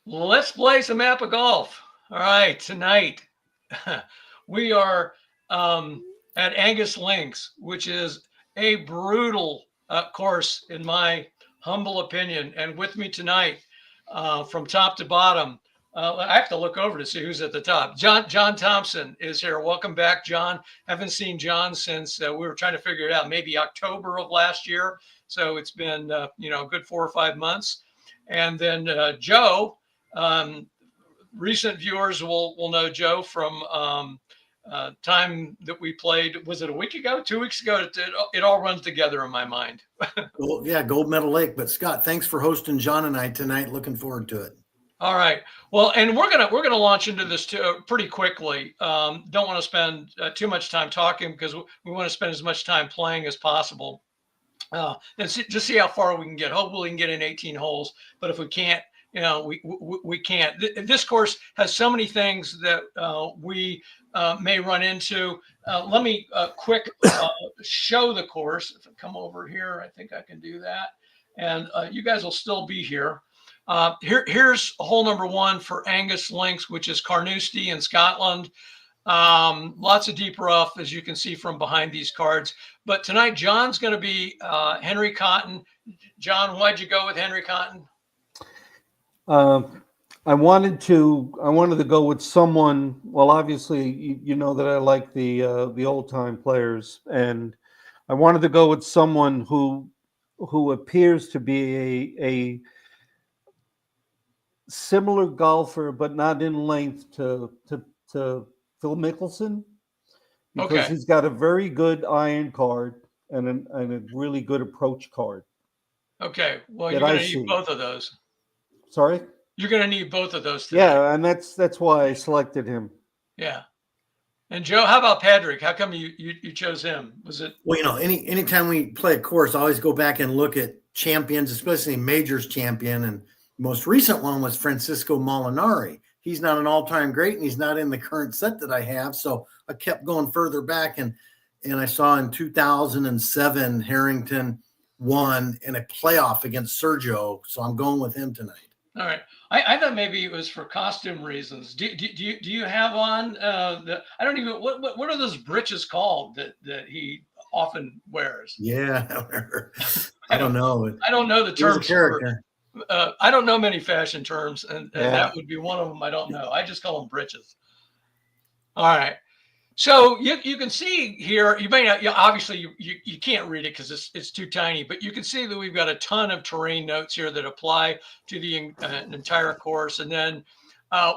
Let's play some APBA golf. All right, tonight we are at Angus Links, which is a brutal course, in my humble opinion. And with me tonight, from top to bottom, I have to look over to see who's at the top. John Thompson is here. Welcome back, John. Haven't seen John since we were trying to figure it out, maybe October of last year. So it's been a good 4 or 5 months. And then Joe. Um, Recent viewers will know Joe from time that we played. Was it a week ago, 2 weeks ago? It all runs together in my mind. Well, yeah, Gold Medal Lake. But Scott, thanks for hosting John and I tonight. Looking forward to it. All right. Well, and we're gonna launch into this too, pretty quickly. Don't want to spend too much time talking because we want to spend as much time playing as possible. And just see how far we can get. Hopefully, we can get in 18 holes. But if we can't, we can't. This course has so many things that we may run into. Let me quick show the course. If I come over here, I think I can do that. And you guys will still be here. Here's hole number 1 for Angus Links, which is Carnoustie in Scotland. Lots of deep rough, as you can see from behind these cards. But tonight, John's going to be Henry Cotton. John, why'd you go with Henry Cotton? I wanted to go with someone. Well, obviously, you know that I like the old time players, and I wanted to go with someone who appears to be a similar golfer, but not in length to Phil Mickelson, because he's got a very good iron card and a really good approach card. Okay, well, you're going to need both of those. Sorry? You're going to need both of those today. Yeah, and that's why I selected him. Yeah. And Joe, how about Padraig? How come you chose him? Was it? Well, anytime we play a course, I always go back and look at champions, especially majors champion. And the most recent one was Francisco Molinari. He's not an all-time great, and he's not in the current set that I have. So I kept going further back, and I saw in 2007 Harrington won in a playoff against Sergio. So I'm going with him tonight. All right. I thought maybe it was for costume reasons. Do you have on I don't even what are those breeches called that he often wears? Yeah, I don't know. I don't know the terms. I don't know many fashion terms, and that would be one of them. I don't know. I just call them breeches. All right. So you can see here, you may not, obviously you can't read it because it's too tiny, but you can see that we've got a ton of terrain notes here that apply to the entire course. And then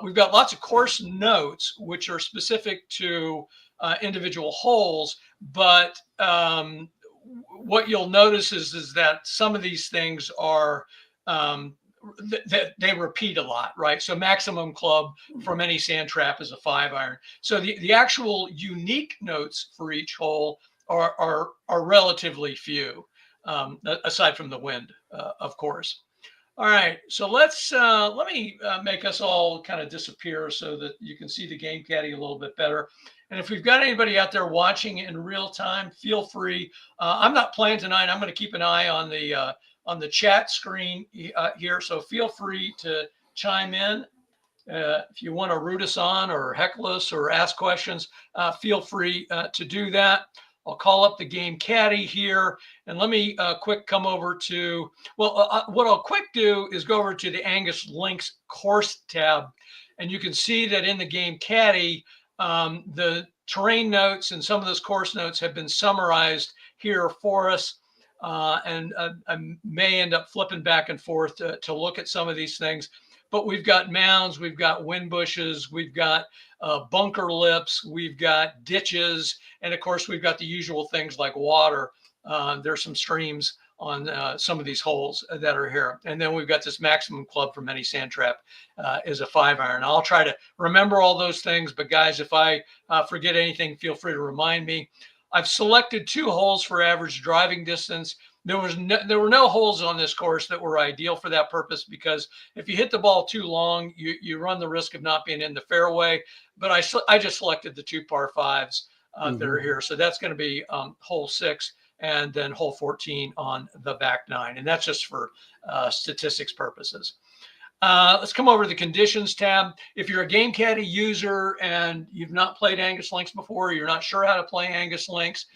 we've got lots of course notes, which are specific to individual holes. But what you'll notice is that some of these things are, that they repeat a lot, right? So maximum club from any sand trap is a 5-iron. So the actual unique notes for each hole are relatively few, aside from the wind, of course. All right, so let me make us all kind of disappear so that you can see the game caddy a little bit better. And if we've got anybody out there watching in real time, feel free. I'm not playing tonight. I'm going to keep an eye on the chat screen here. So feel free to chime in. If you want to root us on or heckle us or ask questions, feel free to do that. I'll call up the game caddy here, and let me quick come over to, what I'll quick do is go over to the Angus Links course tab, and you can see that in the game caddy, the terrain notes and some of those course notes have been summarized here for us. And I may end up flipping back and forth to look at some of these things. But we've got mounds, we've got wind bushes, we've got bunker lips, we've got ditches, and of course we've got the usual things like water. There's some streams on some of these holes that are here. And then we've got this maximum club from any sand trap is a 5-iron. I'll try to remember all those things, but guys, if I forget anything, feel free to remind me. I've selected 2 holes for average driving distance. There were no holes on this course that were ideal for that purpose, because if you hit the ball too long, you run the risk of not being in the fairway. But I just selected the 2 par 5s that are here. So that's going to be hole 6 and then hole 14 on the back 9. And that's just for statistics purposes. Let's come over to the conditions tab. If you're a Game Caddy user and you've not played Angus Links before, you're not sure how to play Angus Links,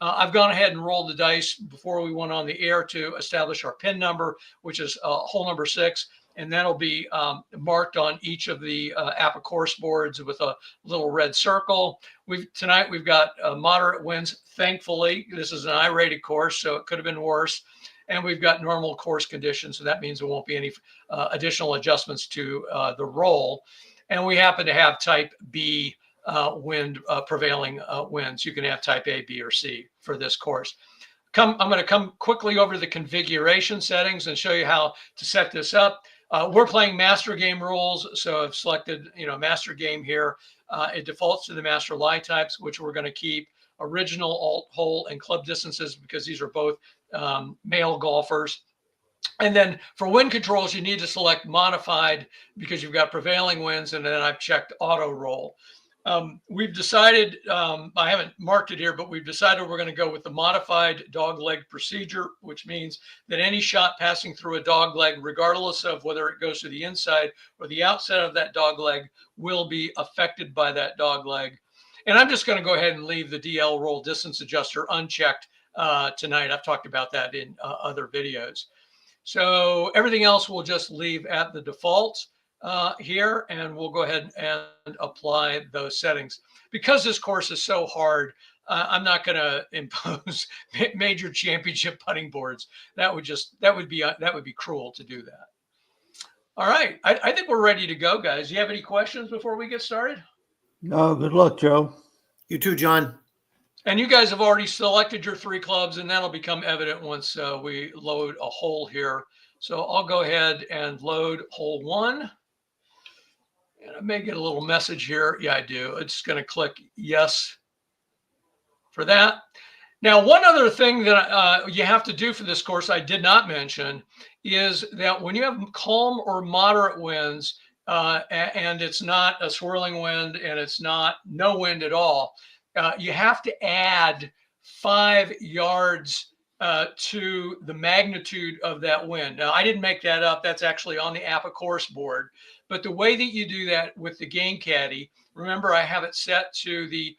I've gone ahead and rolled the dice before we went on the air to establish our pin number, which is hole number 6. And that'll be marked on each of the APBA course boards with a little red circle. Tonight we've got moderate winds. Thankfully, this is an I-rated course, so it could have been worse. And we've got normal course conditions, so that means there won't be any additional adjustments to the roll. And we happen to have type B wind, prevailing winds. You can have type A, B, or C for this course. I'm going to come quickly over the configuration settings and show you how to set this up. We're playing master game rules, so I've selected, master game here. It defaults to the master lie types, which we're going to keep original, alt, hole, and club distances because these are both male golfers. And then for wind controls, you need to select modified because you've got prevailing winds, and then I've checked auto roll. We've decided, I haven't marked it here, but we've decided we're going to go with the modified dog leg procedure, which means that any shot passing through a dog leg, regardless of whether it goes to the inside or the outside of that dog leg, will be affected by that dog leg. And I'm just going to go ahead and leave the DL roll distance adjuster unchecked tonight. I've talked about that in other videos. So everything else we'll just leave at the default here, and we'll go ahead and apply those settings. Because this course is so hard, I'm not going to impose major championship putting boards. That would be cruel to do that. All right, I think we're ready to go, guys. Do you have any questions before we get started? No, good luck, Joe. You too, John. And you guys have already selected your 3 clubs, and that'll become evident once we load a hole here. So I'll go ahead and load hole 1. And I may get a little message here. Yeah, I do. It's going to click yes for that. Now, one other thing that you have to do for this course I did not mention is that when you have calm or moderate winds, and it's not a swirling wind and it's not no wind at all, you have to add 5 yards to the magnitude of that wind. Now, I didn't make that up. That's actually on the APBA course board. But the way that you do that with the Game Caddy, remember I have it set to the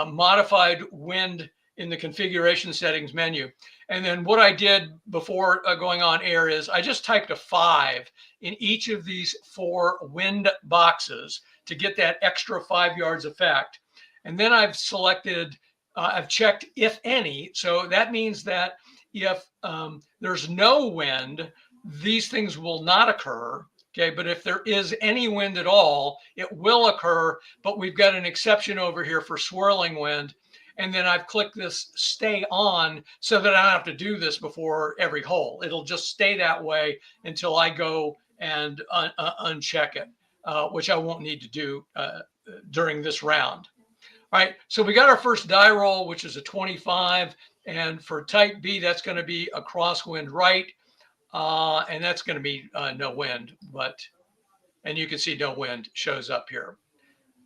modified wind in the configuration settings menu. And then what I did before going on air is I just typed a 5 in each of these 4 wind boxes to get that extra 5 yards effect. And then I've selected, I've checked if any. So that means that if there's no wind, these things will not occur. Okay, but if there is any wind at all, it will occur. But we've got an exception over here for swirling wind. And then I've clicked this stay on so that I don't have to do this before every hole. It'll just stay that way until I go and uncheck it, which I won't need to do during this round. All right, so we got our first die roll, which is a 25. And for type B, that's going to be a crosswind right. And that's going to be no wind. And you can see no wind shows up here.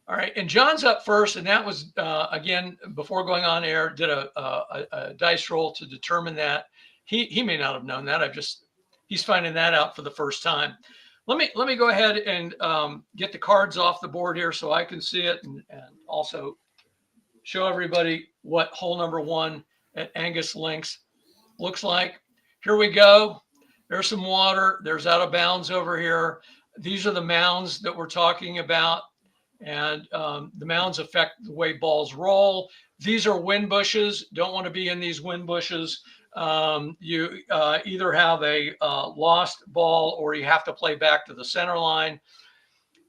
All right, and John's up first, and that was, again, before going on air, did a dice roll to determine that. He may not have known that. He's finding that out for the first time. Let me go ahead and get the cards off the board here so I can see it and also show everybody what hole number 1 at Angus Links looks like. Here we go. There's some water. There's out of bounds over here. These are the mounds that we're talking about. And the mounds affect the way balls roll. These are wind bushes. Don't want to be in these wind bushes. You either have a lost ball or you have to play back to the center line.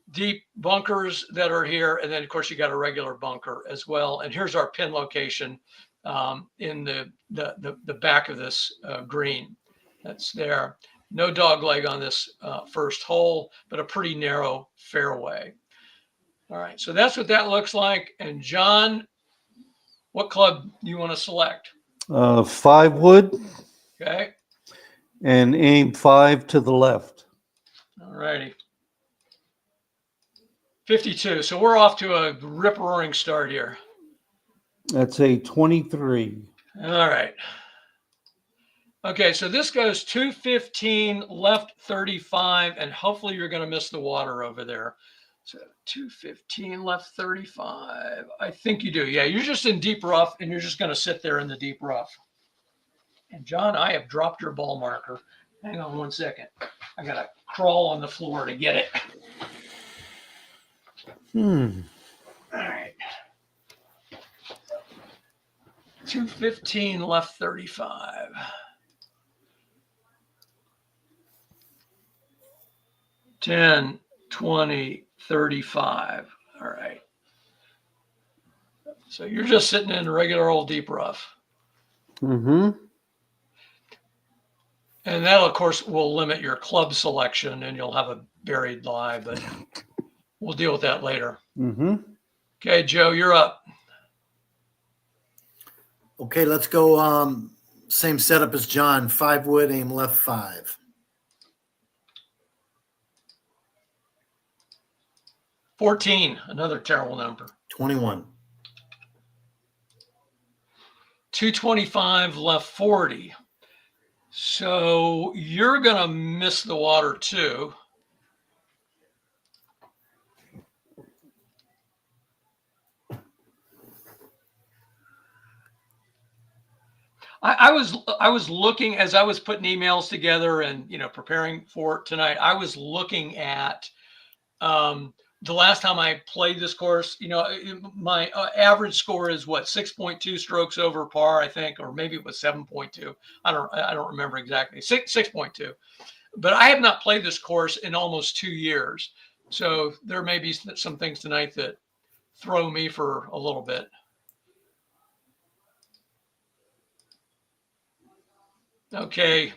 Deep bunkers that are here. And then, of course, you got a regular bunker as well. And here's our pin location in the back of this green. That's there. No dog leg on this first hole, but a pretty narrow fairway. All right, so that's what that looks like. And John, what club do you want to select? 5 wood. Okay. And aim 5 to the left. All righty. 52. So we're off to a rip-roaring start here. That's a 23. All right. Okay, so this goes 215, left 35, and hopefully you're going to miss the water over there. So 215, left 35. I think you do. Yeah, you're just in deep rough, and you're just going to sit there in the deep rough. And John, I have dropped your ball marker. Hang on one second. I got to crawl on the floor to get it. All right. 215, left 35. 10, 20, 35. All right. So you're just sitting in a regular old deep rough. Mm-hmm. And that, of course, will limit your club selection and you'll have a buried lie, but we'll deal with that later. Mm-hmm. Okay, Joe, you're up. Okay, let's go. Same setup as John. 5 wood, aim left 5. 14, another terrible number. 21. 225, left 40. So you're going to miss the water too. I was looking as I was putting emails together and preparing for tonight. I was looking at the last time I played this course. My average score is what, 6.2 strokes over par, I think, or maybe it was 7.2. I don't remember exactly. 6.2. But I have not played this course in almost 2 years, so there may be some things tonight that throw me for a little bit. Okay,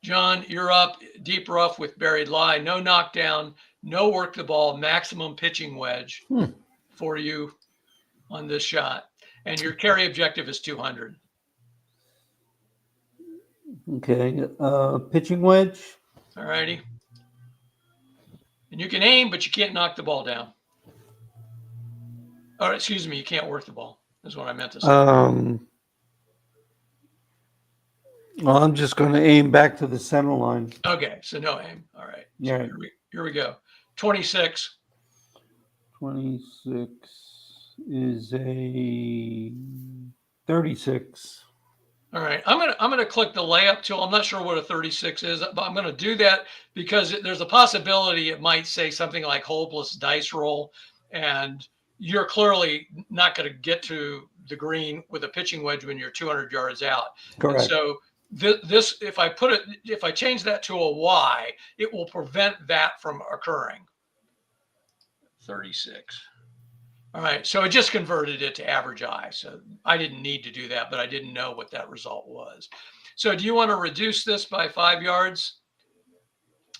John, you're up. Deep rough with buried lie. No knockdown, no work the ball, maximum pitching wedge for you on this shot. And your carry objective is 200. Okay. Pitching wedge. All righty. And you can aim, but you can't knock the ball down. Or excuse me, you can't work the ball, is what I meant to say. Well, I'm just going to aim back to the center line. Okay, so no aim. All right. So Yeah. here we go. 26. 26 is a 36. All right. I'm gonna click the layup tool. I'm not sure what a 36 is, but I'm gonna do that because there's a possibility it might say something like hopeless dice roll, and you're clearly not going to get to the green with a pitching wedge when you're 200 yards out. Correct. And so this, if I change that to a Y, it will prevent that from occurring. 36. All right. So it just converted it to average I. So I didn't need to do that, but I didn't know what that result was. So do you want to reduce this by 5 yards?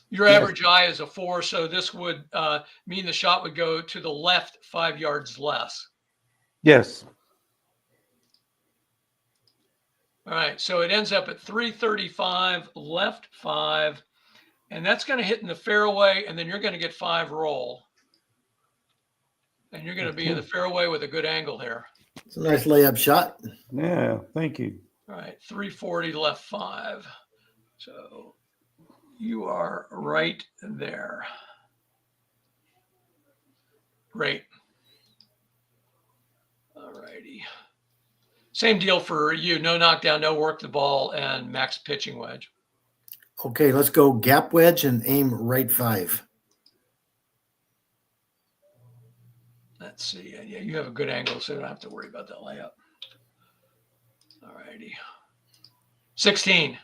Your average I is a 4. So this would mean the shot would go to the left 5 yards less. Yes. All right, so it ends up at 335, left 5, and that's going to hit in the fairway, and then you're going to get 5 roll. And you're going to be in the fairway with a good angle here. It's a nice layup shot. Yeah, thank you. All right, 340, left 5. So you are right there. Great. All righty. Same deal for you. No knockdown, no work the ball, and max pitching wedge. Okay, let's go gap wedge and aim right 5. Let's see. Yeah, you have a good angle, so you don't have to worry about that layup. All righty. 16.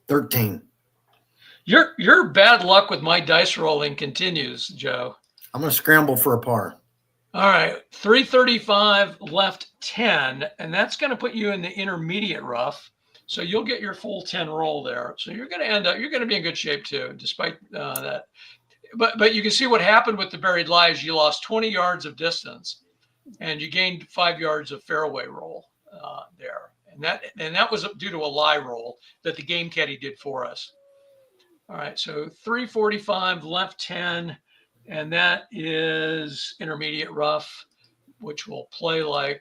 13. Your bad luck with my dice rolling continues, Joe. I'm going to scramble for a par. All right, 335, left 10, and that's going to put you in the intermediate rough. So you'll get your full 10 roll there. So you're going to be in good shape too, despite that. But you can see what happened with the buried lies. You lost 20 yards of distance, and you gained 5 yards of fairway roll there, and that was due to a lie roll that the game caddy did for us. All right, so 345, left 10. And that is intermediate rough, which will play like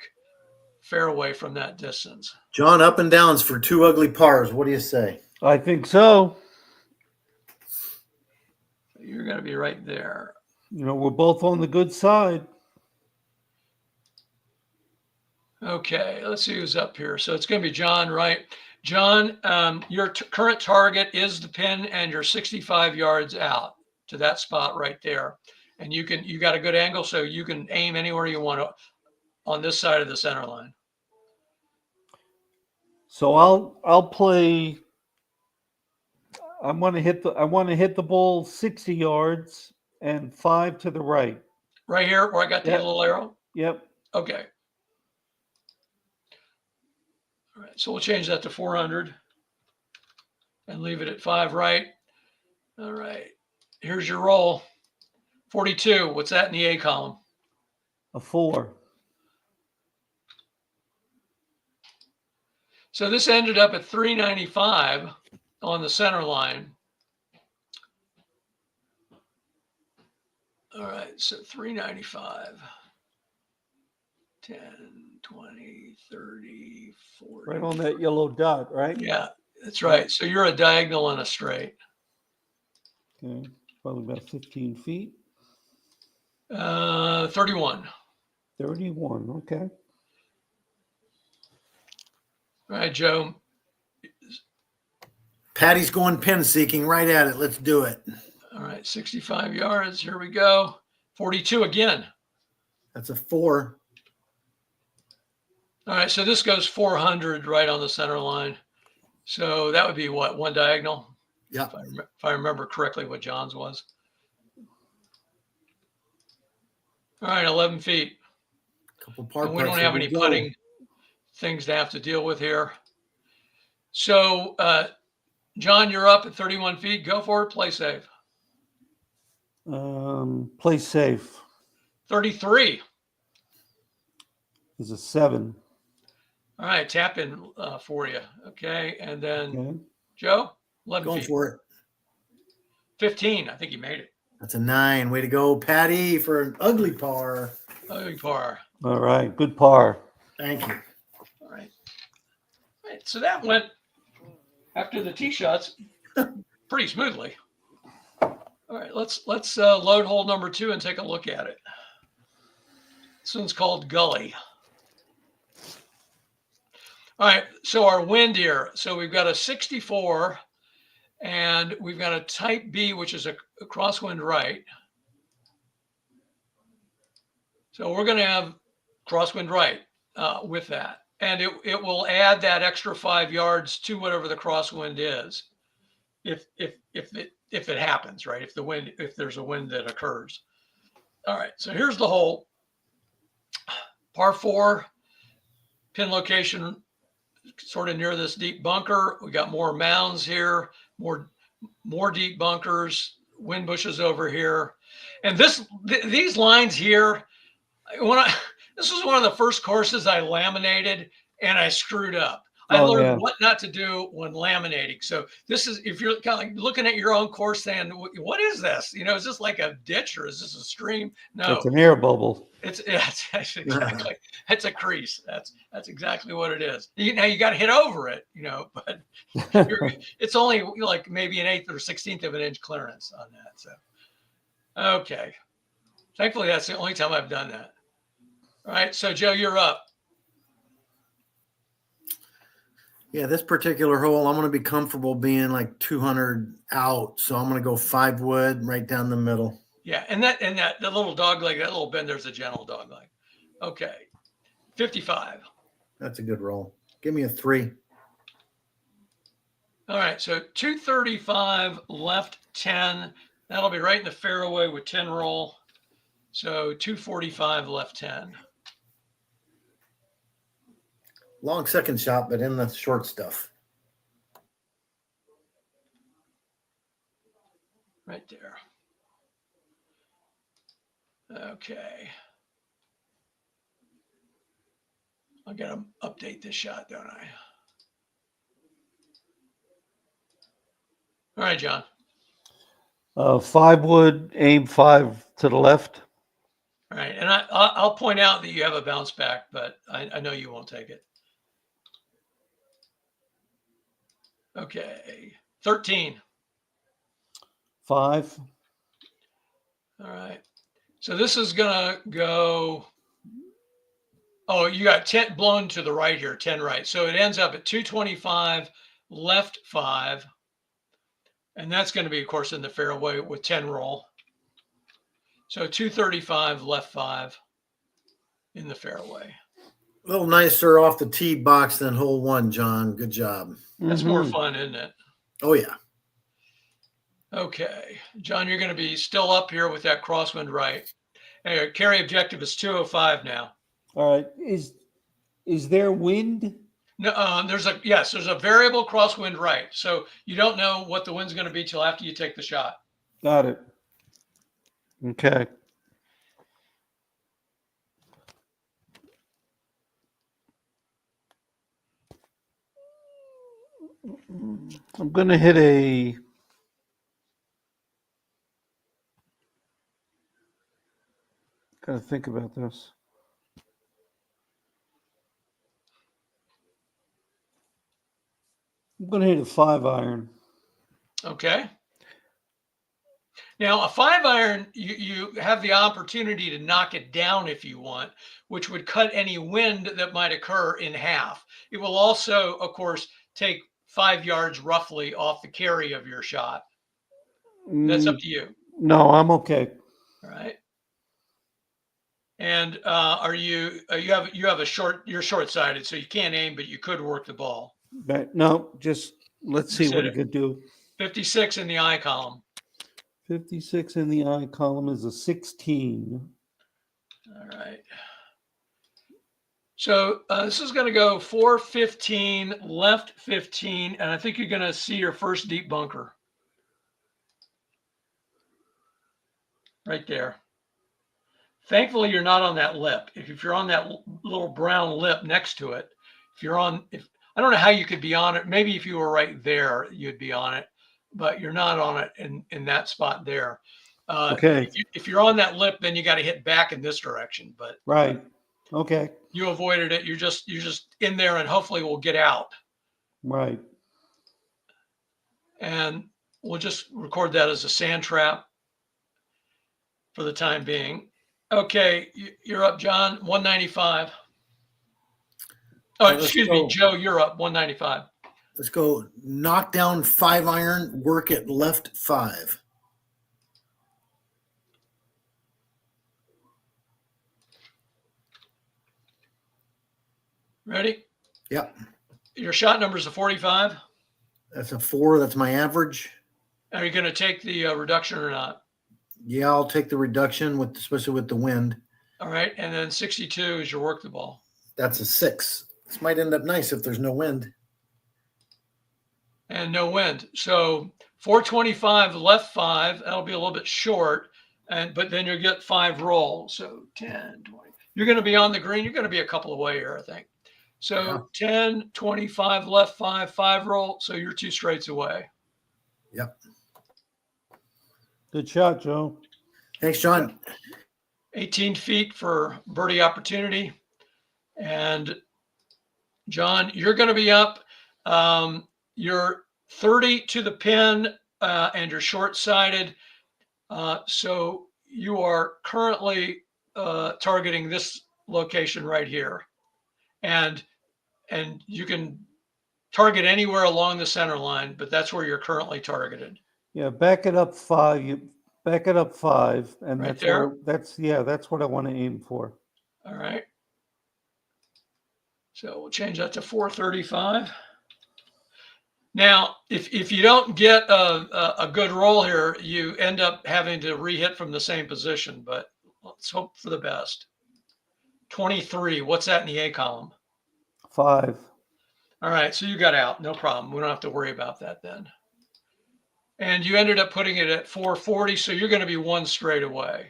fairway from that distance. John, up and downs for 2 ugly pars. What do you say? I think so. You're going to be right there. You know, we're both on the good side. Okay, let's see who's up here. So it's going to be John, right? John, your current target is the pin, and you're 65 yards out to that spot right there. And you got a good angle, so you can aim anywhere you want to on this side of the center line. So I'll play. I want to hit the ball 60 yards and 5 to the right. Right here where I got the little arrow? Yep. Okay. All right, so we'll change that to 400 and leave it at 5 right. All right, here's your roll. 42, what's that in the A column? A 4. So this ended up at 395 on the center line. All right, so 395, 10, 20, 30, 40. Right on that yellow dot, right? Yeah, that's right. So you're a diagonal and a straight. Okay, probably about 15 feet. 31. 31, okay. All right, Joe. Patty's going pin seeking right at it. Let's do it. All right, 65 yards. Here we go. 42 again. That's a 4. All right, so this goes 400 right on the center line. So that would be what, one diagonal? Yeah. If I remember correctly what John's was. All right, 11 feet. Couple par And we don't have any putting things to have to deal with here. So, John, you're up at 31 feet. Go for it. Play safe. Play safe. 33. Is a 7. All right, tap in for you. Okay, and then Okay. Joe, 11 Going feet. for it. 15. I think you made it. That's a 9. Way to go, Patty, for an ugly par. Ugly par. All right, good par. Thank you. All right. All right. So that went after the tee shots pretty smoothly. All right, let's load hole number 2 and take a look at it. This one's called Gully. All right, so our wind here. So we've got a 64 and we've got a type B, which is a crosswind right. So we're going to have crosswind right with that. And it will add that extra 5 yards to whatever the crosswind is. If it happens, right? If there's a wind that occurs. All right, so here's the hole. Par 4, pin location sort of near this deep bunker. We got more mounds here, more deep bunkers, wind bushes over here. And these lines here, this was one of the first courses I laminated and I screwed up. I learned what not to do when laminating. So this is, if you're kind of like looking at your own course saying, what is this? You know, is this like a ditch or is this a stream? No, it's an air bubble. It's exactly, it's a crease. That's exactly what it is. Now you got to hit over it, you know, but it's only like maybe an 1/8 or 1/16 of an inch clearance on that. So, okay. Thankfully, that's the only time I've done that. All right. So Joe, you're up. Yeah, this particular hole, I'm going to be comfortable being like 200 out. So I'm going to go 5 wood right down the middle. Yeah, and that the little dog leg, that little bend, there's a gentle dog leg. Okay, 55. That's a good roll. Give me a 3. All right, so 235 left 10. That'll be right in the fairway with 10 roll. So 245 left 10. Long second shot, but in the short stuff. Right there. Okay. I got to update this shot, don't I? All right, John. 5 wood, aim 5 to the left. All right, and I'll point out that you have a bounce back, but I know you won't take it. Okay, 13. 5. All right, so this is gonna go. Oh, you got 10 blown to the right here, 10 right. So it ends up at 225 left 5, and that's going to be, of course, in the fairway with 10 roll. So 235 left 5 in the fairway. A little nicer off the tee box than hole 1, John. Good job. That's more fun, isn't it? Oh, yeah. Okay, John, you're going to be still up here with that crosswind right. Anyway, carry objective is 205 now. All right. Is there wind? No, there's a variable crosswind right. So you don't know what the wind's going to be till after you take the shot. Got it. Okay. I'm going to hit a... Got to think about this. I'm going to hit a 5-iron. Okay. Now, a 5-iron, you have the opportunity to knock it down if you want, which would cut any wind that might occur in half. It will also, of course, take 5 yards roughly off the carry of your shot. That's up to you. No, I'm okay. All right. And you have a short, you're short-sighted, so you can't aim, but you could work the ball. But no, just let's see what he could do. 56 in the I column. 56 in the I column is a 16. All right. So this is going to go 415, left 15, and I think you're going to see your first deep bunker. Right there. Thankfully, you're not on that lip. If you're on that little brown lip next to it, I don't know how you could be on it. Maybe if you were right there, you'd be on it, but you're not on it in that spot there. Okay. If you're on that lip, then you got to hit back in this direction. But right. Okay. You avoided it. You're just in there, and hopefully we'll get out. Right. And we'll just record that as a sand trap for the time being. Okay, you're up, John. 195. Oh, excuse me, Joe. You're up. 195. Let's go. Knock down 5-iron. Work at left 5. Ready? Yep. Your shot number is a 45. That's a 4. That's my average. Are you going to take the reduction or not? Yeah, I'll take the reduction, especially with the wind. All right, and then 62 is your work the ball. That's a 6. This might end up nice if there's no wind. And no wind. So 425 left 5. That'll be a little bit short, but then you'll get 5 roll. So 10, 20. You're going to be on the green. You're going to be a couple away here, I think. So yeah. 10, 25 left 5, 5 roll. So you're 2 straights away. Yep. Good shot, Joe. Thanks, John. 18 feet for birdie opportunity. And John, you're going to be up. You're 30 to the pin, and you're short-sighted. So you are currently targeting this location right here. And you can target anywhere along the center line, but that's where you're currently targeted. Yeah, back it up 5. You back it up 5, and right that's there. That's what I want to aim for. All right. So we'll change that to 435. Now, if you don't get a good roll here, you end up having to re-hit from the same position. But let's hope for the best. 23. What's that in the A column? 5. All right, so you got out. No problem. We don't have to worry about that then. And you ended up putting it at 440, so you're going to be 1 straight away.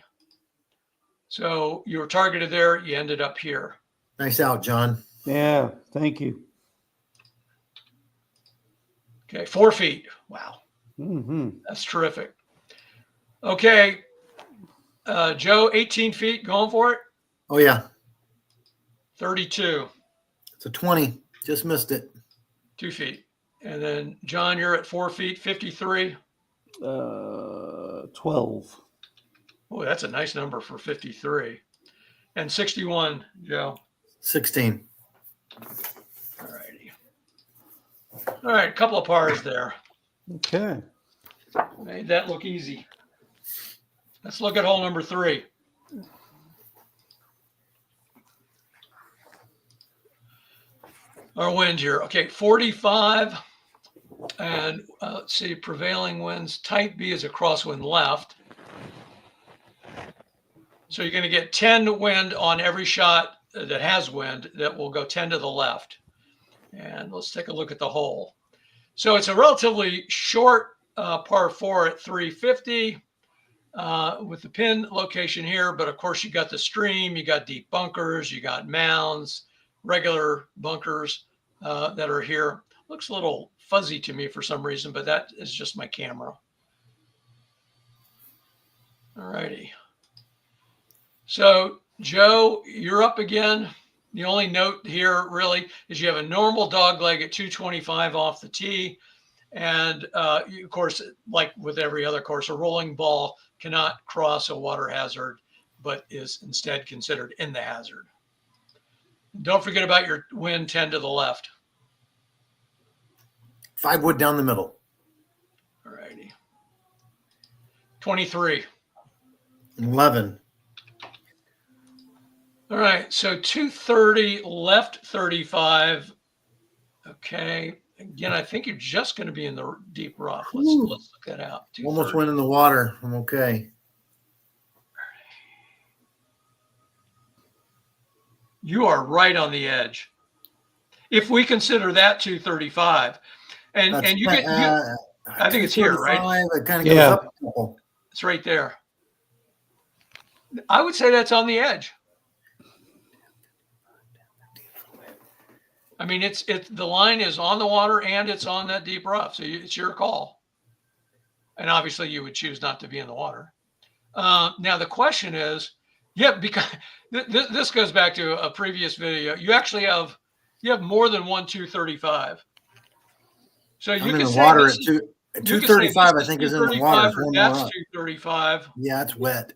So you were targeted there. You ended up here. Nice out, John. Yeah, thank you. Okay, 4 feet. Wow. Mm-hmm. That's terrific. Okay. Joe, 18 feet, going for it. Oh yeah, 32. it's a 20. Just missed it. 2 feet. And then John, you're at 4 feet, 53. 12. Oh, that's a nice number for 53. And 61, Joe. 16. All righty. All right, a couple of pars there. Okay. Made that look easy. Let's look at hole number 3. Our wind here. Okay, 45. And let's see, prevailing winds. Type B is a crosswind left. So you're going to get 10 wind on every shot that has wind that will go 10 to the left. And let's take a look at the hole. So it's a relatively short par 4 at 350 with the pin location here. But of course, you got the stream, you got deep bunkers, you got mounds, regular bunkers that are here. Looks a little fuzzy to me for some reason, but that is just my camera. All righty. So, Joe, you're up again. The only note here really is you have a normal dog leg at 225 off the tee. And of course, like with every other course, a rolling ball cannot cross a water hazard, but is instead considered in the hazard. Don't forget about your wind 10 to the left. 5 wood down the middle. All righty. 23. 11. All right, so 230, left 35. Okay, again, I think you're just going to be in the deep rough. Let's look that out. Almost went in the water. I'm okay. You are right on the edge. If we consider that 235, and you get, I think it's here, right? It kind of goes up a couple. It's right there. I would say that's on the edge. I mean, it's the line is on the water and it's on that deep rough, so it's your call. And obviously, you would choose not to be in the water. Now the question is, because this goes back to a previous video. You actually have more than one 235. So you I'm can in the say water this at 235. I think is in the water. That's 235. Yeah, it's wet.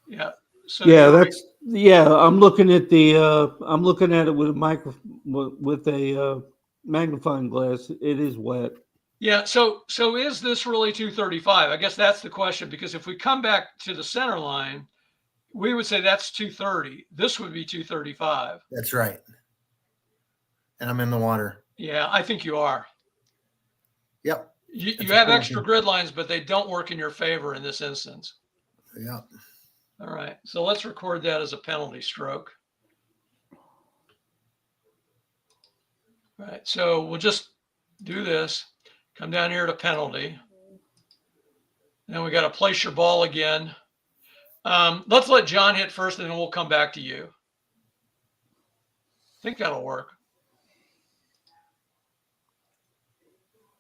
Yeah. So I'm looking at it with a magnifying glass. It is wet. Yeah. So is this really 235? I guess that's the question, because if we come back to the center line, we would say that's 230. This would be 235. That's right. And I'm in the water. Yeah, I think you are. Yep. You have extra grid lines, but they don't work in your favor in this instance. Yeah. All right. So let's record that as a penalty stroke. All right. So we'll just do this. Come down here to penalty. Then we got to place your ball again. Let's let John hit first, and then we'll come back to you. I think that'll work.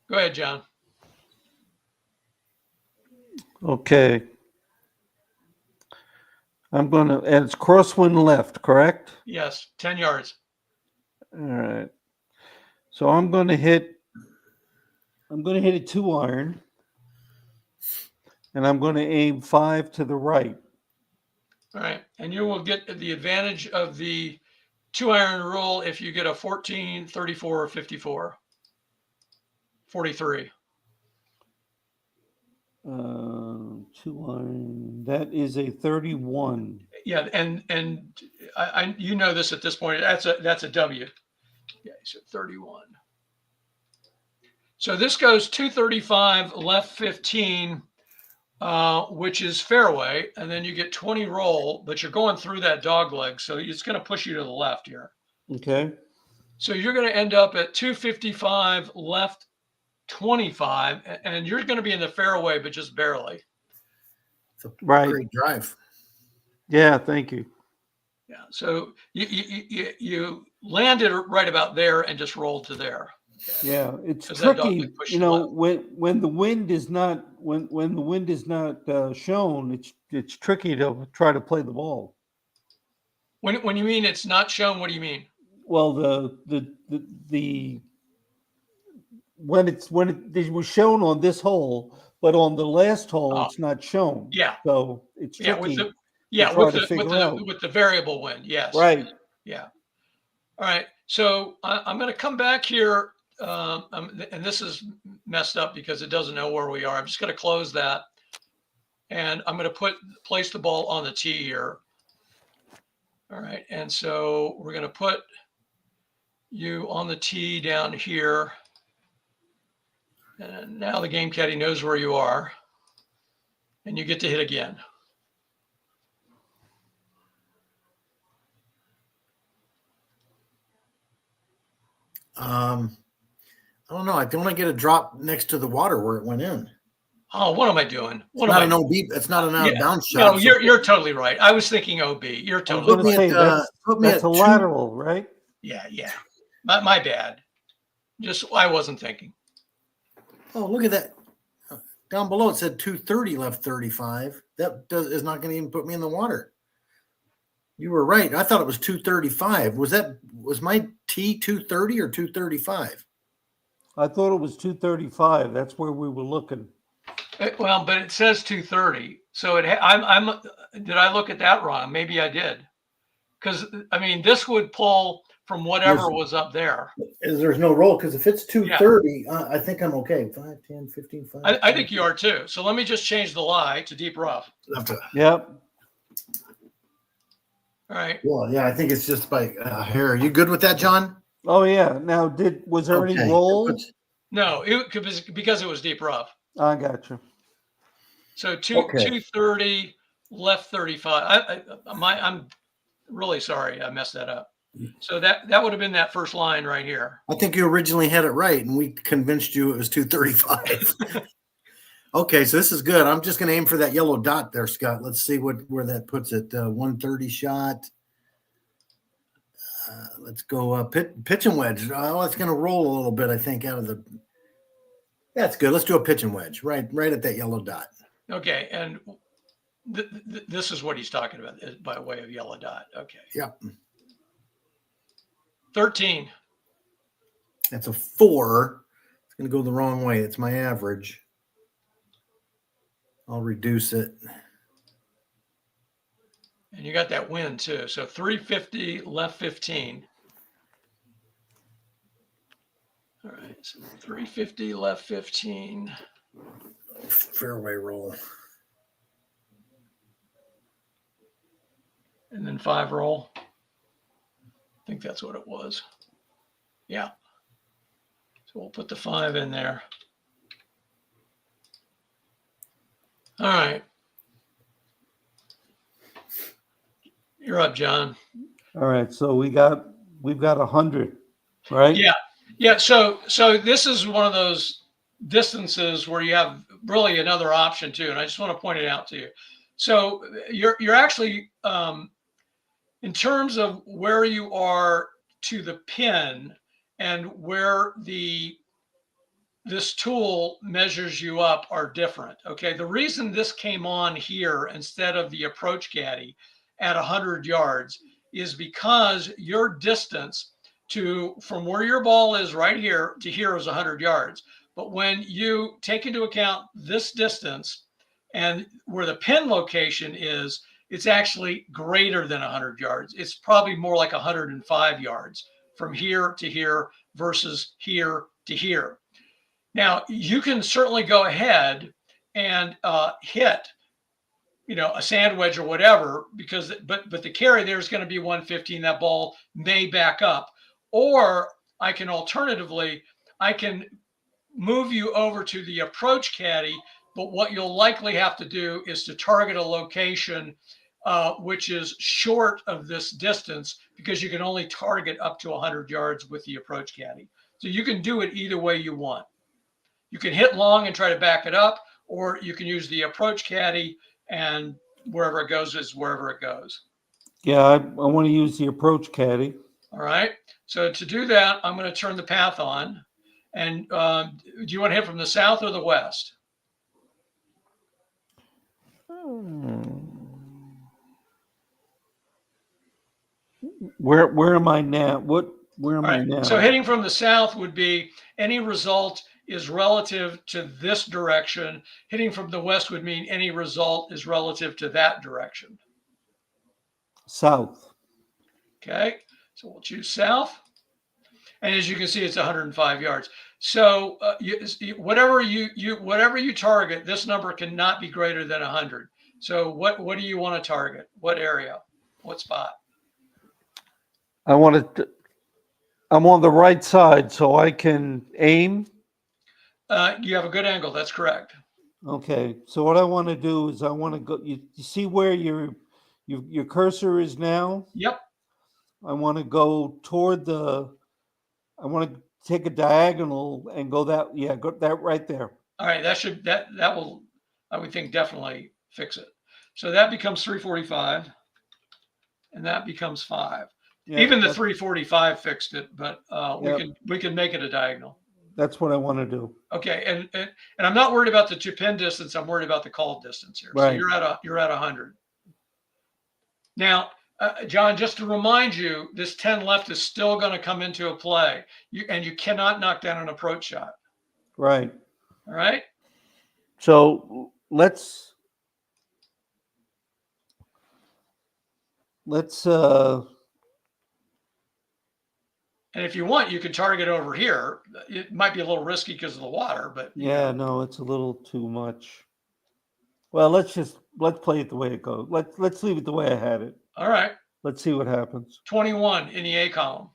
Go ahead, John. Okay. And it's crosswind left, correct? Yes, 10 yards. All right. So I'm going to hit a 2-iron, and I'm going to aim 5 to the right. All right. And you will get the advantage of the 2-iron rule if you get a 14, 34, or 54. 43. 2-iron. That is a 31. Yeah, and I you know this at this point. That's a W. Yeah, so 31. So this goes 235, left 15, which is fairway, and then you get 20 roll, but you're going through that dog leg, so it's going to push you to the left here. Okay. So you're going to end up at 255, left 25, and you're going to be in the fairway, but just barely. It's a Right. great drive. Yeah, thank you. Yeah. So you landed right about there and just rolled to there. Yeah, it's 'Cause that dog tricky, could push you you know, left. when the wind is not when the wind is not shown, it's tricky to try to play the ball. When you mean it's not shown, what do you mean? Well, the when it was shown on this hole, but on the last hole, Oh, it's not shown. yeah. So it's Yeah, with tricky the to yeah, try with to the with figure the out. with the variable wind. Yes. Right. Yeah. All right. So I'm going to come back here, and this is messed up because it doesn't know where we are. I'm just going to close that, and I'm going to place the ball on the tee here. All right. And so we're going to put you on the tee down here. And now the game caddy knows where you are, and you get to hit again. I don't know. I don't want to get a drop next to the water where it went in. Oh, what am I doing? What It's am not I an OB. It's not an out of Yeah. bounds No, shot. you're totally right. I was thinking OB. You're I was totally going to right. say put me that's at a two. lateral, right? Yeah. My bad. Just I wasn't thinking. Oh, look at that. Down below it said 230 left 35. That is not going to even put me in the water. You were right. I thought it was 235. Was my tee 230 or 235? I thought it was 235. That's where we were looking. Well, but it says 230. So I'm did I look at that wrong? Maybe I did. Because I mean, this would pull from whatever was up there. There's no roll because if it's 230, I think I'm okay. 5, 10, 15, 5. I think you are too. So let me just change the lie to deep rough. Yep. All right. Well, yeah, I think it's just by hair. Are you good with that, John? Oh yeah. Now, was there any roll? No, because it was deep rough. I got you. So 230 left 35. I'm really sorry I messed that up. So that would have been that first line right here. I think you originally had it right, and we convinced you it was 235. Okay, so this is good. I'm just going to aim for that yellow dot there, Scott. Let's see where that puts it. 130 shot. Let's go pitch and wedge. Oh, it's going to roll a little bit, I think, out of the. That's good. Let's do a pitch and wedge right at that yellow dot. Okay, and this is what he's talking about by way of yellow dot. Okay. Yep. 13. That's a 4. It's going to go the wrong way. It's my average. I'll reduce it. And you got that wind too. So 350 left 15. All right. So 350 left 15. Fairway roll. And then 5 roll. I think that's what it was. Yeah. So we'll put the 5 in there. All right. You're up, John. All right. So we've got 100, right? Yeah. So this is one of those distances where you have really another option too, and I just want to point it out to you. So you're actually in terms of where you are to the pin and where this tool measures you up are different. Okay. The reason this came on here instead of the approach caddy at 100 yards is because your distance from where your ball is right here to here is 100 yards. But when you take into account this distance and where the pin location is, it's actually greater than 100 yards. It's probably more like 105 yards from here to here versus here to here. Now, you can certainly go ahead and hit, a sand wedge or whatever, but the carry there is going to be 115. That ball may back up. Or I can move you over to the approach caddy, but what you'll likely have to do is to target a location which is short of this distance, because you can only target up to 100 yards with the approach caddy. So you can do it either way you want. You can hit long and try to back it up, or you can use the approach caddy, and wherever it goes is wherever it goes. Yeah, I want to use the approach caddy. All right. So to do that, I'm going to turn the path on. And do you want to hit from the south or the west? Where am I now? Where am I now? So hitting from the south would be any result is relative to this direction. Hitting from the west would mean any result is relative to that direction. South. Okay, so we'll choose south. And as you can see, it's 105 yards. So whatever you target, this number cannot be greater than 100. So what do you want to target? What area? What spot? I'm on the right side, so I can aim. You have a good angle. That's correct. Okay. So what I want to do is I want to go. You see where your cursor is now? Yep. I want to go toward the. I want to take a diagonal and go that. Yeah, go that right there. All right. That will, I would think, definitely fix it. So that becomes 345, and that becomes 5. Yeah, even the 345 fixed it, but we can make it a diagonal. That's what I want to do. Okay, and I'm not worried about the pin distance. I'm worried about the call distance here. Right. So you're at 100. Now, John, just to remind you, this 10 left is still going to come into a play, and you cannot knock down an approach shot. Right. All right. So let's and if you want, you can target over here. It might be a little risky because of the water, but yeah, no, it's a little too much. Well, let's play it the way it goes. Let's leave it the way I had it. All right. Let's see what happens. 21 in the A column.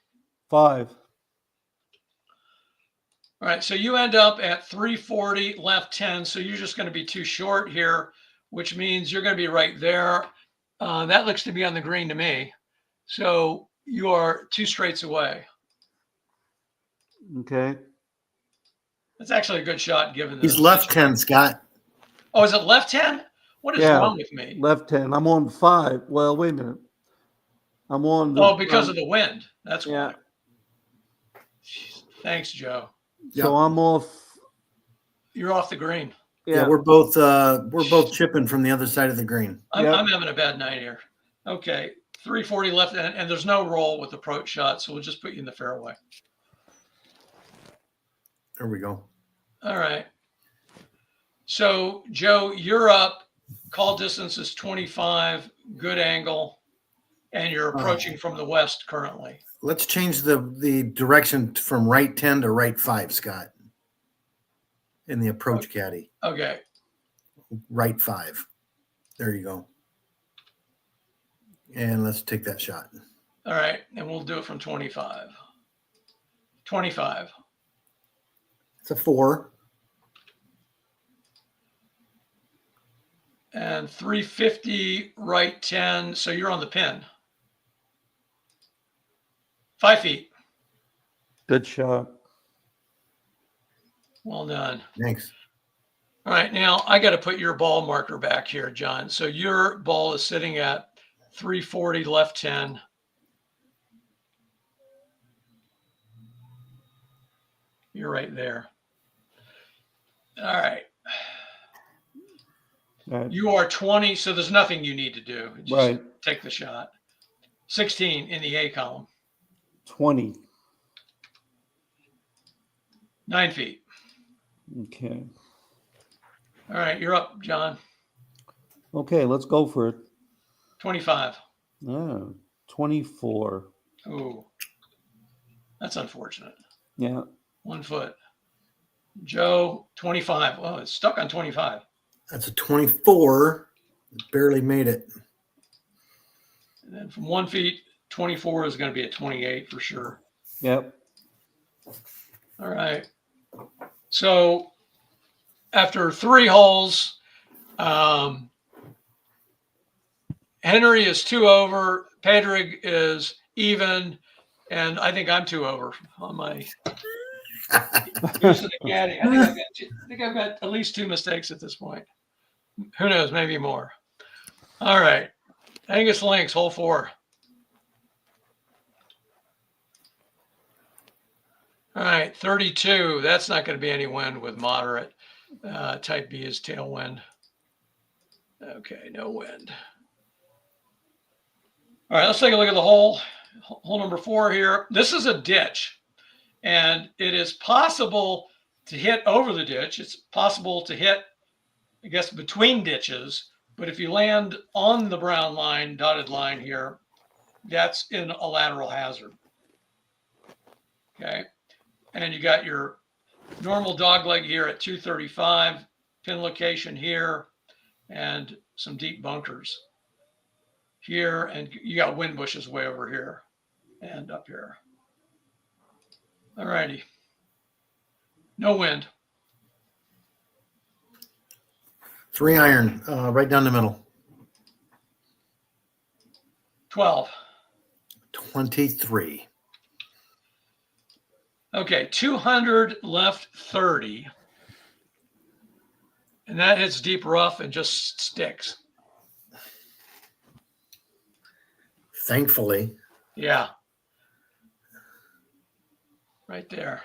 5. All right, so you end up at 340 left 10. So you're just going to be too short here, which means you're going to be right there. That looks to be on the green to me. So you are 2 straights away. Okay. That's actually a good shot given the. He's left 10, Scott. Oh, is it left 10? What is wrong with me? Left 10. I'm on 5. Well, wait a minute. I'm on the. Oh, because of the wind. That's why. Yeah. Thanks, Joe. Yep. So I'm off. You're off the green. Yeah, we're both chipping from the other side of the green. I'm having a bad night here. Okay, 340 left, and there's no roll with approach shot, so we'll just put you in the fairway. There we go. All right. So, Joe, you're up. Call distance is 25, good angle, and you're approaching from the west currently. Let's change the direction from right 10 to right 5, Scott, in the approach caddy. Okay. Right 5. There you go. And let's take that shot. All right, and we'll do it from 25. 25. It's a 4. And 350 right 10. So you're on the pin. 5 feet. Good shot. Well done. Thanks. All right, now I got to put your ball marker back here, John. So your ball is sitting at 340 left 10. You're right there. All right. You are 20, so there's nothing you need to do. Just take the shot. 16 in the A column. 20. 9 feet. Okay. All right, you're up, John. Okay, let's go for it. 25. 24. Ooh, that's unfortunate. Yeah. 1 foot. Joe, 25. Oh, it's stuck on 25. That's a 24. Barely made it. And then from 1 feet, 24 is going to be a 28 for sure. Yep. All right. So after 3 holes, Henry is 2 over, Padraig is even, and I think I'm 2 over on my use of the caddy. I think I've got at least 2 mistakes at this point. Who knows? Maybe more. All right. Angus Links, hole 4. All All right, 32. That's not going to be any wind with moderate. Type B is tailwind. Okay, no wind. All right, let's take a look at the hole. Hole number 4 here. This is a ditch, and it is possible to hit over the ditch. It's possible to hit, I guess, between ditches. But if you land on the brown line, dotted line here, that's in a lateral hazard. Okay. And you got your normal dog leg here at 235, pin location here, and some deep bunkers here. And you got wind bushes way over here and up here. All righty. No wind. 3 iron, right down the middle. 12. 23. Okay, 200 left 30. And that hits deep rough and just sticks. Thankfully. Yeah. Right there.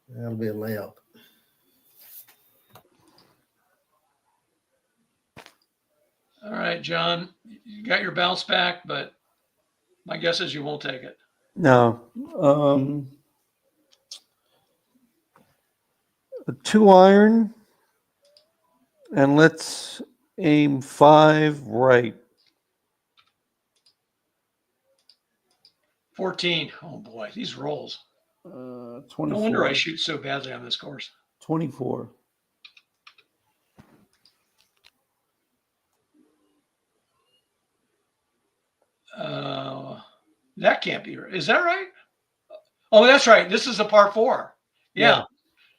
That'll be a layup. All right, John, you got your bounce back, but my guess is you won't take it. No. A 2 iron, and let's aim 5 right. 14. Oh boy, these rolls. 24. No wonder I shoot so badly on this course. 24. That can't be right. Is that right? Oh, that's right. This is a par 4. Yeah.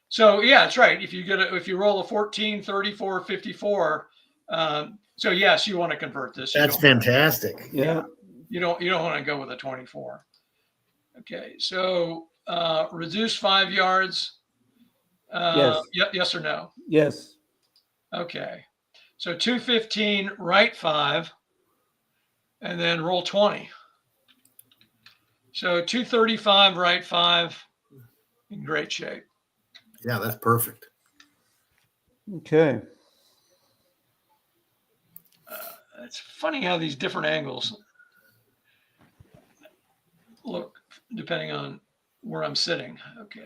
So yeah, it's right. If you roll a 14, 34, 54, so yes, you want to convert this. That's fantastic. Yeah. You don't want to go with a 24. Okay, so reduce 5 yards. Yes. Yes or no? Yes. Okay. So 215 right 5, and then roll 20. So 235 right 5, in great shape. Yeah, that's perfect. Okay. It's funny how these different angles look depending on where I'm sitting. Okay.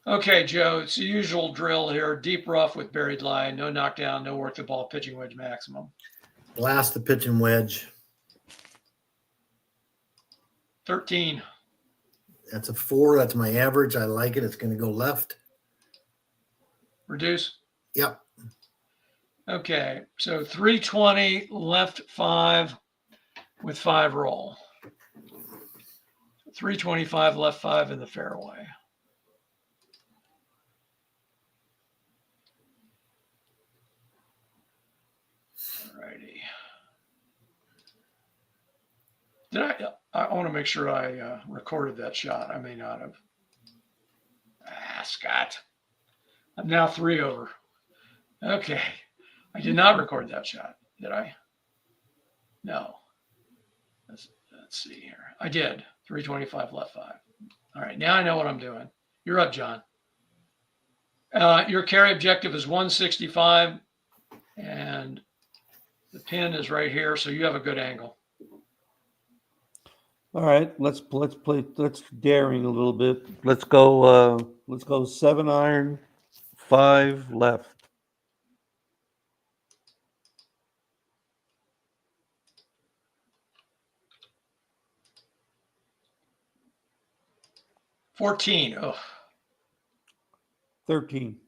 Okay, Joe, it's the usual drill here. Deep rough with buried lie, no knockdown, no work the ball, pitching wedge maximum. Blast the pitching wedge. 13. That's a 4. That's my average. I like it. It's going to go left. Reduce. Yep. Okay, so 320 left 5 with 5 roll. 325 left 5 in the fairway. Alrighty. I want to make sure I recorded that shot. I may not have. Scott. I'm now 3 over. Okay. I did not record that shot, did I? No. Let's see here. I did. 325 left 5. All right. Now I know what I'm doing. You're up, John. Your carry objective is 165, and the pin is right here, so you have a good angle. All right. Let's daring a little bit. Let's go 7 iron, 5 left. Oh. 13.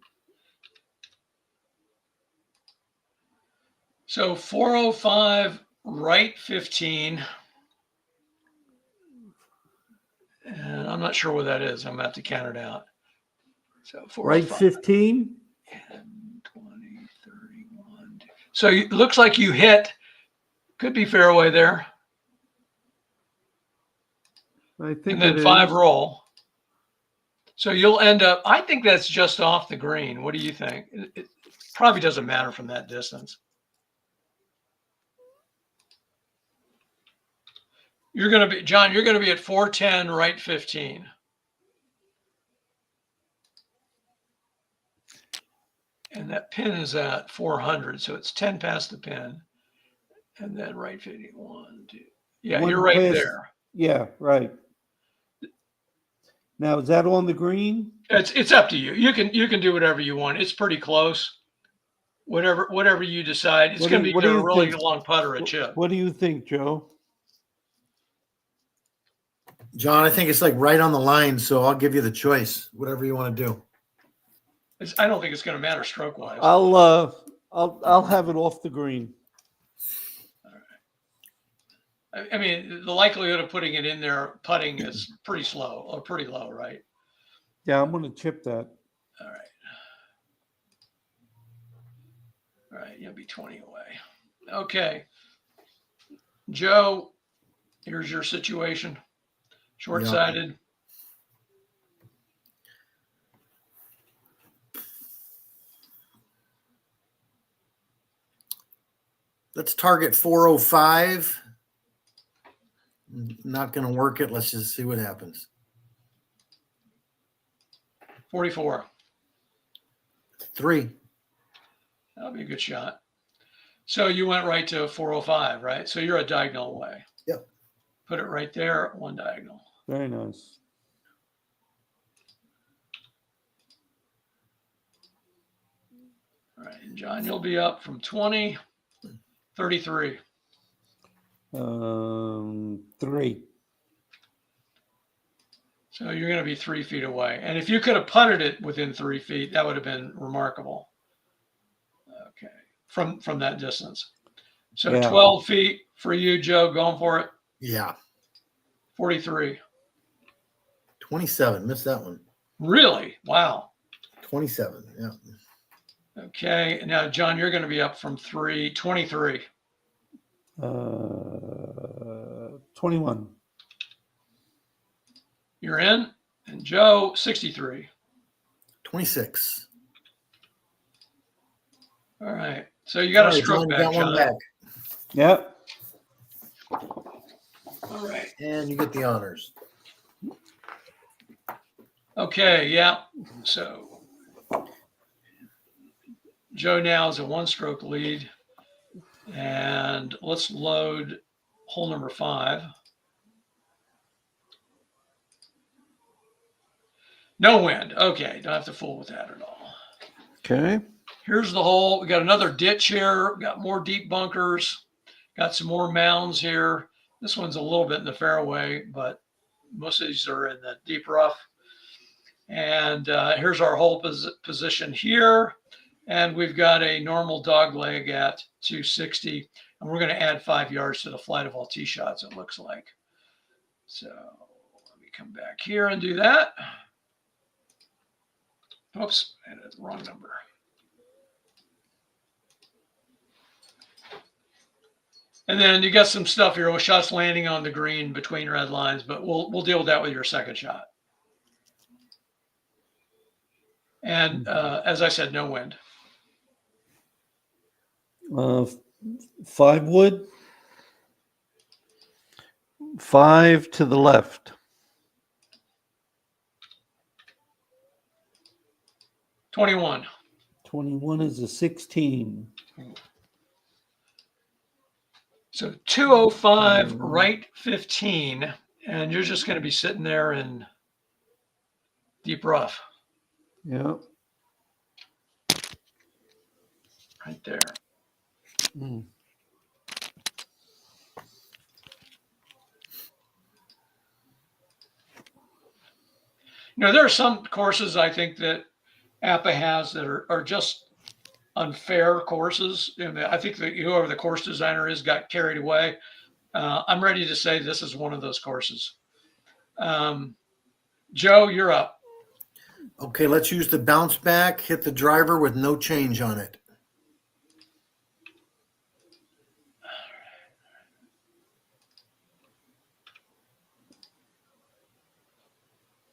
So 405 right 15. And I'm not sure what that is. I'm going to have to count it out. So Right 15? 10, 20, 31. So it looks like you hit, could be fairway there. I think And then it 5 is. roll. So you'll end up, I think that's just off the green. What do you think? It probably doesn't matter from that distance. You're going to be, John, you're going to be at 410, right 15. And that pin is at 400. So it's 10 past the pin. And then right 51, 2. Yeah, One you're right past- there. Yeah, right. Now, is that on the green? It's up to you. You can do whatever you want. It's pretty close. Whatever you decide. It's going to be either a really long putt or a chip. What do you think, Joe? John, I think it's like right on the line, so I'll give you the choice. Whatever you want to do. I don't think it's going to matter stroke wise. I'll have it off the green. I mean, the likelihood of putting it in there putting is pretty slow or pretty low, right? Yeah, I'm going to chip that. All right. All right, you'll be 20 away. Okay. Joe, here's your situation. Short-sided. Let's target 405. Not going to work it. Let's just see what happens. 44. 3. That'll be a good shot. So you went right to 405, right? So you're a diagonal away. Yep. Put it right there, one diagonal. Very nice. All right, and John, you'll be up from 20, 33. 3. So you're going to be 3 feet away. And if you could have putted it within 3 feet, that would have been remarkable. Okay, from that distance. So yeah. 12 feet for you, Joe, going for it. Yeah. 43. 27. Missed that one. Really? Wow. 27. Yeah. Okay. Now, John, you're going to be up from 23. 21. You're in. And Joe, 63. 26. All right. So you got a stroke back, got one back. Yep. All right. And you get the honors. Okay. Yeah. So Joe now is a 1-stroke lead. And let's load hole number 5. No wind. Okay. Don't have to fool with that at all. Okay. Here's the hole. We got another ditch here. We got more deep bunkers. Got some more mounds here. This one's a little bit in the fairway, but most of these are in the deep rough. And here's our hole position here. And we've got a normal dog leg at 260. And we're going to add 5 yards to the flight of all tee shots, it looks like. So let me come back here and do that. Oops, I added the wrong number. And then you got some stuff here with shots landing on the green between red lines, but we'll deal with that with your second shot. And as I said, no wind. 5 wood. 5 to the left. 21. 21 is a 16. So 205, right 15, and you're just going to be sitting there in deep rough. Yeah. Right there. Mm. You know, there are some courses I think that APBA has that are just unfair courses. And I think that whoever the course designer is got carried away. I'm ready to say this is one of those courses. Joe, you're up. Okay, let's use the bounce back, hit the driver with no change on it.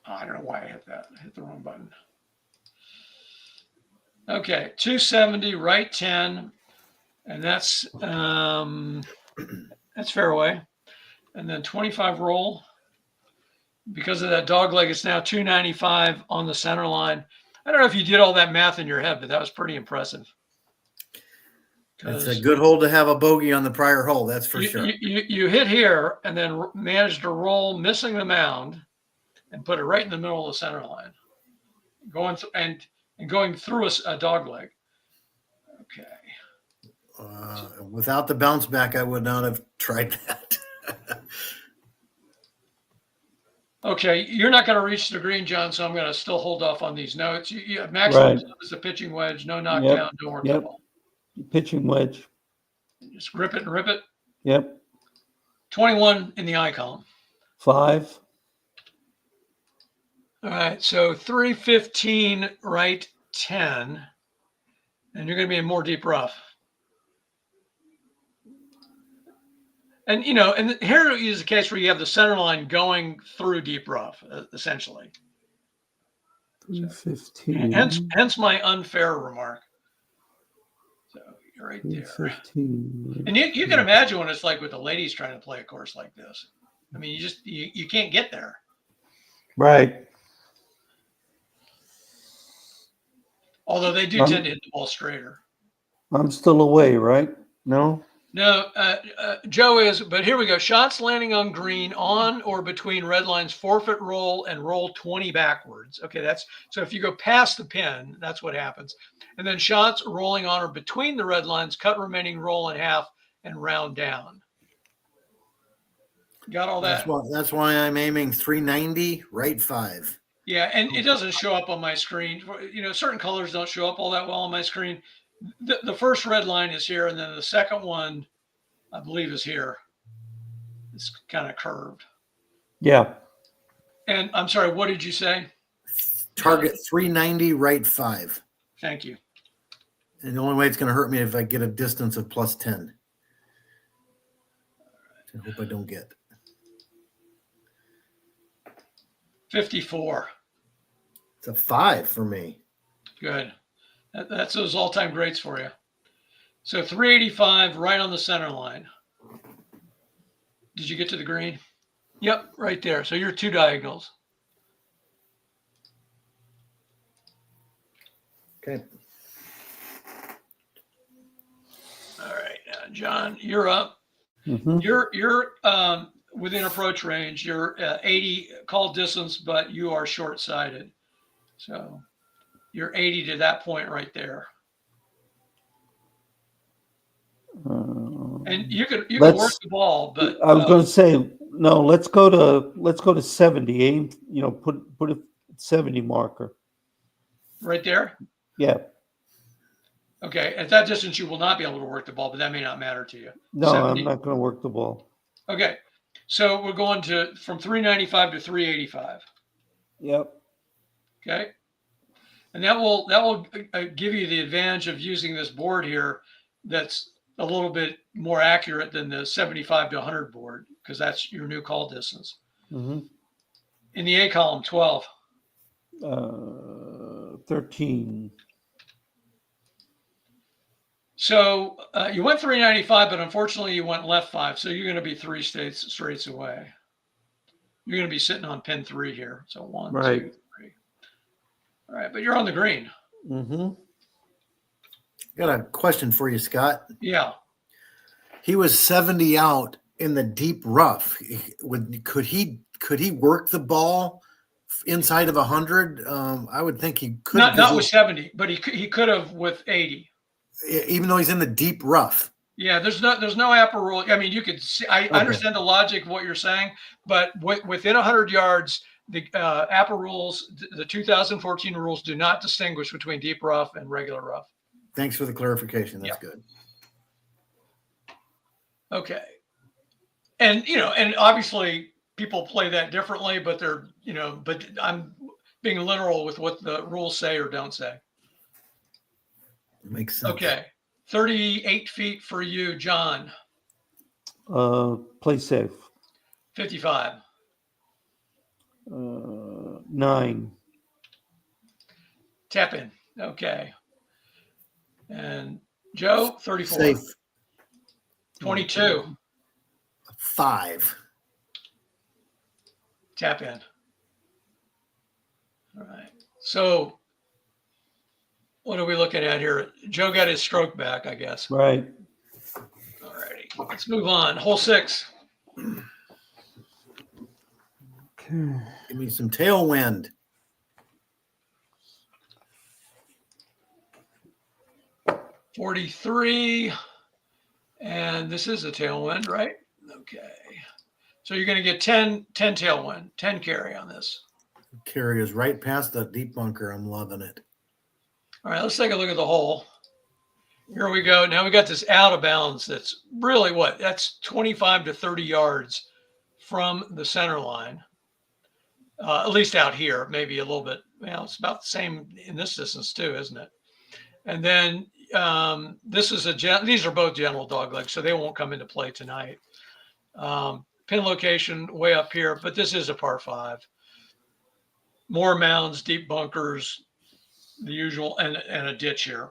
Oh, I don't know why I hit that. I hit the wrong button. Okay, 270, right 10, and that's fairway. and then 25 roll. Because of that dog leg, it's now 295 on the center line. I don't know if you did all that math in your head, but that was pretty impressive. It's a good hole to have a bogey on the prior hole, that's for sure. You hit here and then managed to roll, missing the mound, and put it right in the middle of the center line, going through a dog leg. Okay. Without the bounce back, I would not have tried that. Okay, you're not going to reach the green, John, so I'm going to still hold off on these notes. Maximum is the pitching wedge, no knockdown, no work at all. Pitching wedge. Just grip it and rip it. Yep. 21 in the I column. 5. All right, so 315, right 10, and you're going to be in more deep rough. And, and here is a case where you have the center line going through deep rough, essentially. 315. Hence my unfair remark. So you're right there. 315. And you can imagine what it's like with the ladies trying to play a course like this. I mean, you can't get there. Right. Although they do tend to hit the ball straighter. I'm still away, right? No? No, Joe is, but here we go. Shots landing on green on or between red lines, forfeit roll and roll 20 backwards. Okay, so if you go past the pin, that's what happens. And then shots rolling on or between the red lines, cut remaining roll in half and round down. Got all that? That's why I'm aiming 390, right 5. Yeah, and it doesn't show up on my screen. Certain colors don't show up all that well on my screen. The first red line is here, and then the second one, I believe, is here. It's kind of curved. Yeah. And I'm sorry, what did you say? Target 390, right 5. Thank you. And the only way it's going to hurt me if I get a distance of plus 10. I hope I don't get 54. It's a 5 for me. Good. That's those all-time greats for you. So 385 right on the center line. Did you get to the green? Yep, right there. So you're 2 diagonals. Okay. All right, now, John, you're up. Mm-hmm. You're within approach range. You're 80 call distance, but you are short-sighted. So you're 80 to that point right there. And you could work the ball, but I was going to say no. Let's go to 70. Aim, put a 70 marker. Right there. Yeah. Okay, at that distance, you will not be able to work the ball, but that may not matter to you. No, 70. I'm not going to work the ball. Okay, so we're going from 395 to 385. Yep. Okay, and that will give you the advantage of using this board here. That's a little bit more accurate than the 75 to 100 board because that's your new call distance. Mm-hmm. In the A column, 12. 13. So you went 395, but unfortunately you went left 5. So you're going to be 3 straights away. You're going to be sitting on pin 3 here. So 1, right. 2, 3. All right, but you're on the green. Mm-hmm. Got a question for you, Scott. Yeah. He was 70 out in the deep rough. Could he work the ball inside of 100? I would think he could. Not with 70, but he could have with 80. Even though he's in the deep rough. Yeah, there's no APBA rule. I mean, you could see. I understand the logic of what you're saying, but within 100 yards, the APBA rules, the 2014 rules, do not distinguish between deep rough and regular rough. Thanks for the clarification. That's good. Okay, and and obviously people play that differently, but but I'm being literal with what the rules say or don't say. Makes sense. Okay, 38 feet for you, John. Play safe. 55. 9. Tap in. Okay. And Joe, 34. Safe. 22. 5. Tap in. All right. So what are we looking at here? Joe got his stroke back, I guess. Right. All righty. Let's move on. Hole 6. Okay. Give me some tailwind. .43. And this is a tailwind, right? Okay. So you're going to get 10 tailwind, 10 carry on this. Carry is right past that deep bunker. I'm loving it. All right, let's take a look at the hole. Here we go. Now we got this out of bounds. That's really what? That's 25 to 30 yards from the center line. At least out here, maybe a little bit. Well, it's about the same in this distance too, isn't it? And then this is these are both general dog legs, so they won't come into play tonight. Pin location way up here, but this is a par 5. More mounds, deep bunkers, the usual, and a ditch here.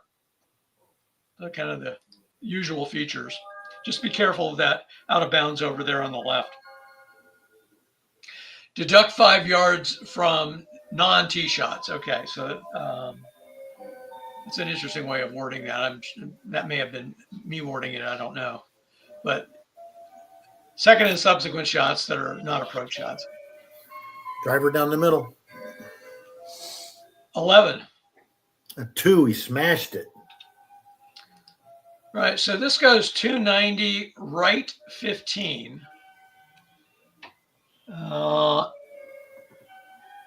Kind of the usual features. Just be careful of that out of bounds over there on the left. Deduct 5 yards from non-tee shots. Okay, so it's an interesting way of wording that. That may have been me wording it. I don't know, but second and subsequent shots that are not approach shots. Driver down the middle. 11. A 2. He smashed it. Right. So this goes 290, right 15.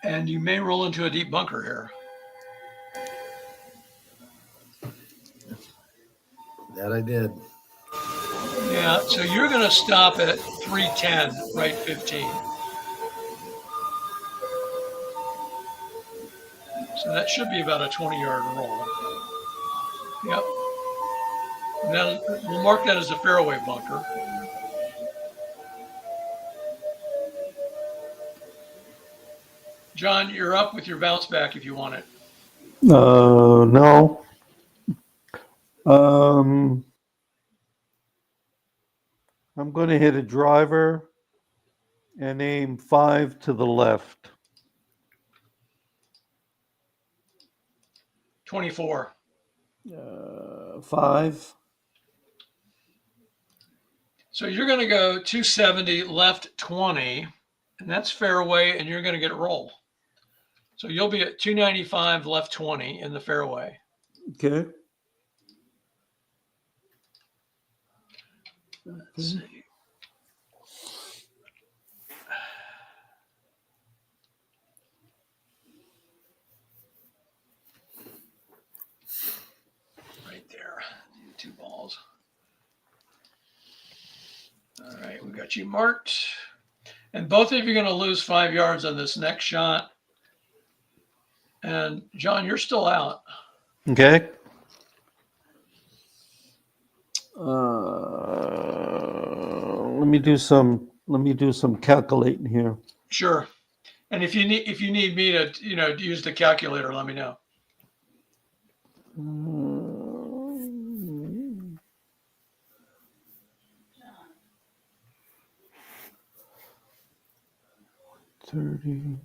And you may roll into a deep bunker here. That I did. Yeah. So you're going to stop at 310, right 15. So that should be about a 20-yard roll. Yep. Now we'll mark that as a fairway bunker. John, you're up with your bounce back if you want it. No. I'm going to hit a driver and aim 5 to the left. 24. 5. So you're going to go 270 left 20, and that's fairway, and you're going to get a roll. So you'll be at 295 left 20 in the fairway. Okay. Let's see. Right there. 2 balls. All right, we got you marked. And both of you are going to lose 5 yards on this next shot. And John, you're still out. Okay. Let me do some calculating here. Sure. And if you need me to, use the calculator, let me know. 30,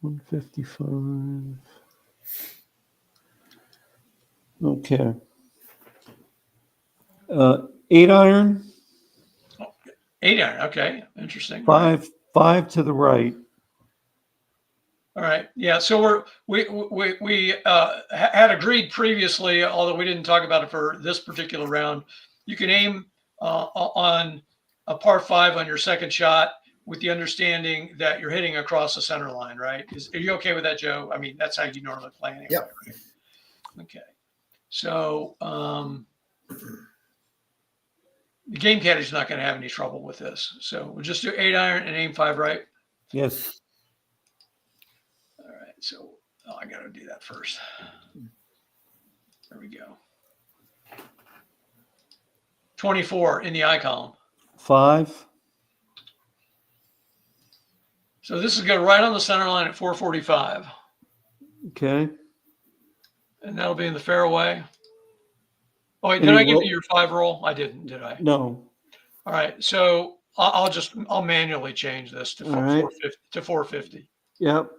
155. Okay. 8 iron. 8 iron. Okay. Interesting. 5 to the right. All right. Yeah. So we had agreed previously, although we didn't talk about it for this particular round. You can aim on a par 5 on your second shot with the understanding that you're hitting across the center line, right? Are you okay with that, Joe? I mean, that's how you normally play anyway. Yep. Right? Okay. So the game caddy's not going to have any trouble with this. So we'll just do 8 iron and aim 5 right. Yes. All right. So I got to do that first. There we go. 24 in the I column. 5. So this is going right on the center line at 445. Okay. And that'll be in the fairway. Oh, wait, did I give you your 5 roll? I didn't, did I? No. All right. So I'll manually change this to 450. Yep.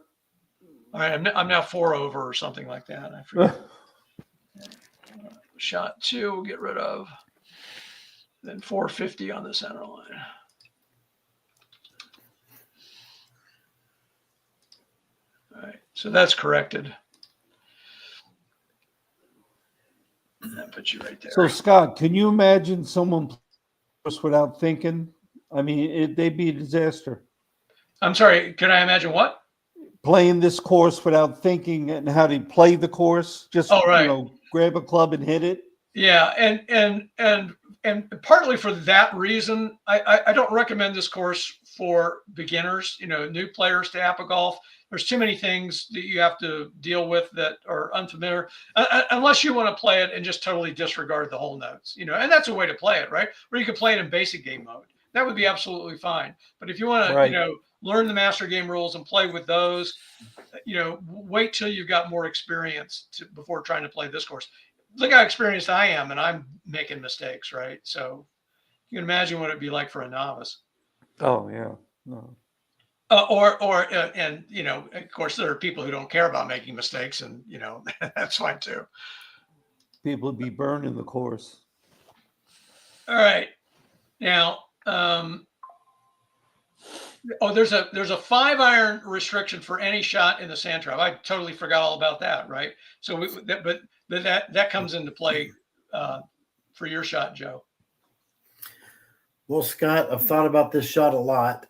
All right, I'm now 4 over or something like that. I forget. Shot 2, we'll get rid of. Then 450 on the center line. All right, so that's corrected. And that puts you right there. So Scott, can you imagine someone without thinking? I mean, they'd be a disaster. I'm sorry, can I imagine what? Playing this course without thinking and how to play the course. Just grab a club and hit it. Yeah, and partly for that reason, I don't recommend this course for beginners, new players to APBA golf. There's too many things that you have to deal with that are unfamiliar, unless you want to play it and just totally disregard the whole notes, and that's a way to play it, right? Or you can play it in basic game mode. That would be absolutely fine. But if you want to, learn the master game rules and play with those, wait till you've got more experience before trying to play this course. Look how experienced I am, and I'm making mistakes, right? So you can imagine what it'd be like for a novice. Oh yeah. No. And of course, there are people who don't care about making mistakes, and that's fine too. People would be burning the course. All right, now, there's a 5-iron restriction for any shot in the sand trap. I totally forgot all about that, right? So, but that comes into play for your shot, Joe. Well, Scott, I've thought about this shot a lot.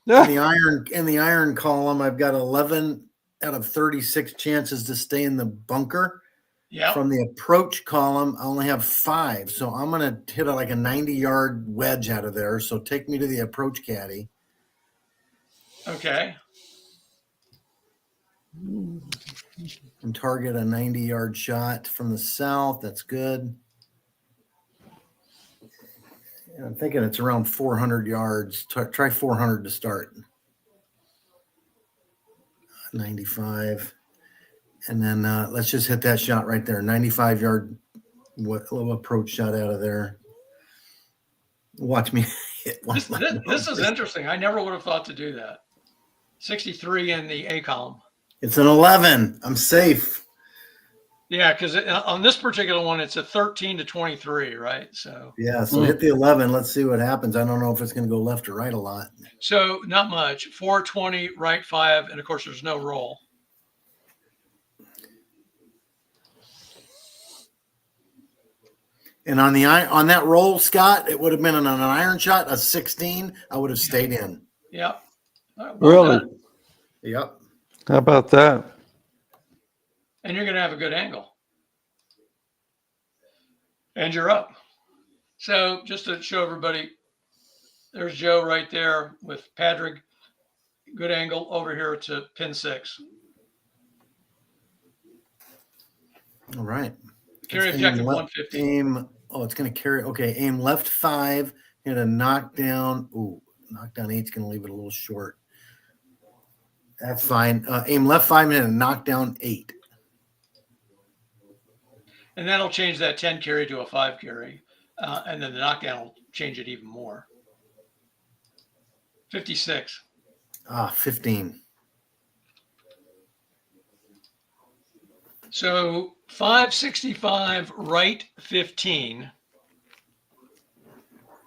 In the iron column, I've got 11 out of 36 chances to stay in the bunker. Yeah. From the approach column, I only have 5, so I'm going to hit like a 90-yard wedge out of there. So take me to the approach caddy. Okay. And target a 90-yard shot from the south. That's good. And I'm thinking it's around 400 yards. Try 400 to start. 95. And then let's just hit that shot right there. 95-yard little approach shot out of there. Watch me hit one. This is interesting. I never would have thought to do that. 63 in the A column. It's an 11. I'm safe. Yeah, because on this particular one, it's a 13 to 23, right? So yeah, so hit the 11. Let's see what happens. I don't know if it's going to go left or right a lot. So not much. 420, right 5, and of course there's no roll. And on that roll, Scott, it would have been an iron shot, a 16. I would have stayed in. Yep. Well really? Done. Yep. How about that? And you're going to have a good angle. And you're up. So just to show everybody, there's Joe right there with Padraig. Good angle over here to pin 6. All right. Carry objective 150. Aim. Oh, it's going to carry. Okay. Aim left 5. Hit a knockdown. Ooh, knockdown 8's going to leave it a little short. That's fine. Aim left 5 and hit a knockdown 8. And that'll change that 10 carry to a 5 carry. And then the knockdown will change it even more. 56. 15. So 565 right 15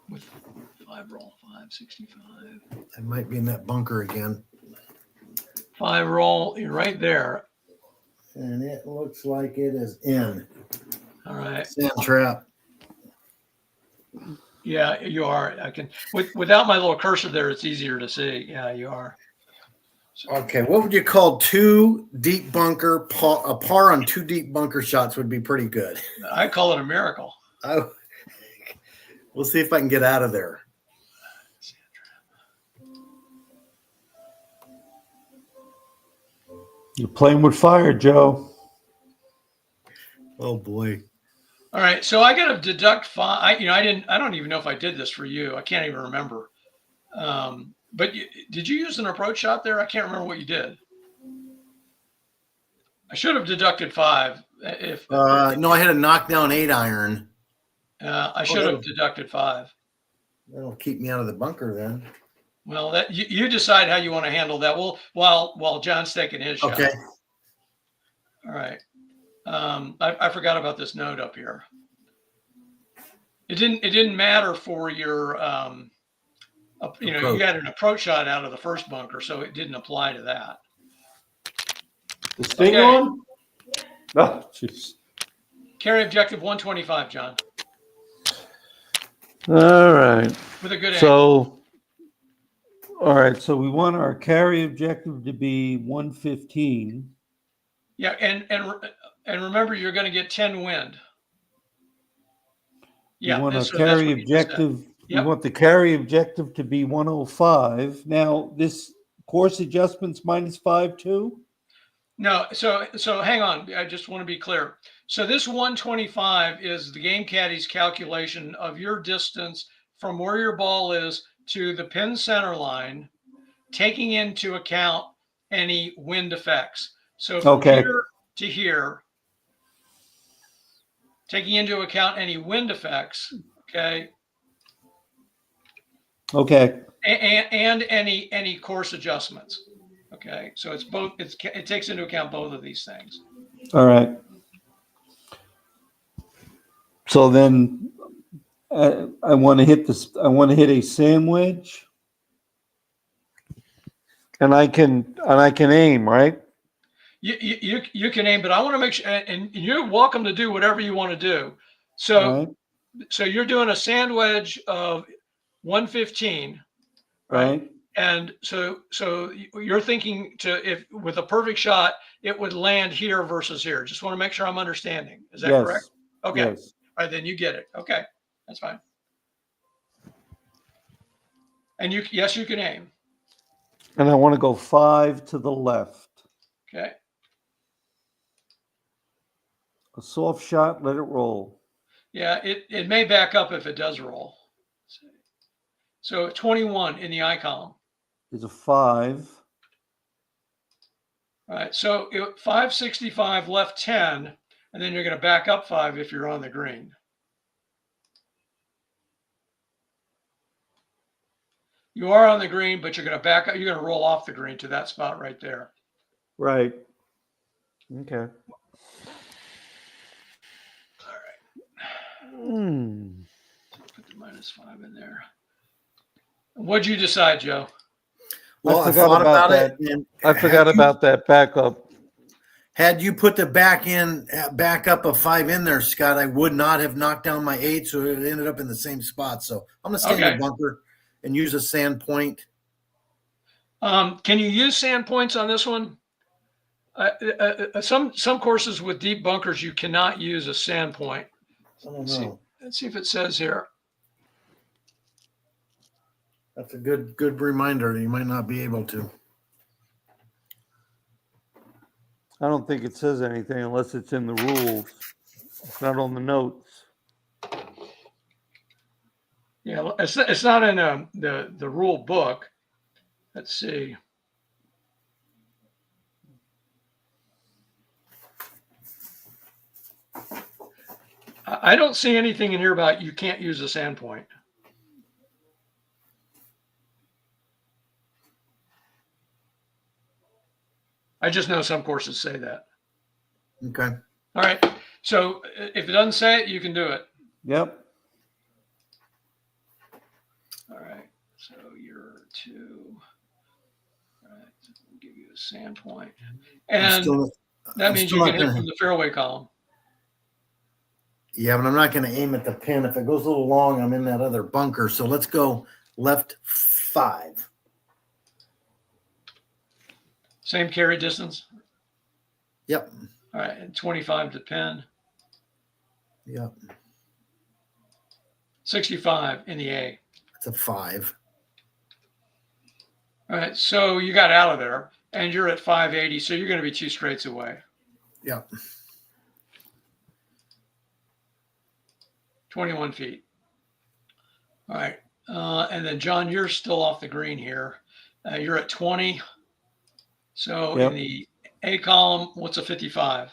with 5 roll. 565. I might be in that bunker again. 5 roll. You're right there. And it looks like it is in. All right. Sand trap. Yeah, you are. I can without my little cursor there, it's easier to see. Yeah, you are. So, okay, what would you call 2 deep bunker? A par on 2 deep bunker shots would be pretty good. I call it a miracle. We'll see if I can get out of there. You're playing with fire, Joe. Oh boy. All right, so I got to deduct 5. I don't even know if I did this for you. I can't even remember. But did you use an approach shot there? I can't remember what you did. I should have deducted 5. No, I had a knockdown 8 iron. I should have deducted 5. That'll keep me out of the bunker then. Well, that you decide how you want to handle that. Well, while John's taking his shot. Okay. All right. I forgot about this note up here. It didn't matter for your you know, you had an approach shot out of the first bunker, so it didn't apply to that. The sting on? Oh, jeez. Carry objective 125, John. All right. With a good angle. So, all right. So we want our carry objective to be 115. Yeah, and remember, you're going to get 10 wind. Yeah, we want so a carry objective. Yep. We want the carry objective to be 105. Now, this course adjustments -5 too. No, so hang on. I just want to be clear. So this 125 is the game caddy's calculation of your distance from where your ball is to the pin center line, taking into account any wind effects. So from here to here, taking into account any wind effects, okay? Okay. And any course adjustments. Okay, so it's both. It takes into account both of these things. All right. So then, I want to hit this. I want to hit a sand wedge, and I can aim, right? You can aim, but I want to make sure, and you're welcome to do whatever you want to do. So so you're doing a sand wedge of 115, right? And so you're thinking if with a perfect shot, it would land here versus here. Just want to make sure I'm understanding. Is that correct? Okay. Yes. All right, then you get it. Okay, that's fine. And yes, you can aim. And I want to go 5 to the left. Okay. A soft shot, let it roll. Yeah, it may back up if it does roll. So 21 in the I column. Is a 5. All right, so 565 left 10, and then you're going to back up 5 if you're on the green. You are on the green, but you're going to back up. You're going to roll off the green to that spot right there. Right. Okay. All right. Put the -5 in there. What'd you decide, Joe? Well, I thought about it. And I forgot about that backup. Had you put the backup of 5 in there, Scott, I would not have knocked down my 8, so it ended up in the same spot. So I'm going to stay in the bunker and use a sand point. Can you use sand points on this one? Some courses with deep bunkers, you cannot use a sand point. I don't know. Let's see if it says here. That's a good reminder. You might not be able to. I don't think it says anything unless it's in the rules. It's not on the notes. Yeah, it's not in the rule book. Let's see. I don't see anything in here about you can't use a sand point. I just know some courses say that. Okay. All right. So if it doesn't say it, you can do it. Yep. All right. So you're 2. All right. I'll give you a sand point. And that means you can hit from the fairway column. Yeah, but I'm not going to aim at the pin. If it goes a little long, I'm in that other bunker. So let's go left 5. Same carry distance? Yep. All right, and 25 to pin. Yep. 65 in the A. It's a 5. All right, so you got out of there, and you're at 580, so you're going to be 2 straights away. Yep. 21 feet. All right, and then, John, you're still off the green here. You're at 20. So in the A column, what's a 55?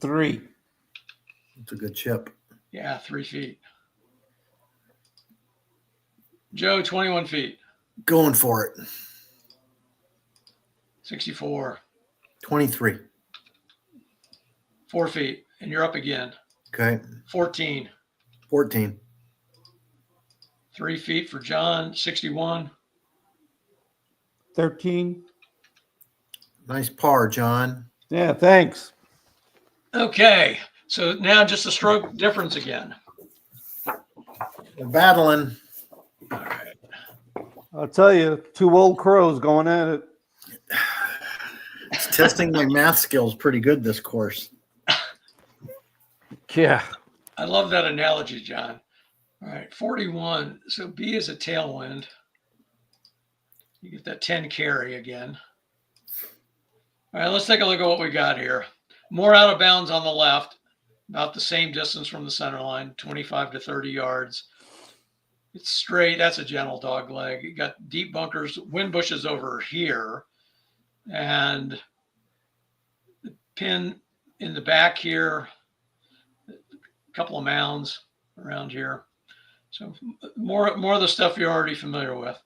3. It's a good chip. Yeah, 3 feet. Joe, 21 feet. Going for it. 64. 23. 4 feet. And you're up again. Okay. 14. 14. 3 feet for John. 61. 13. Nice par, John. Yeah, thanks. Okay. So now just a stroke difference again. We're battling. All right. I'll tell you, 2 old crows going at it. It's testing my math skills pretty good this course. Yeah. I love that analogy, John. All right, 41. So B is a tailwind. You get that 10 carry again. All right, let's take a look at what we got here. More out of bounds on the left, about the same distance from the center line, 25 to 30 yards. It's straight. That's a gentle dog leg. You got deep bunkers, wind bushes over here, and the pin in the back here, a couple of mounds around here. So more of the stuff you're already familiar with.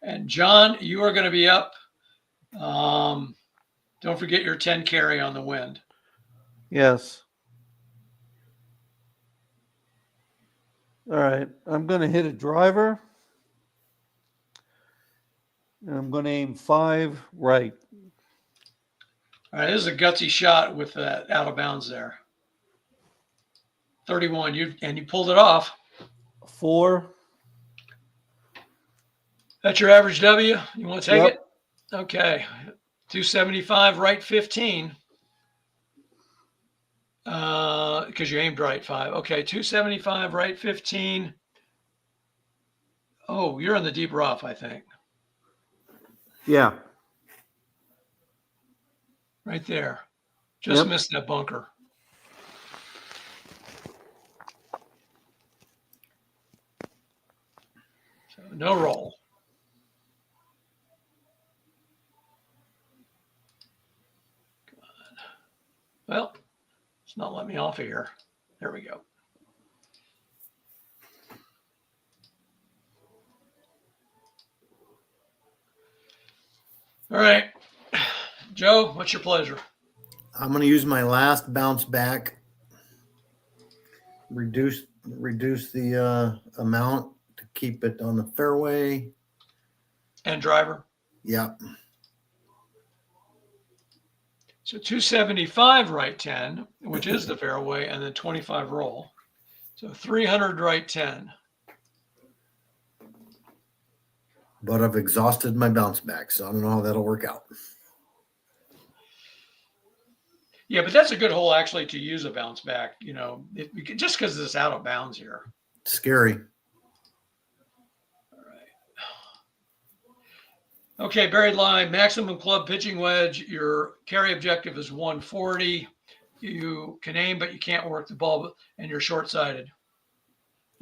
And John, you are going to be up. Don't forget your 10 carry on the wind. Yes. All right. I'm going to hit a driver. And I'm going to aim 5 right. All right, this is a gutsy shot with that out of bounds there. 31, you pulled it off. 4. That's your average W. You want to take Yep. it? Okay. 275, right 15. Because you aimed right 5. Okay, 275, right 15. Oh, you're in the deep rough, I think. Yeah. Right there. Just Yep. missed that bunker. So no roll. Well, it's not letting me off of here. There we go. All right. Joe, what's your pleasure? I'm going to use my last bounce back. Reduce the amount to keep it on the fairway. And driver? Yep. So 275 right 10, which is the fairway, and then 25 roll. So 300 right 10. But I've exhausted my bounce back, so I don't know how that'll work out. Yeah, but that's a good hole actually to use a bounce back, just because it's out of bounds here. Scary. All right. Okay, buried line, maximum club pitching wedge. Your carry objective is 140. You can aim, but you can't work the ball, and you're short-sighted.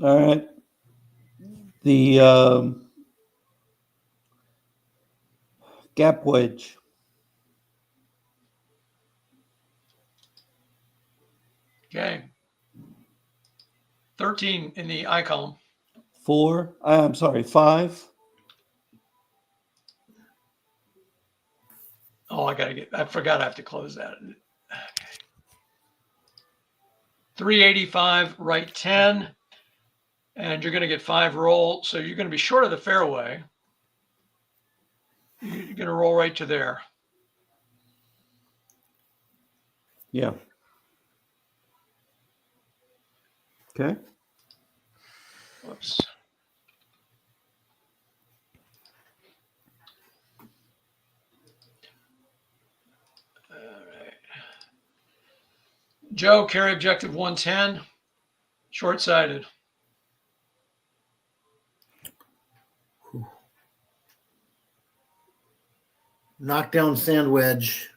All right. The gap wedge. Okay. 13 in the I column. 4. I'm sorry, 5. Oh, I forgot I have to close that. Okay. 385, right 10. And you're going to get 5 roll. So you're going to be short of the fairway. You're going to roll right to there. Yeah. Okay. Whoops. All right. Joe, carry objective 110. Short-sighted. Knock down sand wedge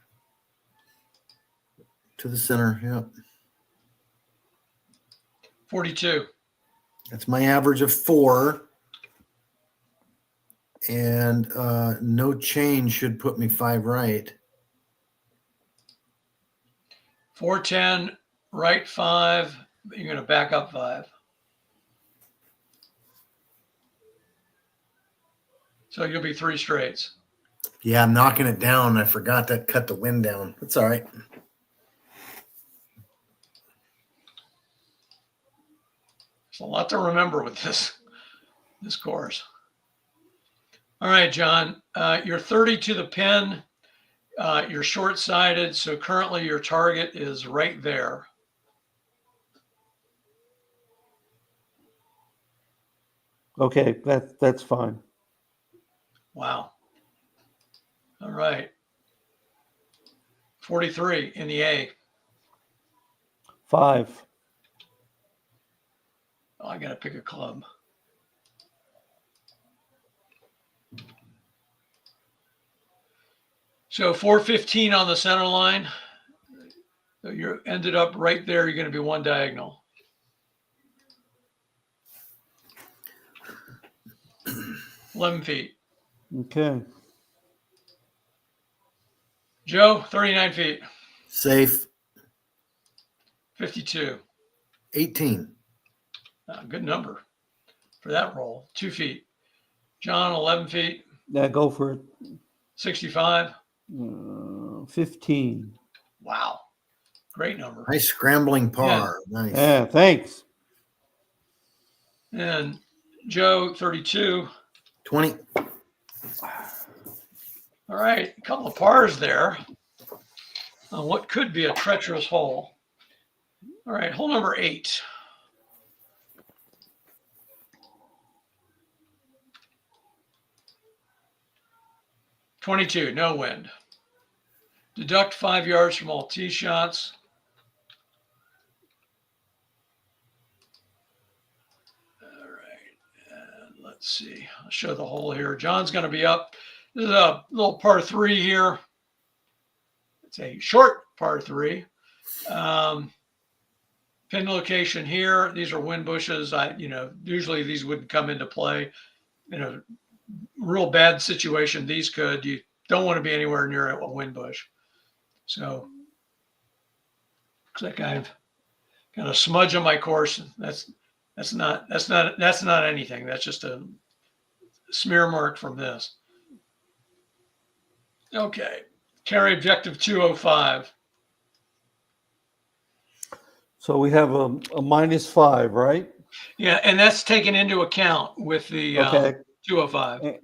to the center. Yep. 42. That's my average of 4. And no change should put me 5 right. 410, right 5. You're going to back up 5. So you'll be 3 straights. Yeah, I'm knocking it down. I forgot that cut the wind down. That's all right. There's a lot to remember with this course. All right, John, you're 30 to the pin. You're short-sided, so currently your target is right there. Okay, that's fine. Wow. All right. 43 in the A. 5. Oh, I got to pick a club. So 415 on the center line. So you ended up right there. You're going to be 1 diagonal. $11 feet. Okay. Joe, 39 feet. Safe. 52. 18. Good number for that roll. 2 feet. John, 11 feet. Yeah, go for it. 65. 15. Wow. Great number. Nice scrambling par. Yeah. Nice. Yeah, thanks. And Joe, 32. 20. All right. A couple of pars there on what could be a treacherous hole. All right. Hole number 8. $22, no wind. Deduct 5 yards from all tee shots. All right, and let's see. I'll show the hole here. John's going to be up. This is a little par 3 here. It's a short par 3. Pin location here. These are wind bushes. Usually these wouldn't come into play. Real bad situation. These could. You don't want to be anywhere near a wind bush. So looks like I've got a smudge on my course. That's not anything. That's just a smear mark from this. Okay. Carry objective 205. So we have a -5, right? Yeah, and that's taken into account with the Okay. 205.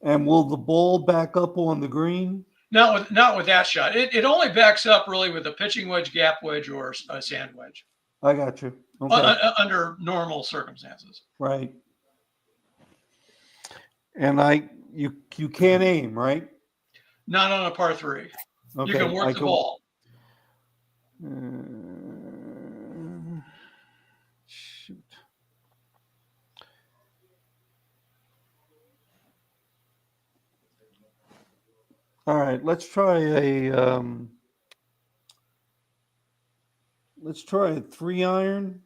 And will the ball back up on the green? Not with that shot. It only backs up really with a pitching wedge, gap wedge, or a sand wedge. I got you. Okay. Under normal circumstances. Right. And you can't aim, right? Not on a par 3. Okay. You can work the ball. Shoot. All right, let's try a 3-iron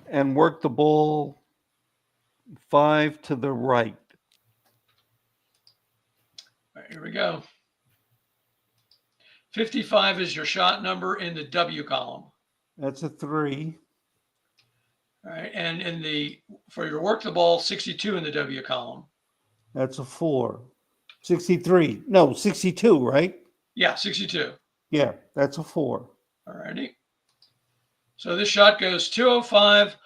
and work the ball 5 to the right. All right, here we go. 55 is your shot number in the W column. That's a 3. All right, and for your work the ball, 62 in the W column. That's a 4. 63. No, 62, right? Yeah, 62. Yeah, that's a 4. All righty. So this shot goes 205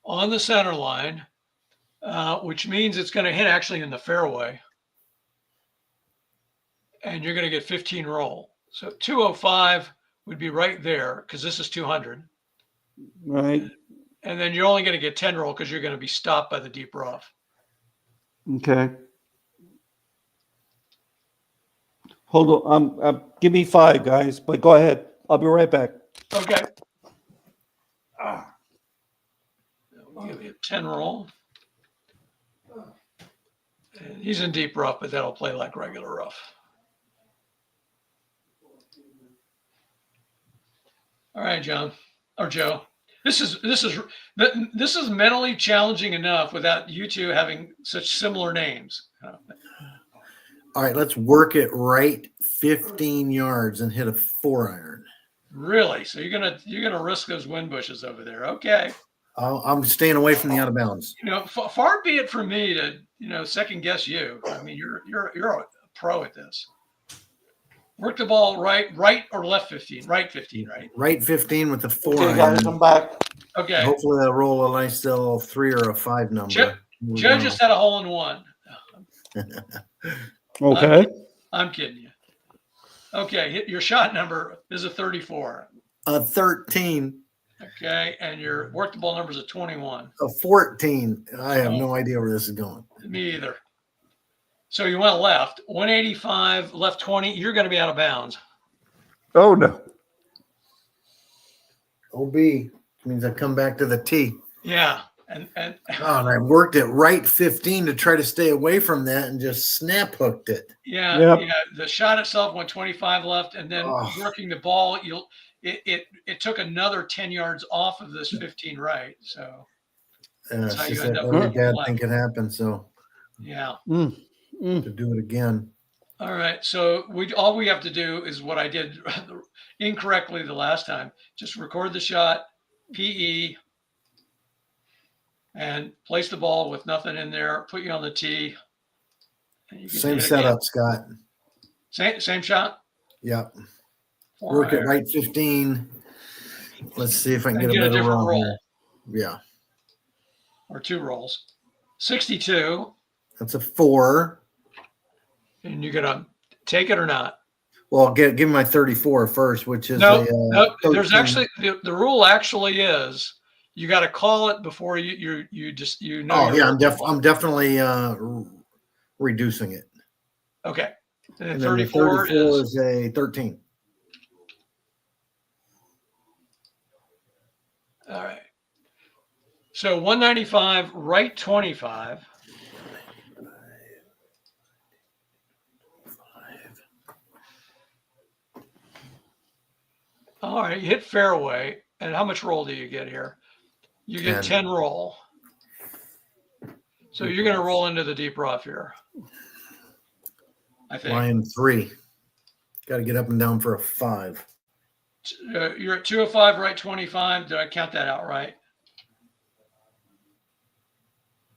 on the center line, which means it's going to hit actually in the fairway. And you're going to get 15 roll. So 205 would be right there because this is 200. Right. And then you're only going to get 10 roll because you're going to be stopped by the deep rough. Okay. Hold on. Give me 5, guys. But go ahead. I'll be right back. Okay. We'll give you a 10 roll. And he's in deep rough, but that'll play like regular rough. All right, John or Joe. This is mentally challenging enough without you two having such similar names. All right, let's work it right 15 yards and hit a 4-iron. Really? So you're gonna risk those wind bushes over there? Okay. I'm staying away from the out of bounds. You know, far be it from me to second guess you. I mean, you're a pro at this. Work the ball right or left 15? Right 15, right? Right 15 with the Okay, forehand. guys, I'm back. Okay. Hopefully they'll roll a nice little 3 or a 5 number. Joe just had a hole in one. Okay. I'm kidding you. Okay, your shot number is a 34. A 13. Okay, and your work the ball number is a 21. A 14. I have no idea where this is going. Me either. So you went left, 185, left 20. You're going to be out of bounds. Oh no. OB means I come back to the T. Yeah, and I worked it right 15 to try to stay away from that and just snap hooked it. yeah. The shot itself went 25 left, and then working the ball, it took another 10 yards off of this 15 right. So It's just that every bad thing can happen. So yeah. To do it again. All right. So all we have to do is what I did incorrectly the last time. Just record the shot, PE, and place the ball with nothing in there. Put you on the tee. Same setup, Scott. Same shot. Yep. Work it right 15. Let's see if I can get a better different roll. Here. Yeah. Or 2 rolls. 62. That's a 4. And you're gonna take it or not? Well, give me my 34 first, which is no. a There's actually the rule actually is you got to call it before you know. Oh yeah, I'm definitely reducing it. Okay. And 34 is a 13. All right. So 195, right 25. All right, you hit fairway. And how much roll do you get here? You get 10 roll. So you're going to roll into the deep rough here. I think. Line 3. Got to get up and down for a 5. You're at 205, right 25. Did I count that out right?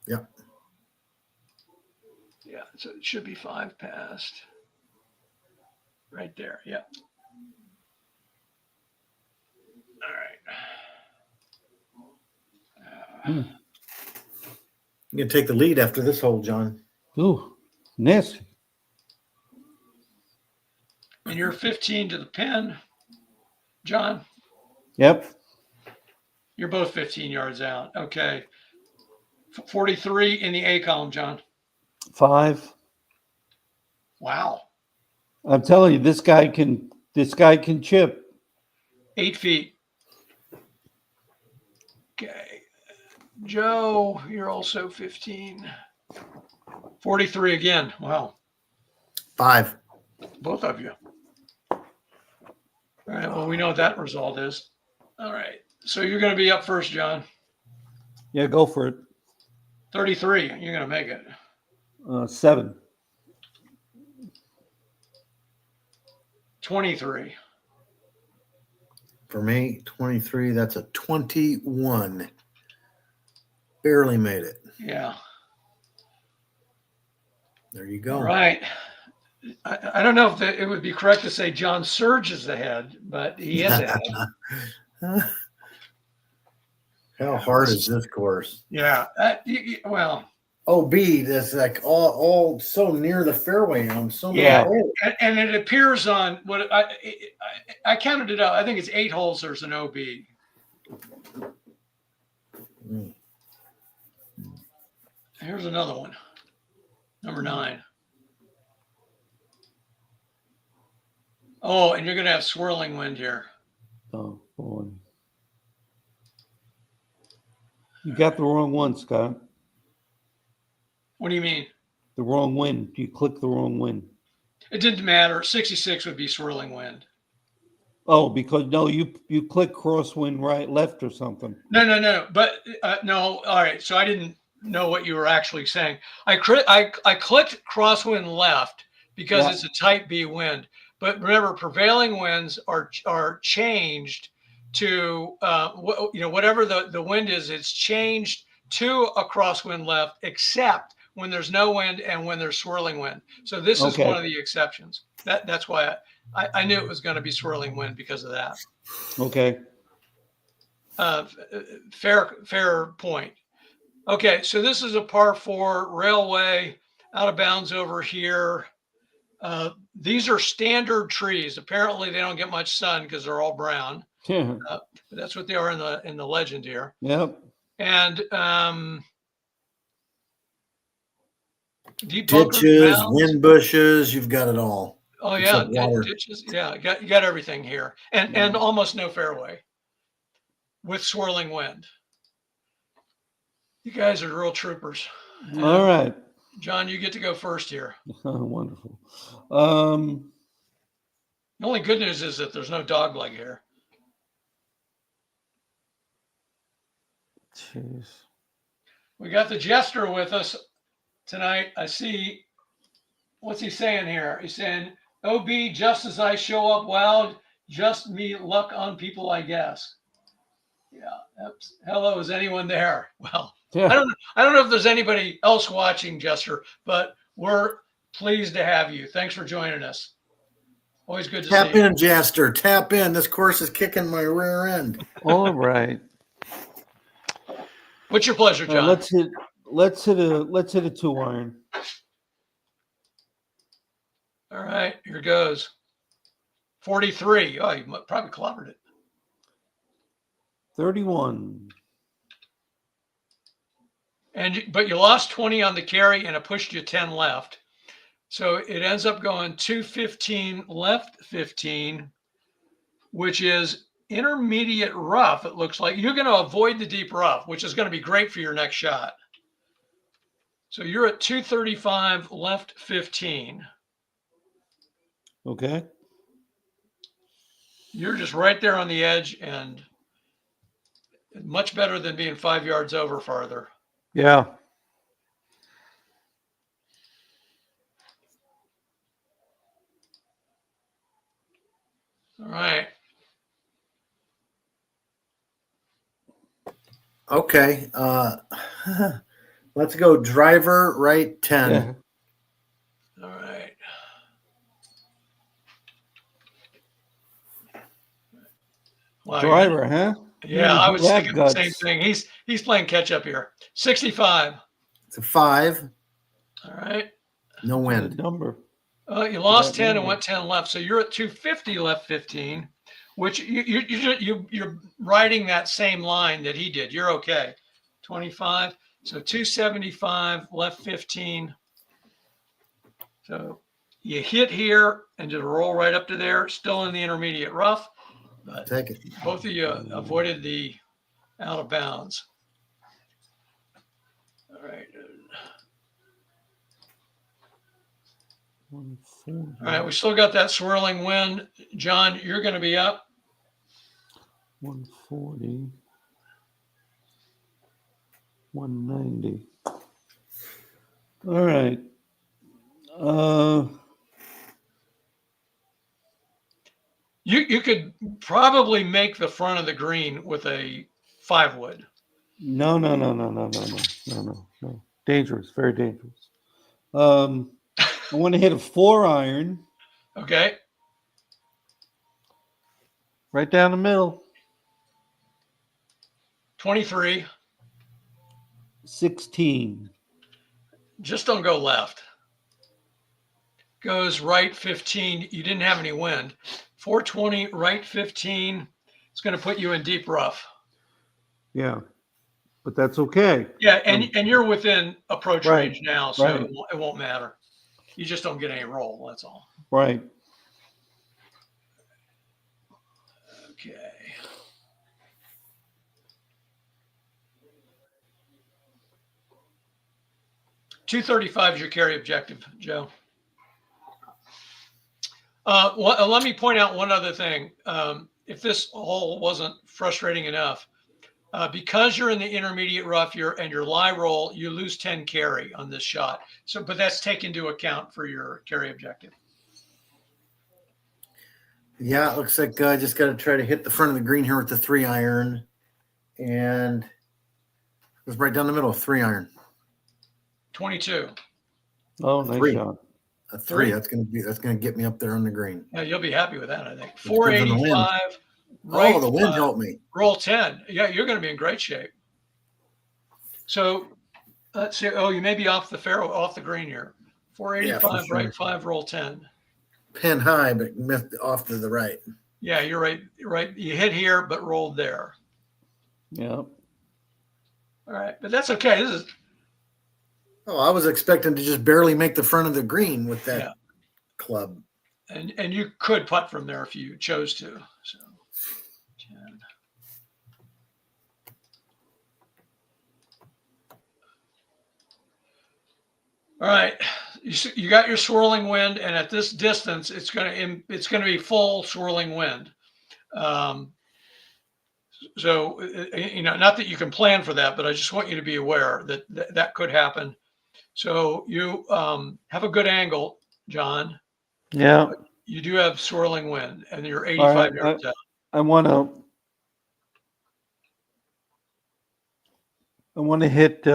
Yep. Yeah, so it should be 5 past. Right there, yep. All right. You can take the lead after this hole, John. Ooh, nasty. And you're 15 to the pin, John. Yep. You're both 15 yards out. Okay. 43 in the A column, John. 5. Wow. I'm telling you, this guy can chip. 8 feet. Okay. Joe, you're also 15. 43 again. Wow. 5. Both of you. All right. Well, we know what that result is. All right. So you're going to be up first, John. Yeah, go for it. 33. You're going to make it. 7. 23. For me, 23. That's a 21. Barely made it. Yeah. There you go. All right. I don't know if it would be correct to say John surges ahead, but he is ahead. How hard is this course? Yeah. Well. OB, that's like all so near the fairway on so many holes. And it appears on what I counted it out. I think it's 8 holes. There's an OB. Here's another one. Number 9. Oh, and you're going to have swirling wind here. Oh, boy. You got the wrong one, Scott. What do you mean? The wrong wind. You clicked the wrong wind. It didn't matter. 66 would be swirling wind. Oh, because no, you click crosswind right, left or something. No. But no. All right. So I didn't know what you were actually saying. I clicked crosswind left because it's a type B wind. But remember, prevailing winds are changed to whatever the wind is, it's changed to a crosswind left, except when there's no wind and when there's swirling wind. So this is one of the exceptions. That's why I knew it was going to be swirling wind because of that. Okay. Fair point. Okay, so this is a par 4 railway out of bounds over here. These are standard trees. Apparently, they don't get much sun because they're all brown. Yeah. That's what they are in the legend here. Yep. And deep ditches, wind bushes, you've got it all. Oh yeah, ditches. Yeah, you got everything here, and almost no fairway with swirling wind. You guys are real troopers. All right, John, you get to go first here. Wonderful. The only good news is that there's no dog leg here. Jeez. We got the jester with us tonight. I see. What's he saying here? He's saying, "OB, just as I show up wild, just me luck on people, I guess." Yeah. Hello, is anyone there? Well, yeah. I don't know if there's anybody else watching, Jester, but we're pleased to have you. Thanks for joining us. Always good to see you. Tap in, Jester. Tap in. This course is kicking my rear end. All right. What's your pleasure, John? Let's hit a 2-iron. All right, here goes. 43. Oh, you probably clobbered it. 31. But you lost 20 on the carry and it pushed you 10 left. So it ends up going 215 left 15, which is intermediate rough. It looks like you're going to avoid the deep rough, which is going to be great for your next shot. So you're at 235 left 15. Okay. You're just right there on the edge and much better than being 5 yards over farther. Yeah. All right. Okay. Let's go driver right 10. Yeah. All right. Wow, driver, huh? Yeah, I was thinking the same thing. He's playing catch up here. 65. It's a 5. All right. No wind. Number. You lost 10 and went 10 left, so you're at 250 left 15, which you're riding that same line that he did. You're okay. 25. So 275 left 15. So you hit here and just roll right up to there, still in the intermediate rough. But take it. Both of you avoided the out of bounds. All right. All right, we still got that swirling wind. John, you're going to be up. 140. 190. All right. You could probably make the front of the green with a 5-wood. No. Dangerous, very dangerous. I want to hit a 4-iron. Okay. Right down the middle. 23. 16. Just don't go left. Goes right 15. You didn't have any wind. 420 right 15. It's going to put you in deep rough. Yeah, but that's okay. Yeah, and you're within approach range now, so it won't matter. You just don't get any roll. That's all. Right. Okay. .235 is your carry objective, Joe. Let me point out one other thing. If this hole wasn't frustrating enough, because you're in the intermediate rough, and your lie roll, you lose 10 carry on this shot. So, but that's taken into account for your carry objective. Yeah, it looks like I just got to try to hit the front of the green here with the 3-iron, and it was right down the middle, 3-iron. 22. Oh, nice Three. shot. A 3. Three? That's gonna get me up there on the green. Yeah, you'll be happy with that, I think. good from the wind. 485. Right. Oh, the wind helped me. Roll 10. Yeah, you're going to be in great shape. So let's see. Oh, you may be off the green here. 485, Yeah, for right sure. 5, roll 10. Pin high, but missed off to the right. Yeah, you're right. Right. You hit here, but rolled there. Yeah. All right. But that's okay. This is, Oh, I was expecting to just barely make the front of the green with that club. and you could putt from there if you chose to. So 10. All right, you got your swirling wind, and at this distance, it's going to be full swirling wind. So not that you can plan for that, but I just want you to be aware that that could happen. So you have a good angle, John. Yeah. You do have swirling wind, and you're 85 yards out. I want to hit.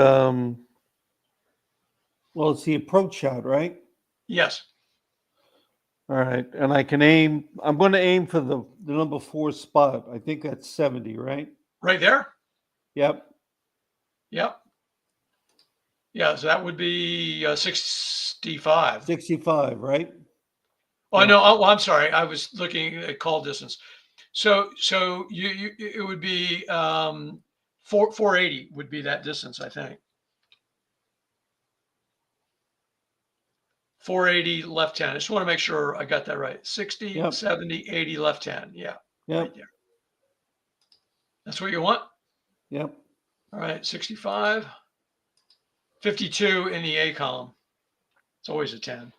Well, it's the approach shot, right? Yes. All right, and I can aim. I'm going to aim for the number 4 spot. I think that's 70, right? Right there. Yep. Yep. Yeah, so that would be 65. 65, right? Oh, no. Oh, well, I'm sorry. I was looking at call distance. So you it would be 480 would be that distance, I think. 480 left 10. I just want to make sure I got that right. 60, Yep. 70, 80 left 10. Yeah. Yep. Right there. That's what you want? Yep. All right. 65. 52 in the A column. It's always a 10.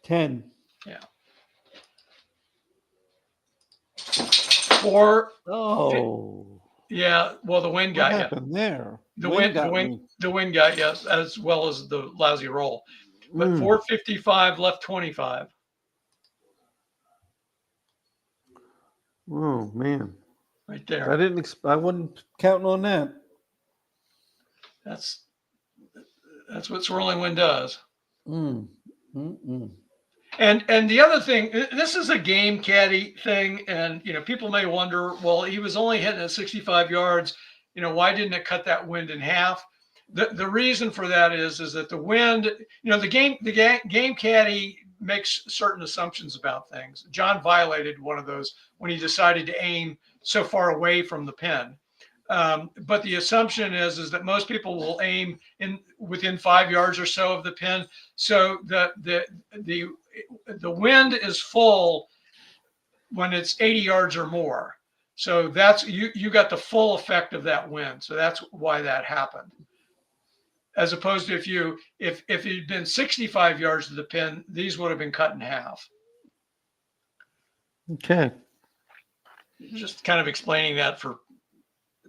10. Yeah. 4. Oh. Yeah. Well, the wind got What you. happened there? The wind got you, as well as the lousy roll. But 455 left 25. Oh man. Right there. I wasn't counting on that. That's what swirling wind does. Mm. And the other thing, this is a game caddy thing, and people may wonder, well, he was only hitting at 65 yards. Why didn't it cut that wind in half? The reason for that is that the wind, the game caddy makes certain assumptions about things. John violated one of those when he decided to aim so far away from the pin. But the assumption is that most people will aim within 5 yards or so of the pin. So the wind is full when it's 80 yards or more. So that's you got the full effect of that wind. So that's why that happened. As opposed to if you'd been 65 yards to the pin, these would have been cut in half. Okay. Just kind of explaining that for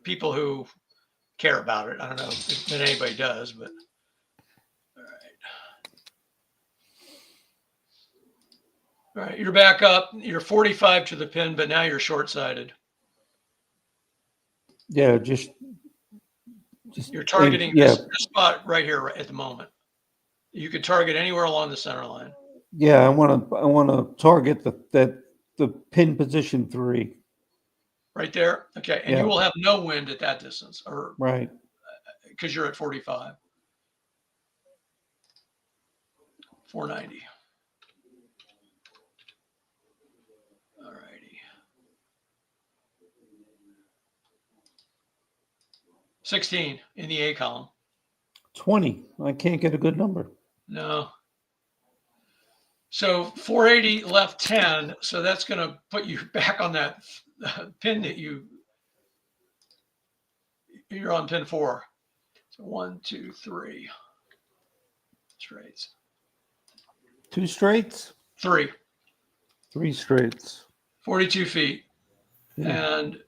people who care about it. I don't know if anybody does, but all right, you're back up. You're 45 to the pin, but now you're short-sighted. Yeah, just you're targeting this spot right here at the moment. You could target anywhere along the center line. Yeah, I want to target the pin position 3. Right there. Okay, and you will have no wind at that distance, or right, because you're at 45. 490. All righty. 16 in the A column. 20. I can't get a good number. No. So 480 left 10. So that's going to put you back on that pin that you're on pin 4. So 1, 2, 3 straights. 2 straights? 3. 3 straights. 42 feet. Yeah. And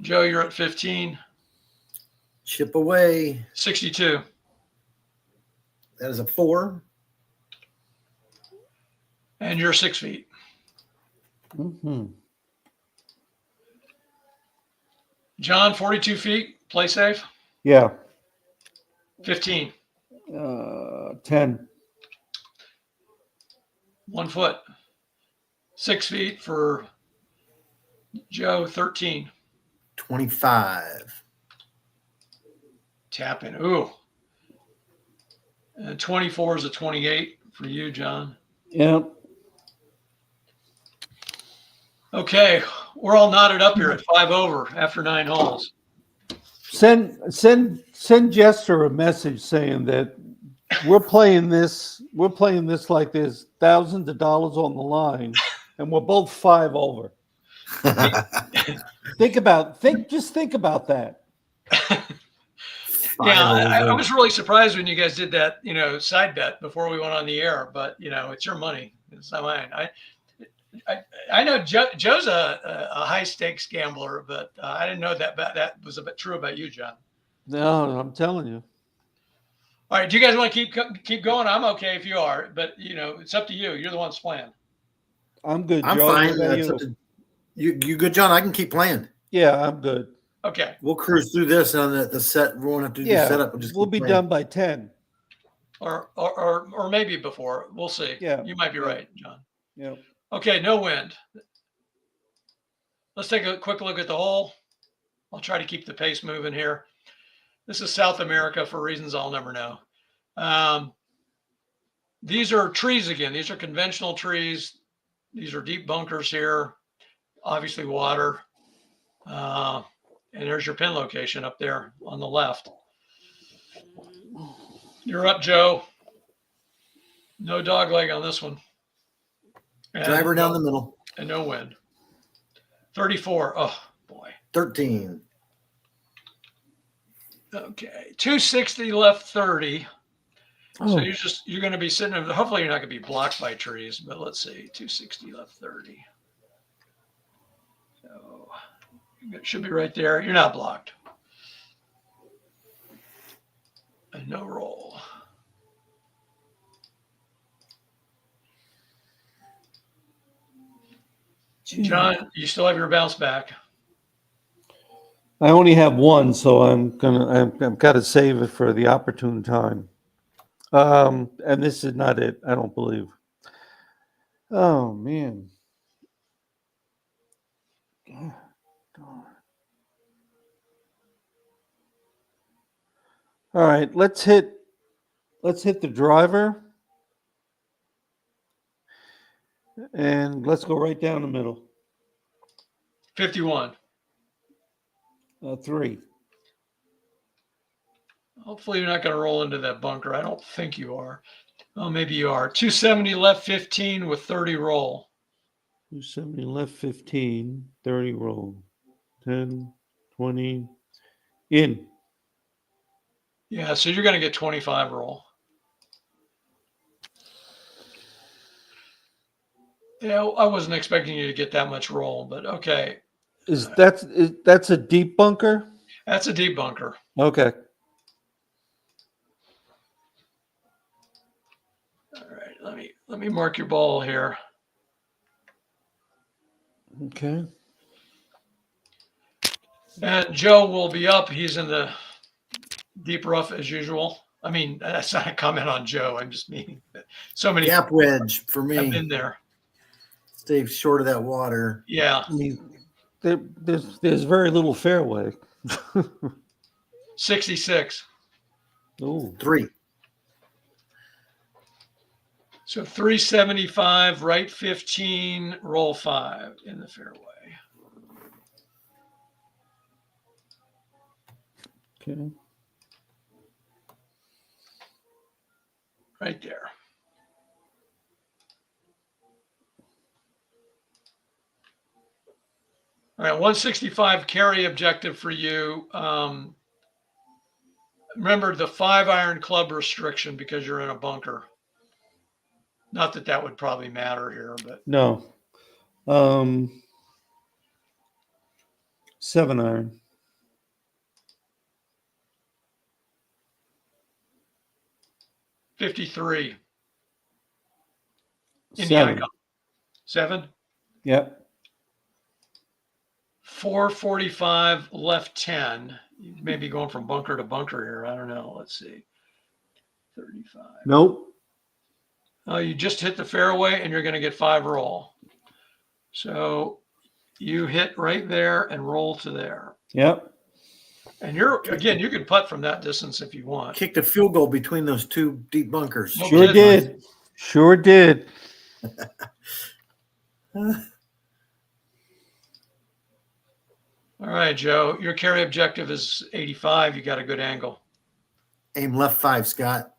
Joe, you're at 15. Chip away. 62. That is a 4. And you're 6 feet. Mm-hmm. John, 42 feet. Play safe. Yeah. 15. 10. 1 foot. 6 feet for Joe. 13. 25. Tap in. Ooh. 24 is a 28 for you, John. Yep. Okay, we're all knotted up here at 5 over after 9 holes. Send Jester a message saying that we're playing this like there's thousands of dollars on the line, and we're both 5 over. Think about that. Yeah, I was really surprised when you guys did that, side bet before we went on the air. But it's your money; it's not mine. I know Joe's a high stakes gambler, but I didn't know that was a bit true about you, John. No, I'm telling you. All right, do you guys want to keep going? I'm okay if you are, but it's up to you. You're the ones playing. I'm good. I'm Joe. fine. What about you good, John? I can keep playing. Yeah, I'm good. Okay. We'll cruise through this on the set. We won't have to do the setup. We'll be done by 10. Or maybe before. We'll see. Yeah. You might be right, John. Yeah. Okay, no wind. Let's take a quick look at the hole. I'll try to keep the pace moving here. This is South America for reasons I'll never know. These are trees again. These are conventional trees. These are deep bunkers here. Obviously water. And there's your pin location up there on the left. You're up, Joe. No dog leg on this one. Driver down the middle. And no wind. 34. Oh, boy. 13. Okay. 260 left 30. Oh. So you're going to be sitting over, hopefully you're not going to be blocked by trees, but let's see. 260 left 30. So it should be right there. You're not blocked. And no roll. John, you still have your bounce back. I only have one, so I've got to save it for the opportune time. And this is not it, I don't believe. Oh man. God darn. All right, let's hit the driver. And let's go right down the middle. 51. 3. Hopefully you're not going to roll into that bunker. I don't think you are. Oh, maybe you are. 270 left 15 with 30 roll. 270 left 15, 30 roll. 10, 20, in. Yeah, so you're going to get 25 roll. Yeah, I wasn't expecting you to get that much roll, but okay. That's a deep bunker? That's a deep bunker. Okay. All right, let me mark your ball here. Okay. And Joe will be up. He's in the deep rough as usual. I mean, that's not a comment on Joe. I'm just meaning that so many gap wedge for me. have been there. Stay short of that water. Yeah. I mean, there's very little fairway. 66. Oh, 3. So 375, right 15, roll 5 in the fairway. okay. Right there. All right, 165 carry objective for you. Remember the 5-iron club restriction because you're in a bunker. Not that that would probably matter here, but No. 7-iron. 53. Indiana Cup. 7? Yep. 445 left 10. You may be going from bunker to bunker here. I don't know. Let's see. 35. Nope. Oh, you just hit the fairway and you're going to get 5 roll. So you hit right there and roll to there. Yep. And you can putt from that distance if you want. Kicked a field goal between those 2 deep bunkers. No Sure kidding. did. Sure did. All right, Joe, your carry objective is 85. You got a good angle. Aim left 5, Scott.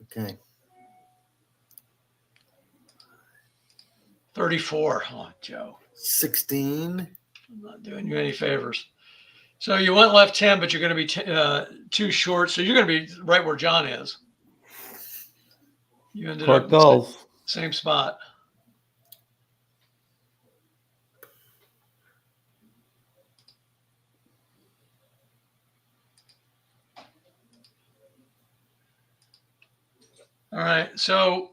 Okay. 34. Oh, Joe. 16. I'm not doing you any favors. So you went left 10, but you're going to be too short. So you're going to be right where John is. You ended Clark up Golf. same spot. All right. So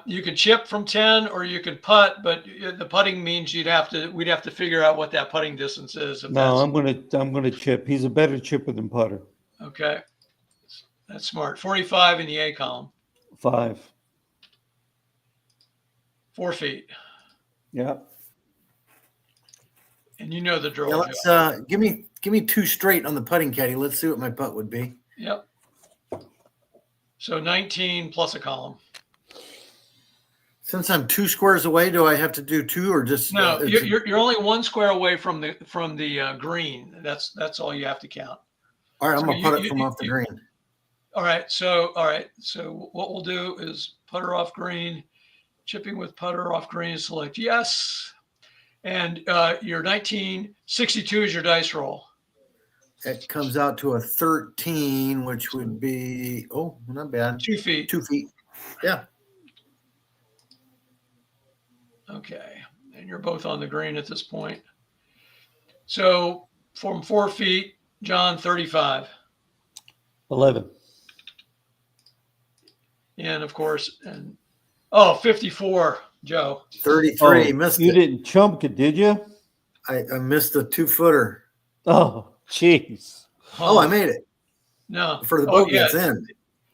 you could chip from 10 or you could putt, but the putting means we'd have to figure out what that putting distance is. No, I'm gonna chip. He's a better chipper than putter. Okay. That's smart. 45 in the A column. 5. 4 feet. Yeah. And you know the drill. Yeah, let's give me 2 straight on the putting caddy. Let's see what my putt would be. Yep. So 19 plus a column. Since I'm 2 squares away, do I have to do 2 or just No? You're only 1 square away from the green. That's all you have to count. all right? I'm So gonna put it from off the green. All right. So what we'll do is putter off green, chipping with putter off green. Select yes, and your 1962 is your dice roll. It comes out to a 13, which would be not bad. 2 feet. 2 feet. Yeah. Okay. And you're both on the green at this point. So from 4 feet, John, 35. 11. And of course, 54, Joe. 33. Missed You it. didn't chump it, did you? I missed the 2-footer. Oh, jeez. Oh, I made it. No. For the bogey, it's in.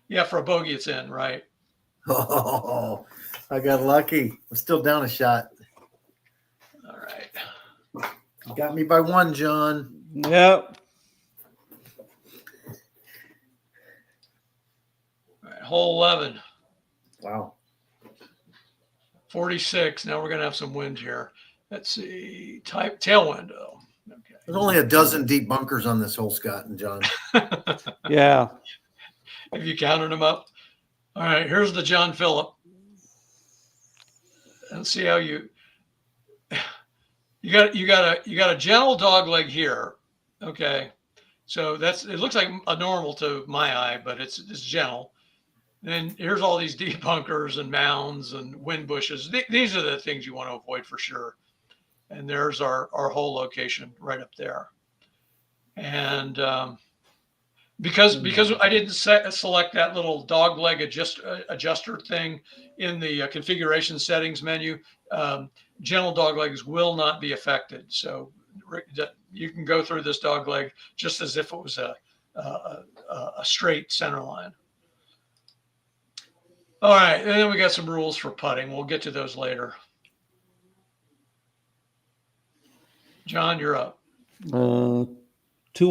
Yeah, for a bogey, it's in, right? Oh, I got lucky. I'm still down a shot. All right. You got me by 1, John. Yep. All right. Hole 11. Wow. 46. Now we're going to have some wind here. Let's see. Tailwind. Oh, okay. There's only a dozen deep bunkers on this hole, Scott and John. Yeah. Have you counted them up? All right. Here's the John Phillip. And see how you got a gentle dog leg here. Okay. So it looks like a normal to my eye, but it's gentle. Then here's all these deep bunkers and mounds and wind bushes. These are the things you want to avoid for sure. And there's our hole location right up there. And because I didn't select that little dog leg adjuster thing in the configuration settings menu, gentle dog legs will not be affected. So you can go through this dog leg just as if it was a straight center line. All right, and then we got some rules for putting. We'll get to those later. John, you're up. 2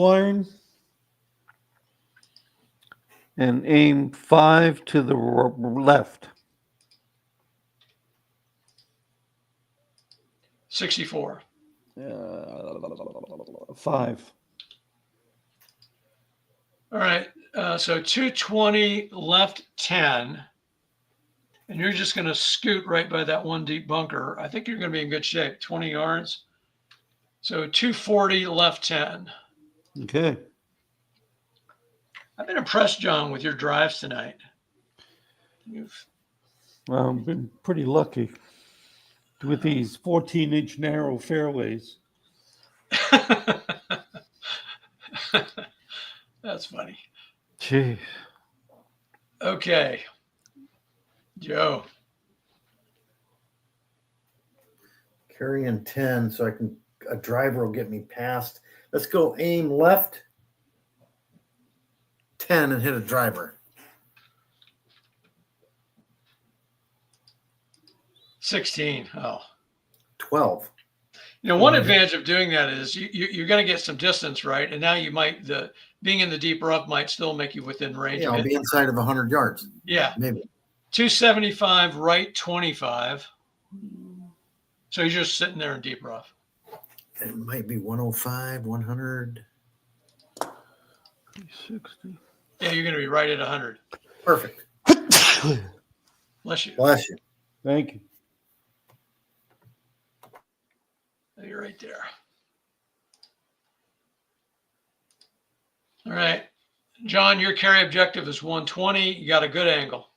iron. And aim 5 to the left. 64. 5. All right, so 220 left 10. And you're just going to scoot right by that 1 deep bunker. I think you're going to be in good shape. 20 yards. So 240 left 10. Okay. I've been impressed, John, with your drives tonight. I've been pretty lucky with these 14-inch narrow fairways. That's funny. Jeez. Okay. Joe. carrying 10, so a driver will get me past. Let's go aim left 10 and hit a driver. 16. Oh. 12. One advantage of doing that is you're going to get some distance, right? And now you might, being in the deep rough might still make you within range. Yeah, I'll be inside of 100 yards. Yeah. Maybe. 275, right 25. So you're just sitting there in deep rough. It might be 105, 100. 360. Yeah, you're going to be right at 100. Perfect. Bless you. Bless you. Thank you. You're right there. All right. John, your carry objective is 120. You got a good angle.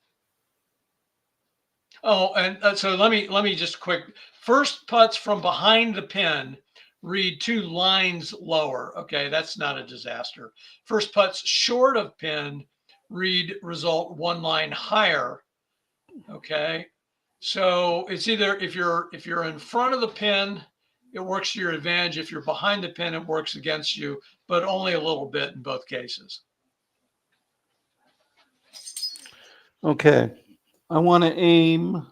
Oh, and so let me just quick. First putts from behind the pin read 2 lines lower. Okay, that's not a disaster. First putts short of pin read result 1 line higher. Okay, so it's either if you're in front of the pin, it works to your advantage. If you're behind the pin, it works against you, but only a little bit in both cases. Okay. I want to aim.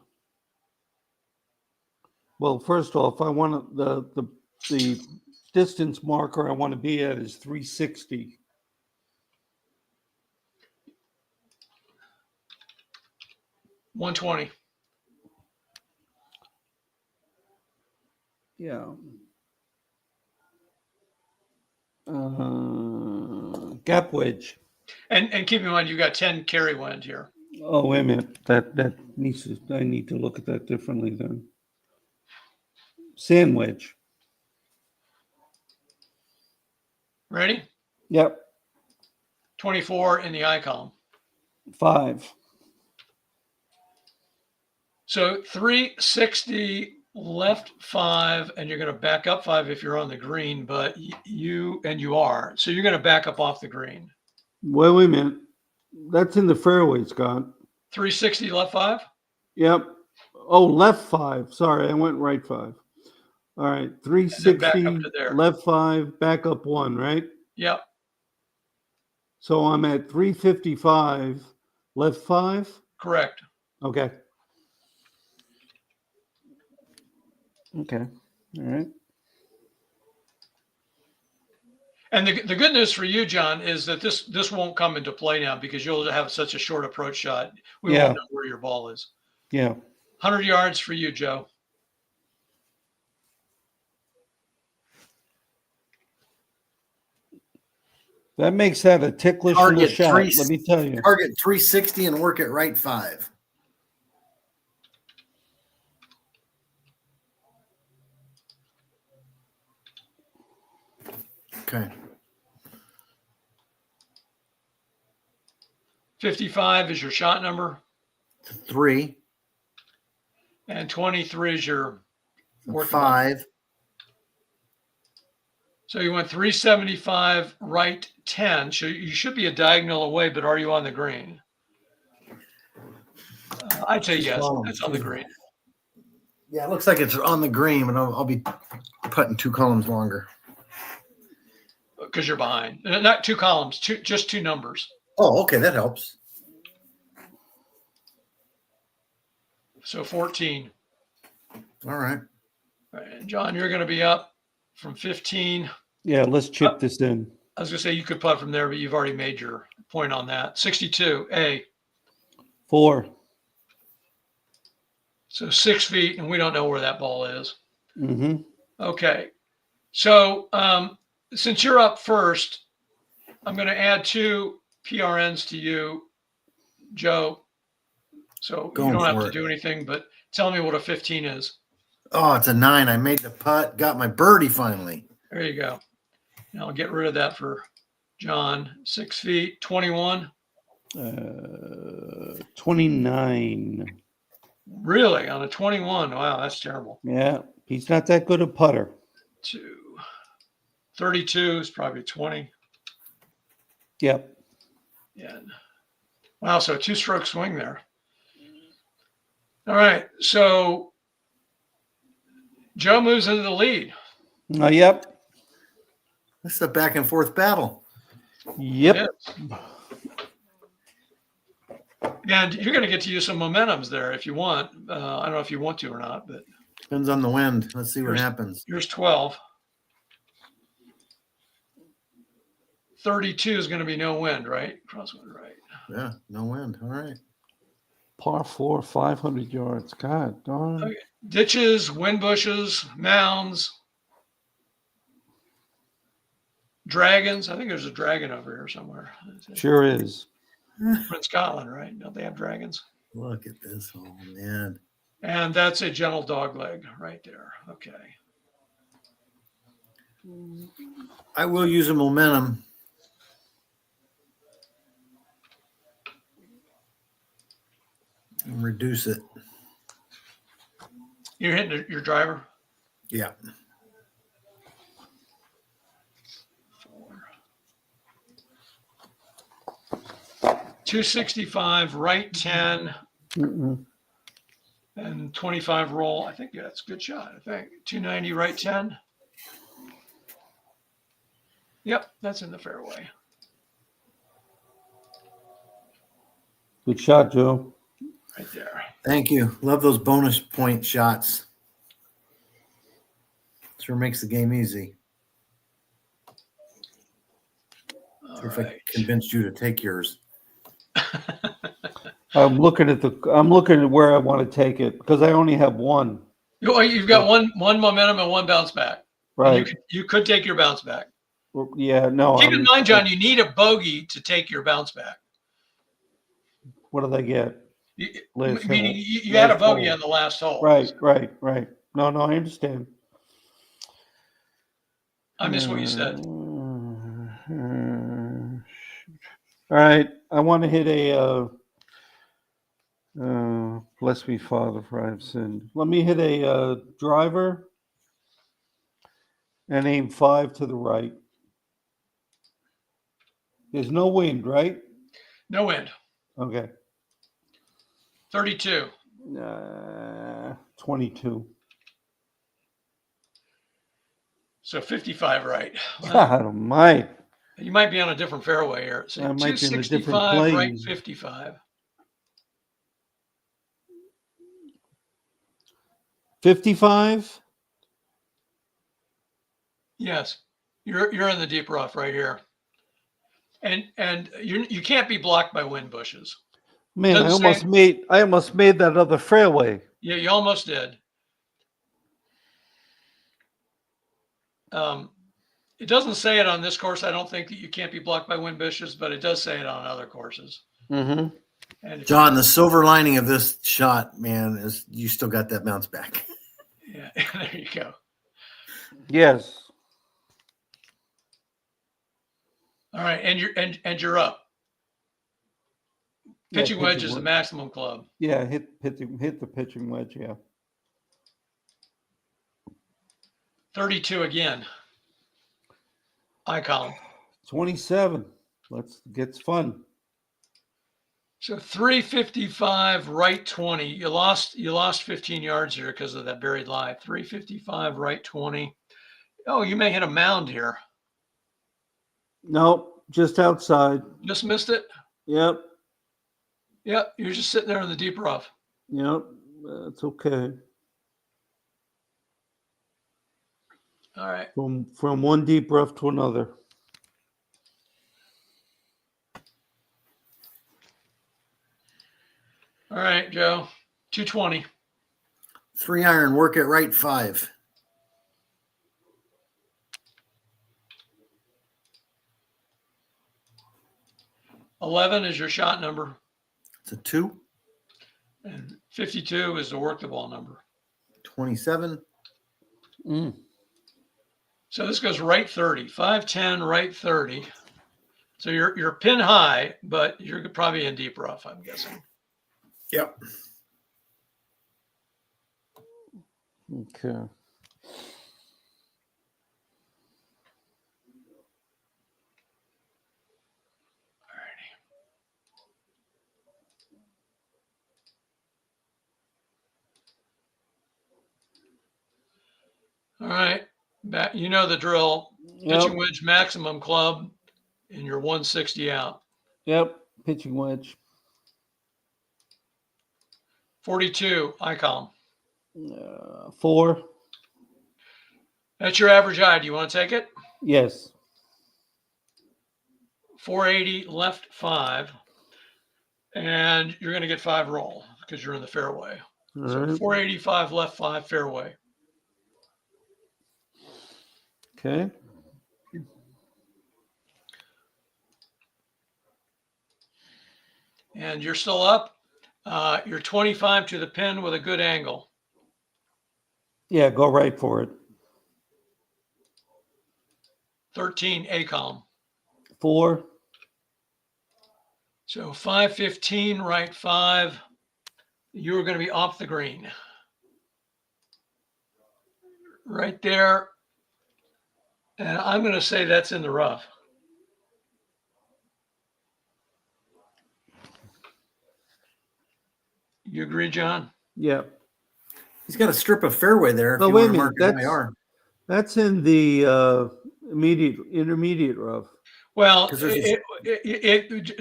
Well, first off, I want the distance marker I want to be at is 360. $120. Yeah. Gap wedge. And keep in mind, you got 10 carry wind here. Oh, wait a minute. That needs to. I need to look at that differently then. Sand wedge. Ready? Yep. 24 in the I column. 5. So 360 left 5, and you're going to back up 5 if you're on the green, but you are. So you're going to back up off the green. Wait a minute. That's in the fairway, Scott. 360 left 5? Yep. Oh, left 5. Sorry, I went right 5. All right. 360 left 5, back up 1, right? Yep. So I'm at 355 left 5? Correct. Okay. Okay. All right. And the good news for you, John, is that this won't come into play now because you'll have such a short approach shot. We won't know where your ball is. Yeah. 100 yards for you, Joe. That makes that a ticklish little shot, let me tell you. Target 360 and work it right 5. Okay. 55 is your shot number. 3. And 23 is your working 5. number. So you went 375 right 10. So you should be a diagonal away, but are you on the green? I'd say yes. It's on the green. Yeah, it looks like it's on the green, but I'll be putting 2 columns longer. Because you're behind. Not 2 columns, just 2 numbers. Oh, okay, that helps. So 14. All right. All right. And John, you're going to be up from 15. Yeah, let's chip this in. I was going to say you could putt from there, but you've already made your point on that. 62, A. 4. So 6 feet, and we don't know where that ball is. Mm-hmm. Okay. So since you're up first, I'm going to add 2 PRNs to you, Joe. So you don't have to do anything, but tell me what a 15 is. Oh, it's a 9. I made the putt, got my birdie finally. There you go. Now I'll get rid of that for John. 6 feet, 21. 29. Really? On a 21? Wow, that's terrible. Yeah, he's not that good a putter. 2. 32 is probably 20. Yep. Yeah. Wow, so a 2-stroke swing there. All right. So Joe moves into the lead. Yep. This is a back and forth battle. Yep. It is. And you're going to get to use some momentums there if you want. I don't know if you want to or not, but Depends on the wind. Let's see what happens. here's 12. 32 is going to be no wind, right? Crosswind, right? Yeah, no wind. All right. Par 4, 500 yards. God darn. Okay. Ditches, wind bushes, mounds, dragons. I think there's a dragon over here somewhere. Sure is. We're in Scotland, right? Don't they have dragons? Look at this. Oh, man. And that's a gentle dog leg right there. Okay. I will use a momentum. And reduce it. You're hitting your driver? Yeah. 265, right 10, and 25 roll. I think that's a good shot. I think 290, right 10. Yep, that's in the fairway. Good shot, Joe. Right there. Thank you. Love those bonus point shots. Sure makes the game easy. All If right. I convinced you to take yours. I'm looking at where I want to take it because I only have one. You've got one momentum and one bounce back. Right. You could take your bounce back. Yeah, no. Keep in mind, John, you need a bogey to take your bounce back. What did I get? Meaning you had a bogey on the last hole. Right. No, I understand. I missed what you said. All right. I want to hit a bless me, Father, for I have sinned. Let me hit a driver and aim 5 to the right. There's no wind, right? No wind. Okay. 32. 22. So 55 right. God almighty. You might be on a different fairway here. So I might be in a different 265 right, place. 55. 55? Yes. You're in the deep rough right here. And you can't be blocked by wind bushes. Man, I almost made that other fairway. Yeah, you almost did. It doesn't say it on this course. I don't think that you can't be blocked by wind bushes, but it does say it on other courses. Mm-hmm. And John, the silver lining of this shot, man, is you still got that bounce back. Yeah, there you go. Yes. All right, and you're up. Pitching wedge is the maximum club. Yeah, hit the pitching wedge. Yeah. 32 again. I column. 27. Gets fun. So 355 right 20. You lost 15 yards here because of that buried lie. 355 right 20. Oh, you may hit a mound here. Nope, just outside. Just missed it. Yep. Yep, you're just sitting there in the deep rough. Yep, that's okay. All right. From one deep rough to another. All right, Joe. 220. 3-iron, work it right 5. $11 is your shot number. It's a 2. And 52 is the work the ball number. 27. So this goes right 30. 510, right 30. So you're pin high, but you're probably in deep rough, I'm guessing. Yep. Okay. All right. Back, you know the drill. Yep. Pitching wedge maximum club, and you're 160 out. Yep. Pitching wedge. 42, ICOM. 4. That's your average eye. Do you want to take it? Yes. 480 left 5. And you're going to get 5 roll because you're in the fairway. All So right. 485 left 5 fairway. Okay. And you're still up. You're 25 to the pin with a good angle. Yeah, go right for it. 13 ACOM. 4. So 515 right 5. You're going to be off the green. Right there. And I'm going to say that's in the rough. You agree, John? Yeah. He's got a strip of fairway there. If No, you wait a want to minute. mark it IR. That's in the intermediate rough. Well, 'Cause there's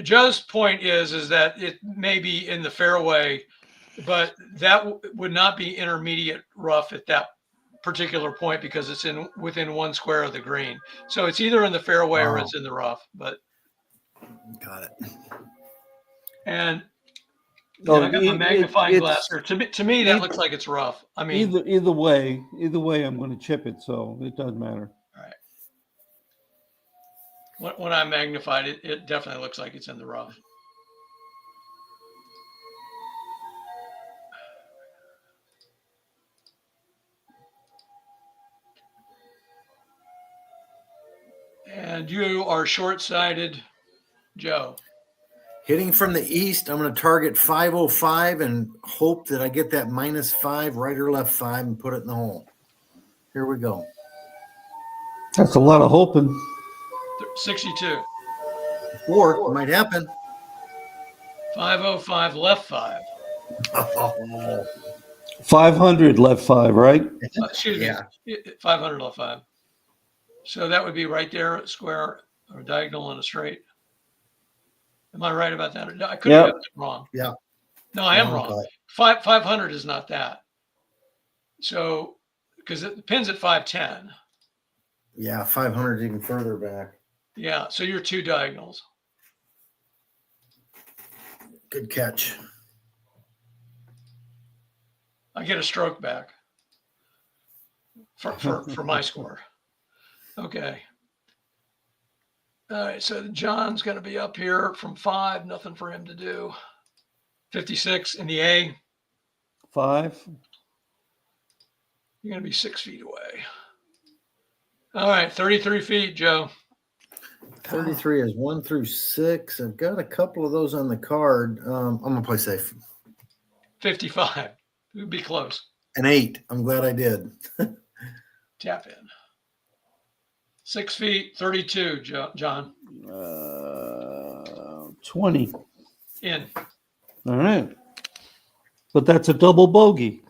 Joe's point is that it may be in the fairway, but that would not be intermediate rough at that particular point because it's within 1 square of the green. So it's either in the fairway or it's in the rough. But got it. and Oh, I got my magnifying glass here. To me, that looks like it's rough. I mean, either way, I'm going to chip it, so it doesn't matter. all right. When I magnified it, it definitely looks like it's in the rough. And you are short-sighted, Joe. Hitting from the east, I'm going to target 505 and hope that I get that -5, right or left 5, and put it in the hole. Here we go. That's a lot of hoping. 62. 4 might happen. 505 left 5. 500 left 5, right? Excuse me. 500 left 5. So that would be right there, square or diagonal and a straight. Am I right about that? No, I could have got it wrong. Yeah. No, I am wrong. 500 is not that. So, because it pins at 510. Yeah, 500 even further back. Yeah, so you're 2 diagonals. Good catch. I get a stroke back for my score. Okay. All right, so John's going to be up here from 5. Nothing for him to do. 56 in the A. 5. You're going to be 6 feet away. All right, 33 feet, Joe. 33 is 1 through 6. I've got a couple of those on the card. I'm going to play safe. 55. It would be close. An 8. I'm glad I did. Tap in. 6 feet, 32, John. 20. In. All right. But that's a double bogey.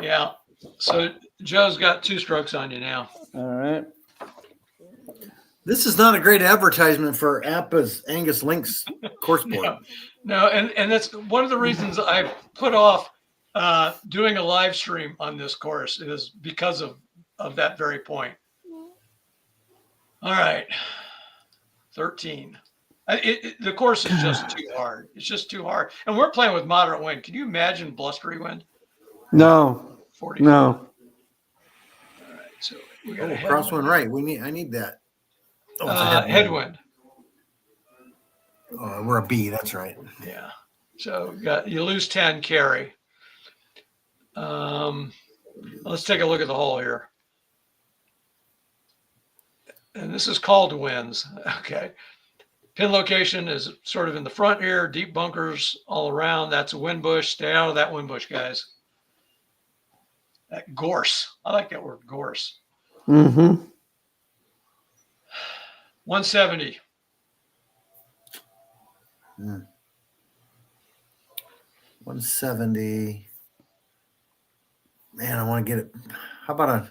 Yeah. So Joe's got 2 strokes on you now. All right. This is not a great advertisement for APBA's Angus Links course board. No, and that's one of the reasons I've put off doing a live stream on this course is because of that very point. All right. 13. The course is just too hard. It's just too hard. And we're playing with moderate wind. Can you imagine blustery wind? No. 40. No. All right. So we got crosswind right. I need that. Oh, it's a headwind. Oh, we're a B. That's right. Yeah. So you lose 10 carry. Let's take a look at the hole here. And this is called winds. Okay. Pin location is sort of in the front here, deep bunkers all around. That's a wind bush. Stay out of that wind bush, guys. That gorse. I like that word, gorse. Mm-hmm. 170. 170. Man, I want to get it. How about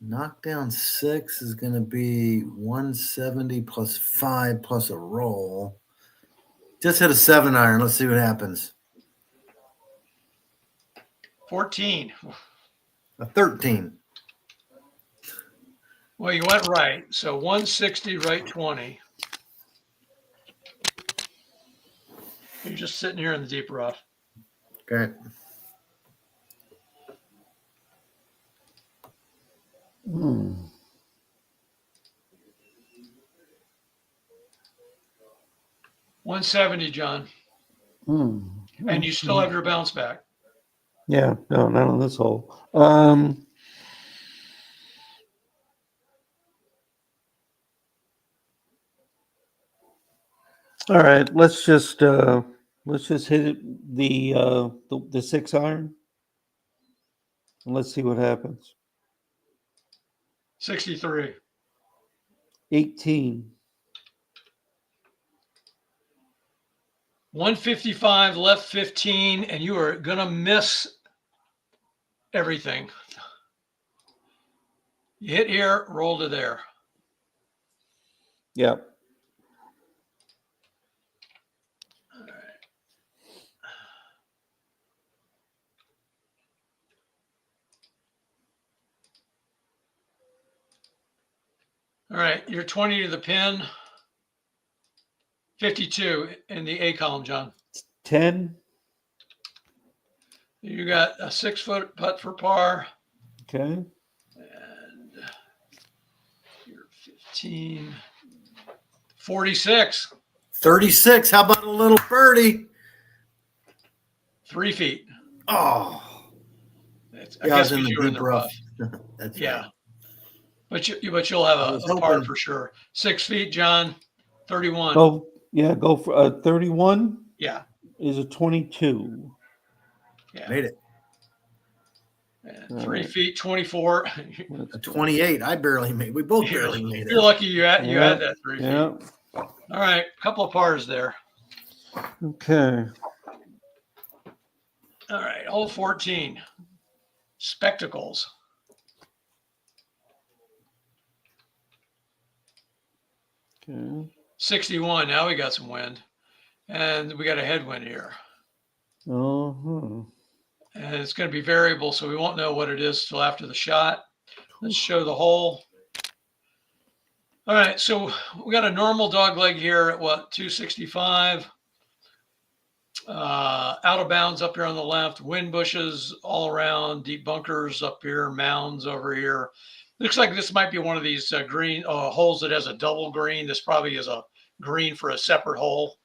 Knockdown 6 is going to be 170 plus 5 plus a roll. Just hit a 7-iron. Let's see what happens. 14. A 13. Well, you went right. So 160, right 20. You're just sitting here in the deep rough. Okay. Hmm. 170, John. And you still have your bounce back. Yeah, no, not on this hole. All right, let's just hit it the 6-iron, and let's see what happens. 63. 18. 155, left 15, and you are going to miss everything. You hit here, roll to there. Yeah. All right, you're 20 to the pin. 52 in the A column, John. 10. You got a 6-foot putt for par. Okay. And you're 15. 46. 36. How about a little birdie? 3 feet. Oh. I guess because you're in the rough. That's yeah. right. But you'll have a par for sure. 6 feet, John. 31. Go for 31. Yeah. Is a 22. Yeah. Made it. And 3 feet, 24. A 28. I barely made. We both barely made it. You're lucky you had that 3 feet. Yeah. All right, a couple of pars there. Okay. All right, hole 14. Spectacles. Okay. 61. Now we got some wind, and we got a headwind here. Uh-huh. And it's going to be variable, so we won't know what it is till after the shot. Let's show the hole. All right, so we got a normal dog leg here at 265. Out of bounds up here on the left, wind bushes all around, deep bunkers up here, mounds over here. Looks like this might be one of these green holes that has a double green. This probably is a green for a separate hole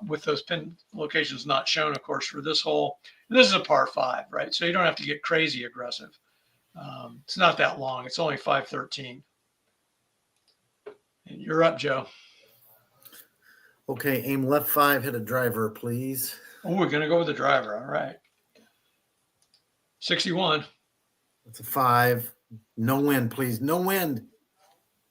with those pin locations not shown, of course, for this hole. This is a par 5, right? So you don't have to get crazy aggressive. It's not that long. It's only 513. And you're up, Joe. Okay, aim left 5, hit a driver, please. Oh, we're going to go with the driver. All right. 61. That's a 5. No wind, please. No wind.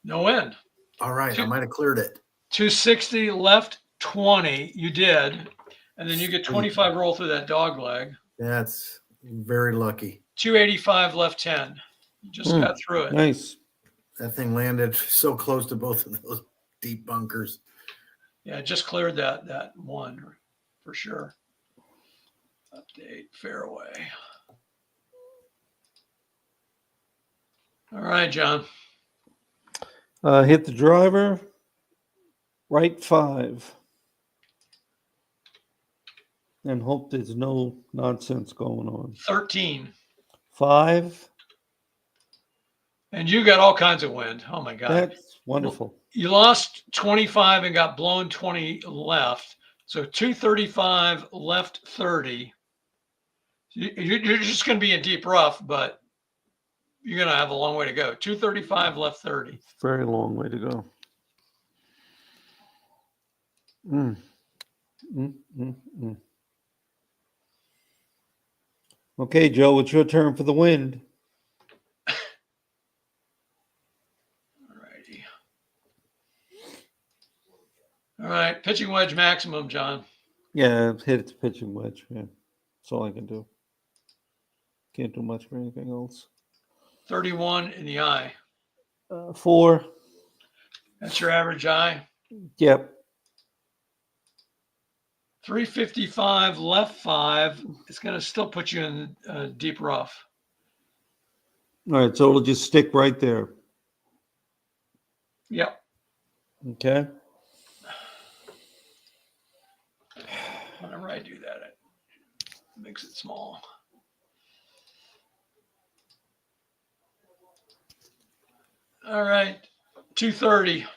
No wind. All right, I might have cleared it. 260, left 20. You did. And then you get 25 roll through that dog leg. That's very lucky. 285, left 10. You just got through it. Nice. That thing landed so close to both of those deep bunkers. Yeah, just cleared that one for sure. Update fairway. All right, John. Hit the driver. Right 5. And hope there's no nonsense going on. 13. 5. And you got all kinds of wind. Oh, my God. That's wonderful. You lost 25 and got blown 20 left. So 235, left 30. You're just going to be in deep rough, but you're going to have a long way to go. 235, left 30. Very long way to go. Okay, Joe, it's your turn for the wind. All right, pitching wedge maximum, John. Yeah, hit it to pitching wedge. Yeah, that's all I can do. Can't do much for anything else. 31 in the eye. 4. That's your average eye. Yep. 355 left 5. It's going to still put you in deep rough. All right, so it'll just stick right there. Yep. Okay. Whenever I do that, it makes it small. All right, 230.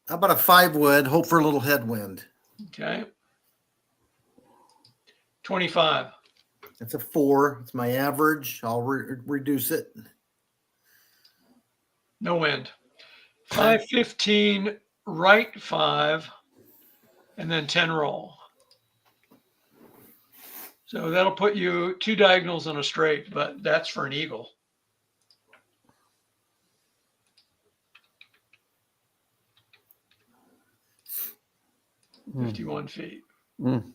How about a 5 wood? Hope for a little headwind. Okay. 25. That's a 4. It's my average. I'll reduce it. No wind. 515 right 5, and then 10 roll. So that'll put you 2 diagonals on a straight, but that's for an eagle. Mm. 51 feet. Mm.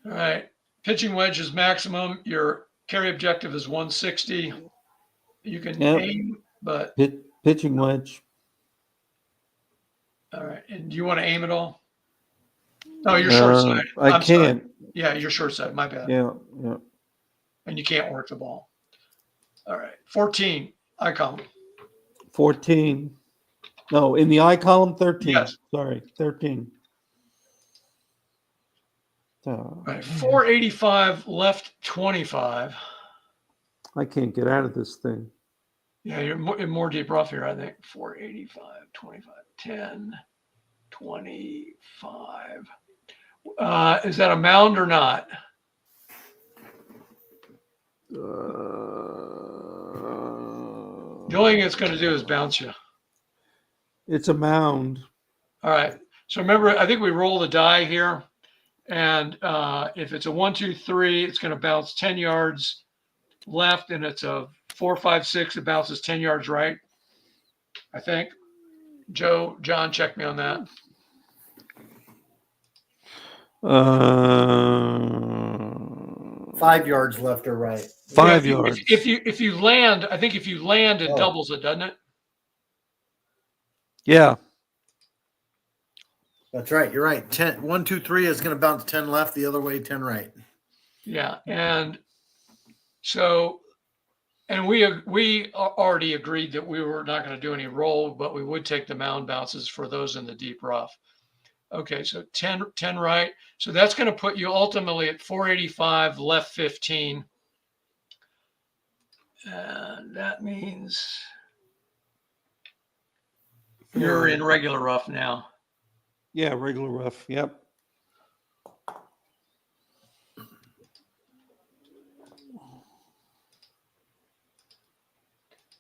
All right. Pitching wedge is maximum. Your carry objective is 160. You can aim, but pitching wedge. All right. And do you want to aim at all? No, you're short side. I can't. Sorry. Yeah, you're short side. My bad. Yeah. And you can't work the ball. All right. 14. Eye column. 14. No, in the eye column, 13. Yes. Sorry, 13. All right. 485 left 25. I can't get out of this thing. Yeah, you're in more deep rough here, I think. 485, 25, 10, 25. Is that a mound or not? The only thing it's going to do is bounce you. It's a mound. All right. So remember, I think we roll the die here. And if it's a 1, 2, 3, it's going to bounce 10 yards left. And it's a 4, 5, 6, it bounces 10 yards right. I think. John, check me on that. 5 yards left or right. 5 yards. If you land, I think if you land, it doubles it, doesn't it? Yeah. That's right. You're right. 10, 1, 2, 3 is going to bounce 10 left, the other way 10 right. Yeah, and so, and we already agreed that we were not going to do any roll, but we would take the mound bounces for those in the deep rough. Okay, so 10 right. So that's going to put you ultimately at 485 left 15. And that means you're in regular rough now. Yeah, regular rough. Yep.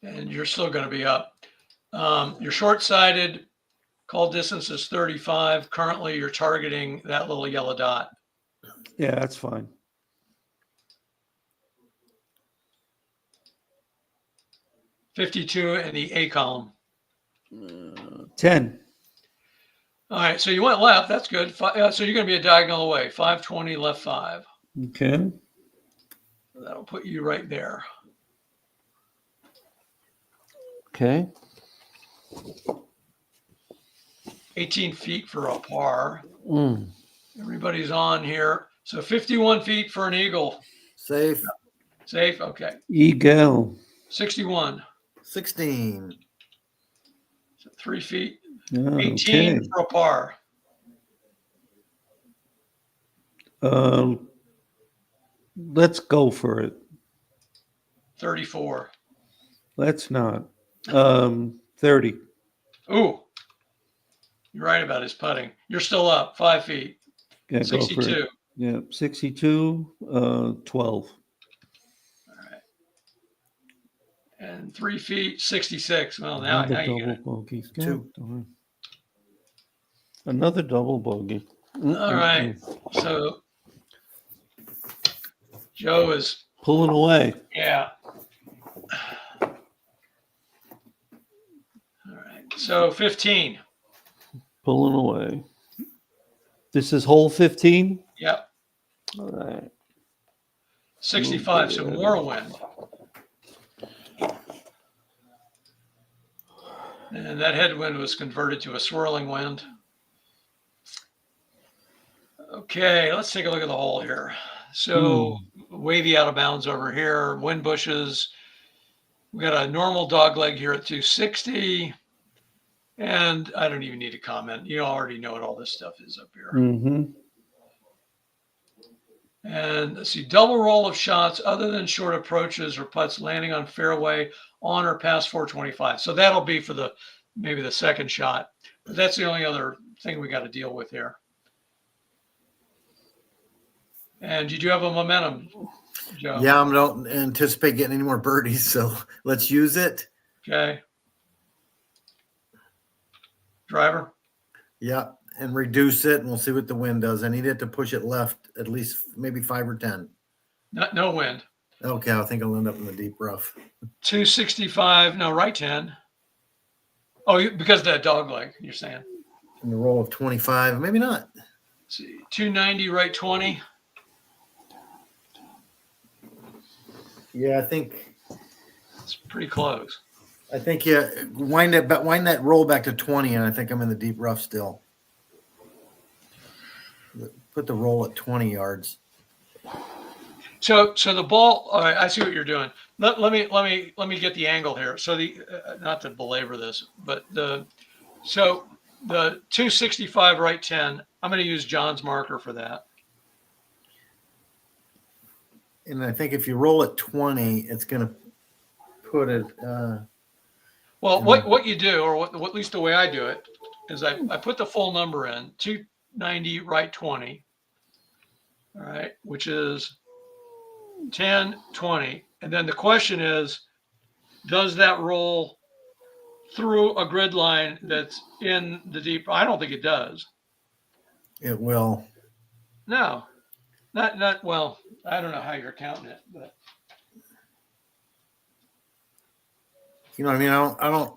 And you're still going to be up. You're short-sighted. Call distance is 35. Currently, you're targeting that little yellow dot. Yeah, that's fine. .52 in the A column. 10. All right, so you went left. That's good. So you're going to be a diagonal away. 520 left 5. Okay. That'll put you right there. Okay. 18 feet for a par. Mm. Everybody's on here. So 51 feet for an eagle. Safe. Safe? Okay. Eagle. 61. 16. So 3 feet. Oh, 18 okay. for a par. Let's go for it. 34. Let's not. 30. Ooh. You're right about his putting. You're still up 5 feet. Yeah, 62. go for it. Yeah, 62, 12. And 3 feet, 66. Well, Another now you double get it. bogey. Two. God, another double bogey. All right. So Joe is Pulling away. yeah. All right. So 15. Pulling away. This is hole 15? Yep. All right. 65, so more wind. And that headwind was converted to a swirling wind. Okay, let's take a look at the hole here. So wavy out of bounds over here, wind bushes. We got a normal dog leg here at 260. And I don't even need to comment. You already know what all this stuff is up here. Mm-hmm. And let's see, double roll of shots other than short approaches or putts landing on fairway on or past 425. So that'll be for maybe the second shot. But that's the only other thing we got to deal with here. And you do have a momentum, Joe. Yeah, I don't anticipate getting any more birdies, so let's use it. Okay. Driver. Yeah, and reduce it, and we'll see what the wind does. I need it to push it left at least maybe 5 or 10. No wind. Okay, I think I'll end up in the deep rough. 265, no, right 10. Oh, because of that dog leg, you're saying. And the roll of 25, maybe not. Let's see, 290, right 20. Yeah, I think It's pretty close. you wind that roll back to 20, and I think I'm in the deep rough still. Put the roll at 20 yards. So the ball. All right, I see what you're doing. Let me get the angle here. So not to belabor this, but the 265 right 10. I'm going to use John's marker for that. And I think if you roll at 20, it's going to put it. Well, what you do, or what at least the way I do it, is I put the full number in 290 right 20. All right, which is 10, 20. And then the question is, does that roll through a grid line that's in the deep? I don't think it does. It will. No, not well. I don't know how you're counting it, but you know what I mean? I don't.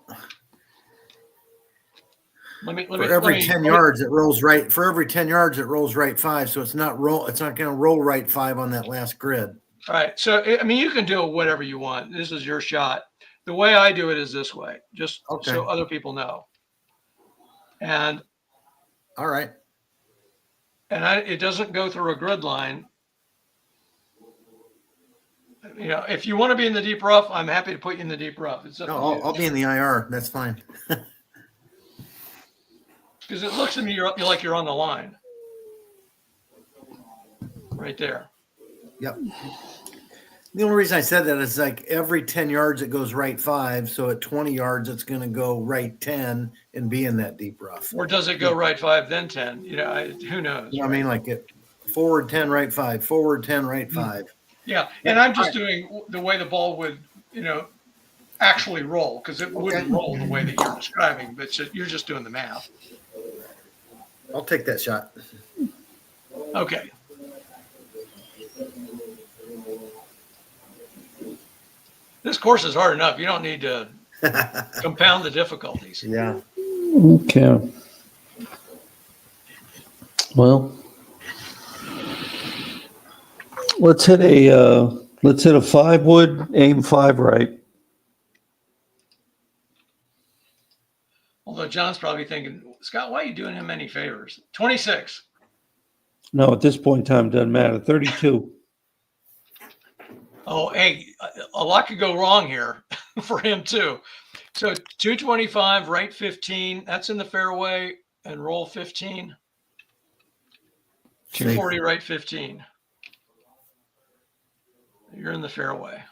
For every 10 yards, it rolls right. For every 10 yards, it rolls right 5. So it's not going to roll right 5 on that last grid. All right. So I mean, you can do whatever you want. This is your shot. The way I do it is this way, just so other people know. And all right. And it doesn't go through a grid line. You know, if you want to be in the deep rough, I'm happy to put you in the deep rough. I'll be in the IR. That's fine. Because it looks to me like you're on the line. Right there. Yep. The only reason I said that is like every 10 yards, it goes right 5. So at 20 yards, it's going to go right 10 and be in that deep rough. Or does it go right 5, then 10? You know, who knows? You know, right? I mean, like it forward 10, right 5, forward 10, right 5. Yeah. And I'm just doing the way the ball would, actually roll, because it wouldn't roll the way that you're describing, but you're just doing the math. I'll take that shot. Okay. This course is hard enough. You don't need to compound the difficulties. Yeah. Okay. Well, let's hit a 5 wood, aim 5 right. Although John's probably thinking, Scott, why are you doing him any favors? 26. No, at this point in time, it doesn't matter. 32. Oh, hey, a lot could go wrong here for him too. So 225, right 15. That's in the fairway, and roll 15. 240, right 15. You're in the fairway.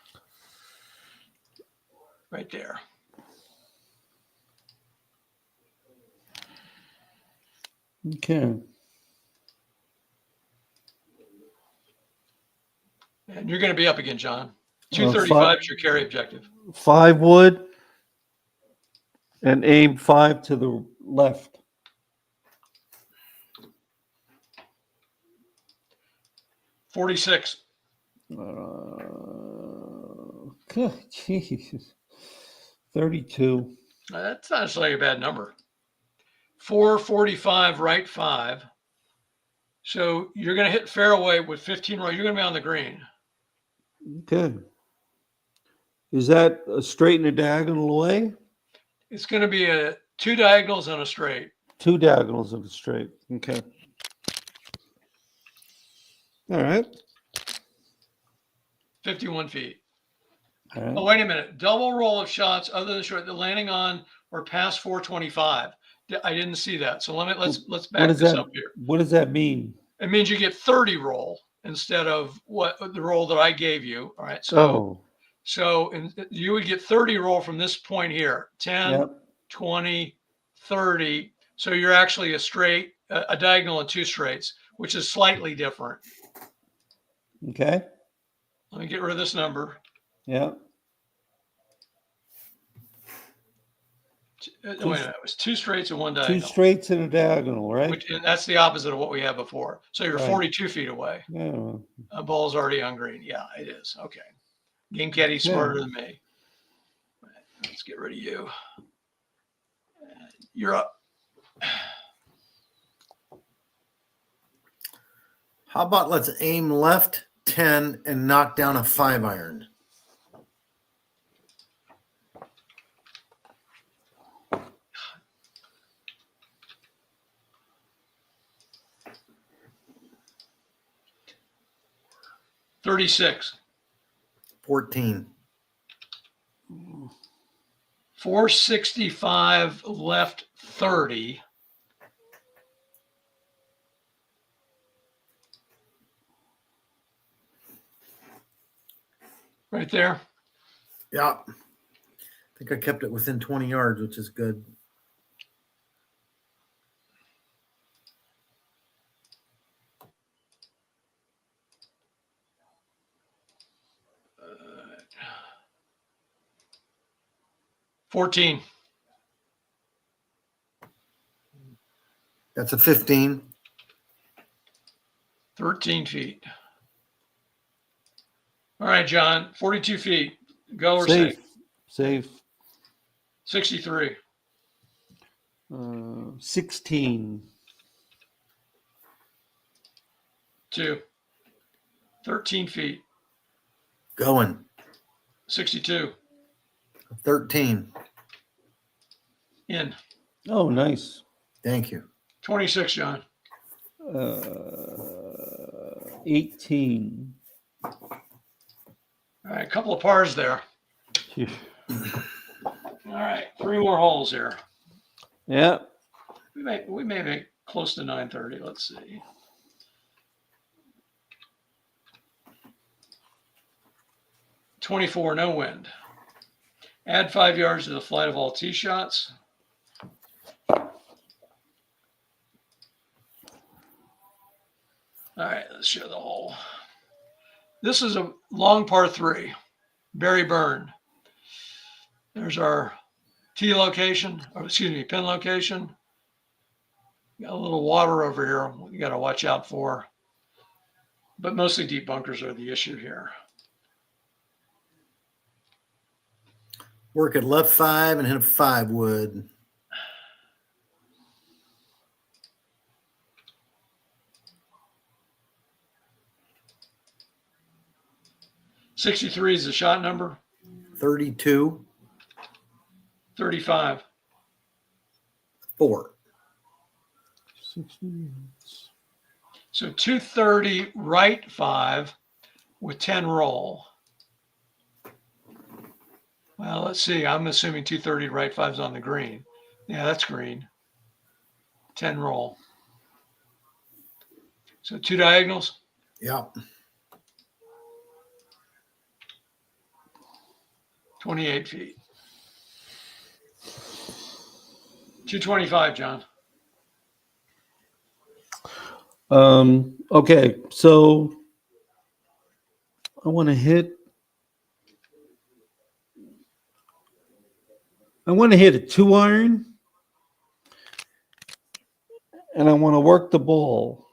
Right there. Okay. And you're going to be up again, John. 235 is your carry objective. 5 wood and aim 5 to the left. $46. Jesus. 32. That's not necessarily a bad number. 445 right 5. So you're going to hit fairway with 15 roll. You're going to be on the green. Okay. Is that a straight and a diagonal away? It's going to be 2 diagonals and a straight. 2 diagonals and a straight. Okay. All right. 51 feet. All right. Oh, wait a minute. Double roll of shots other than short, the landing on or past 425. I didn't see that. So let's back this up here. What does that mean? It means you get 30 roll instead of what the roll that I gave you. All right. So you would get 30 roll from this point here. 10, Yep. 20, 30. So you're actually a straight, a diagonal and 2 straights, which is slightly different. Okay. Let me get rid of this number. Yeah. Wait a minute. It was 2 straights and 1 diagonal. 2 straights and a diagonal, right? And that's the opposite of what we had before. So you're Right. 42 feet away. Yeah. A ball's already on green. Yeah, it is. Okay. Game caddy's smarter than me. Let's get rid of you. You're up. How about let's aim left 10 and knock down a 5-iron? $36. 14. 465 left 30. Right there. Yeah. I think I kept it within 20 yards, which is good. Uh, 14. That's a 15. 13 feet. All right, John. 42 feet. Go or safe? Safe. 63. 16. 2. 13 feet. Going. 62. 13. In. Oh, nice. Thank you. 26, John. 18. All right, a couple of pars there. Phew. All right, 3 more holes here. Yeah. We may make close to 930. Let's see. $24, no wind. Add 5 yards to the flight of all tee shots. All right, let's show the hole. This is a long par 3, Barry Burn. There's our tee location, or excuse me, pin location. Got a little water over here you got to watch out for. But mostly deep bunkers are the issue here. Work at left 5 and hit a 5 wood. $63 is the shot number. 32. 35. 4. 16. So 230 right 5 with 10 roll. Well, let's see. I'm assuming 230 right 5's on the green. Yeah, that's green. 10 roll. So 2 diagonals. Yep. 28 feet. 225, John. Okay, so I want to hit a 2-iron, and I want to work the ball.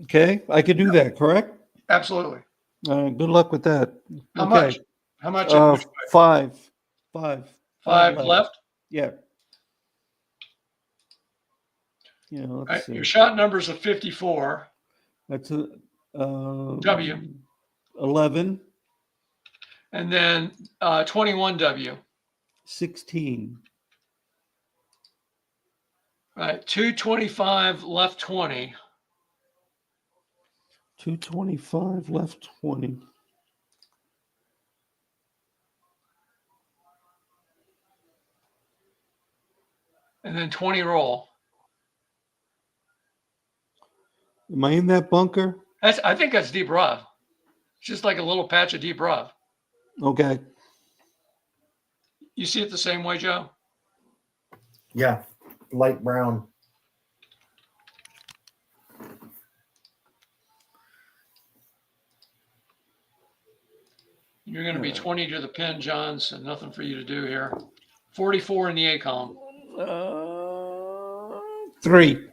Okay, I could do that, correct? Absolutely. Good luck with that. How okay. much? How much? Five left. Yeah. Yeah. Let's Right, see. your shot number's a 54. That's a W. 11. And then 21 W. 16. Right, 225 left 20. 225 left 20. And then 20 roll. Am I in that bunker? I think that's deep rough. It's just like a little patch of deep rough. Okay. You see it the same way, Joe? Yeah, light brown. You're going to be 20 to the pin, John, so nothing for you to do here. 44 in the A column. 3.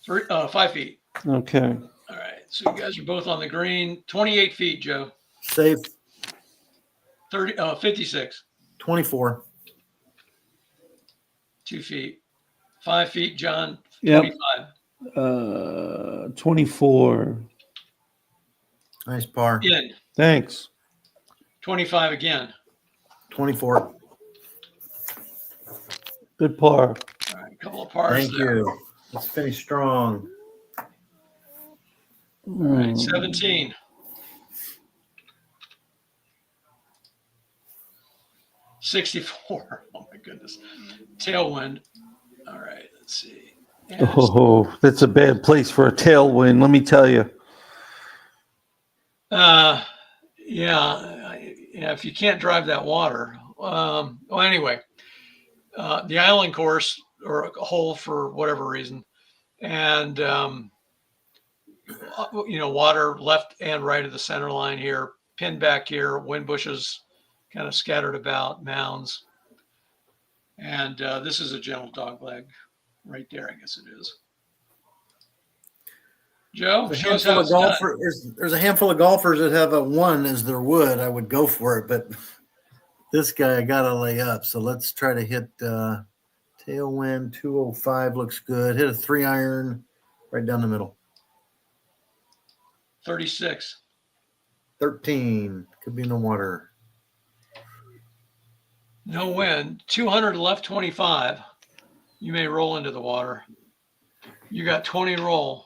5 feet. Okay. All right, so you guys are both on the green. 28 feet, Joe. Safe. 56. 24. 2 feet. 5 feet, John. Yep. 25. 24. Nice par. In. Thanks. 25 again. 24. Good par. All right, a couple of pars Thank there. you. Let's finish strong. All right, 17. $64. Oh my goodness. Tailwind. All right, let's see. And Oh, that's a bad place for a tailwind, let me tell you. if you can't drive that water. Well, anyway, the island course or a hole for whatever reason, and water left and right of the center line here, pin back here, wind bushes kind of scattered about, mounds, and this is a gentle dog leg right there. I guess it is. Joe, There's a show us handful how of it's done. golfers. There's a handful of golfers that have a 1 as their wood. I would go for it, but this guy I gotta lay up. So let's try to hit tailwind. 205 looks good. Hit a 3-iron right down the middle. 36. 13 could be in the water. No wind. 200 left 25. You may roll into the water. You got 20 roll.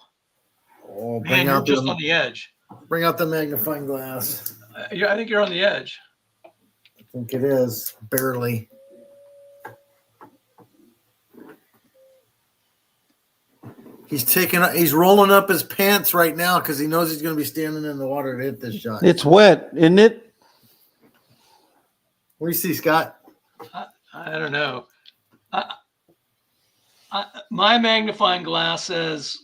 Oh, Man, you're just on the edge. Bring out the magnifying glass. I think you're on the edge. I think it is barely. He's rolling up his pants right now because he knows he's going to be standing in the water to hit this shot. It's wet, isn't it? What do you see, Scott? I don't know. My magnifying glass says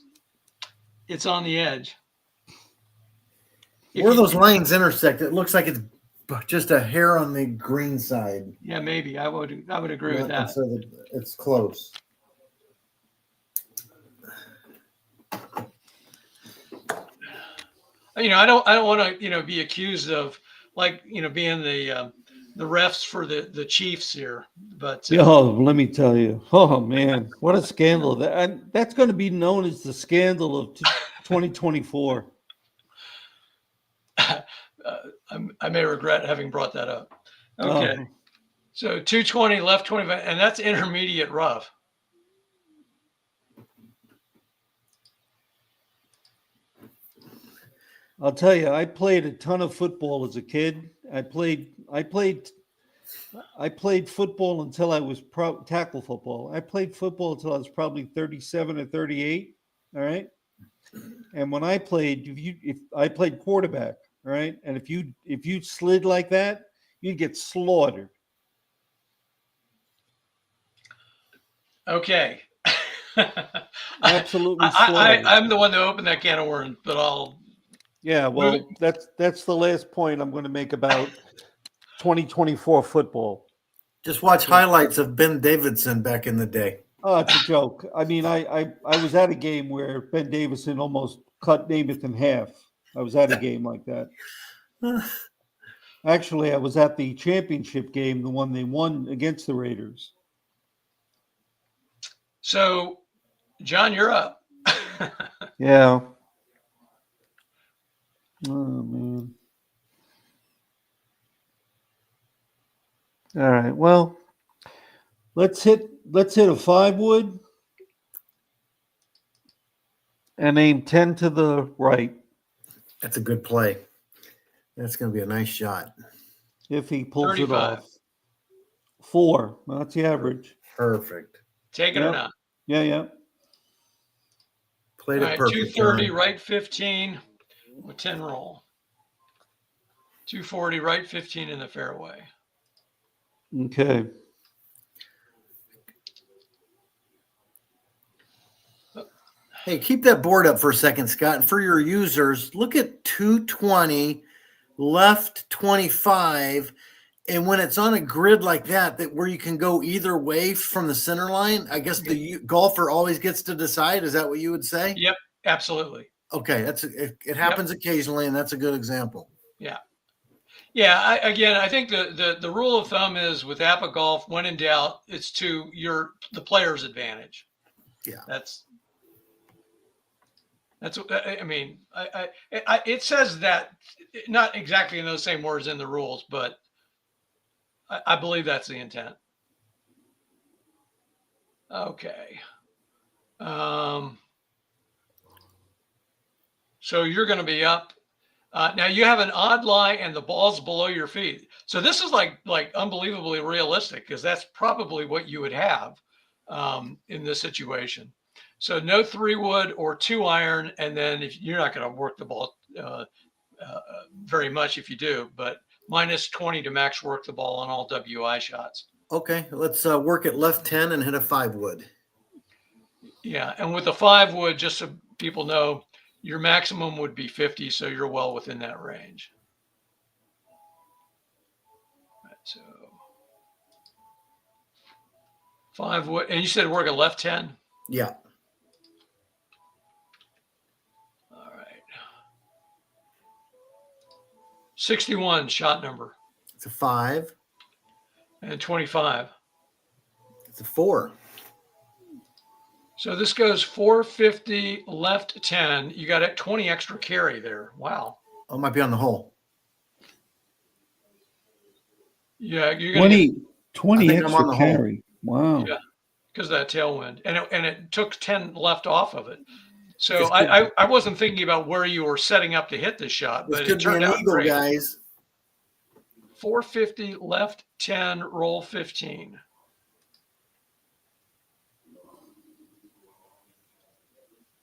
it's on the edge. Where those lines intersect, it looks like it's just a hair on the green side. Yeah, maybe. I would agree with that. So it's close. I don't want to be accused of being the refs for the Chiefs here, but Let me tell you. Oh man, what a scandal! That's going to be known as the scandal of 2024. I may regret having brought that up. Okay, so 220 left 25, and that's intermediate rough. I'll tell you, I played a ton of football as a kid. I played football until I was tackle football. I played football until I was probably 37 or 38. All right. And when I played, if I played quarterback, all right, and if you slid like that, you'd get slaughtered. Okay. Absolutely slaughtered. I'm the one that opened that can of worms, but I'll. Yeah, well, that's the last point I'm going to make about 2024 football. Just watch highlights of Ben Davidson back in the day. Oh, it's a joke. I mean, I was at a game where Ben Davidson almost cut Namath in half. I was at a game like that. Actually, I was at the championship game, the one they won against the Raiders. So, John, you're up. Yeah. Oh man. All right. Well, let's hit a 5 wood and aim 10 to the right. That's a good play. That's going to be a nice shot. If he pulls 35. it off. 4. That's the average. Perfect. Take it or not. Yeah. Played All it right, perfect. 230, John. right 15 with 10 roll. 240, right 15 in the fairway. Okay. Hey, keep that board up for a second, Scott. And for your users, look at 220, left 25. And when it's on a grid like that where you can go either way from the center line, I guess the golfer always gets to decide. Is that what you would say? Yep, absolutely. Okay, it happens occasionally, and that's a good example. Yeah. Yeah, I think the rule of thumb is with APBA golf, when in doubt, it's to the player's advantage. Yeah. That's I mean, it says that, not exactly in those same words in the rules, but I believe that's the intent. Okay. So you're going to be up. Now you have an odd lie and the ball's below your feet. So this is like unbelievably realistic, because that's probably what you would have in this situation. So no 3-wood or 2-iron, and then if you're not going to work the ball very much if you do, but minus 20 to max work the ball on all WI shots. Okay, let's work at left 10 and hit a 5-wood. Yeah, and with a 5-wood, just so people know, your maximum would be 50, so you're well within that range. Right, so 5-wood, and you said work at left 10? Yeah. All right. 61 shot number. It's a 5. And 25. It's a 4. So this goes 450 left 10. You got it 20 extra carry there. Wow. Oh, it might be on the hole. Yeah, you're gonna 20 extra carry. Wow. Yeah, because of that tailwind, and it took 10 left off of it. So I wasn't thinking about where you were setting up to hit this shot, but it turned out great. Guys. 450 left 10, roll 15.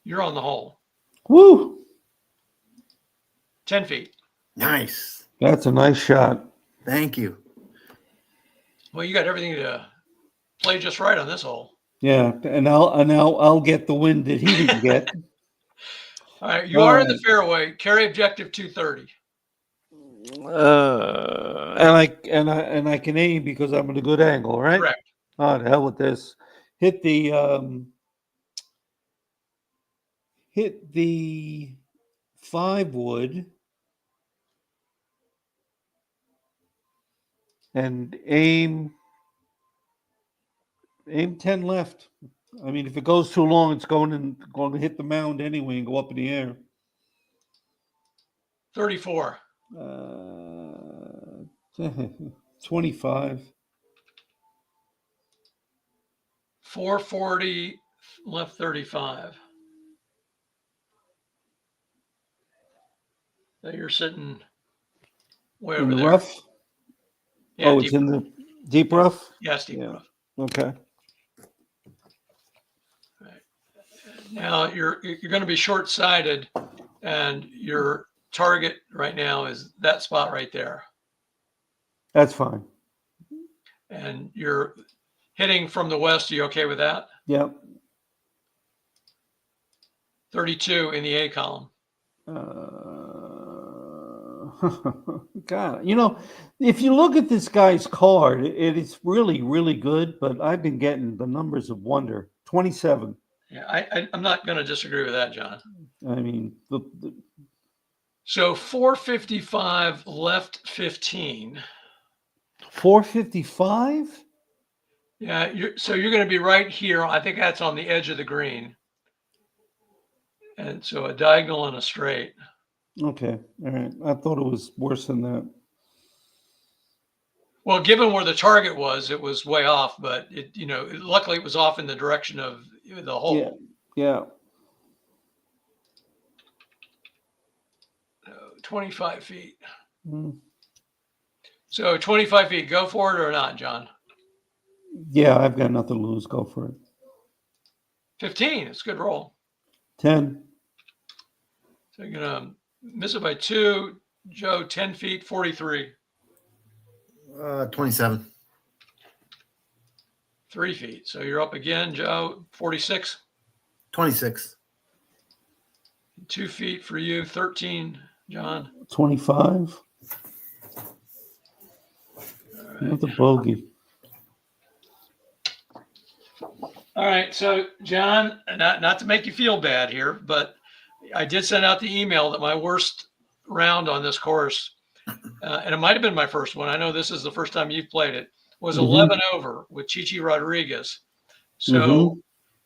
You're on the hole. Woo! 10 feet. Nice. That's a nice shot. Thank you. Well, you got everything to play just right on this hole. Yeah, and I'll get the wind that he didn't get. All right, you are in the fairway. Carry objective 230. And I can aim because I'm at a good angle, right? Correct. Oh, the hell with this. Hit the 5-wood and aim 10 left. I mean, if it goes too long, it's going to hit the mound anyway and go up in the air. 34. 25. 440 left 35. So you're sitting way over in the there. rough? Yeah, it's in the deep rough? Yes, deep rough. Okay. Right. Now you're going to be short-sighted, and your target right now is that spot right there. That's fine. And you're hitting from the west. Are you okay with that? Yep. 32 in the A column. God, if you look at this guy's card, it is really, really good, but I've been getting the numbers of wonder. 27. Yeah, I'm not going to disagree with that, John. I mean, So 455 left 15. 455? Yeah, so you're going to be right here. I think that's on the edge of the green. And so a diagonal and a straight. Okay, all right. I thought it was worse than that. Well, given where the target was, it was way off, but luckily it was off in the direction of the hole. Yeah. 25 feet. Mm. So 25 feet, go for it or not, John? Yeah, I've got nothing to lose. Go for it. 15, it's a good roll. 10. So you're going to miss it by 2. Joe, 10 feet, 43. 27. 3 feet. So you're up again, Joe, 46. 26. 2 feet for you, 13, John. 25. Another bogey. All right, so John, not to make you feel bad here, but I did send out the email that my worst round on this course, and it might have been my first one. I know this is the first time you've played it. Was 11 over with Chichi Rodriguez. So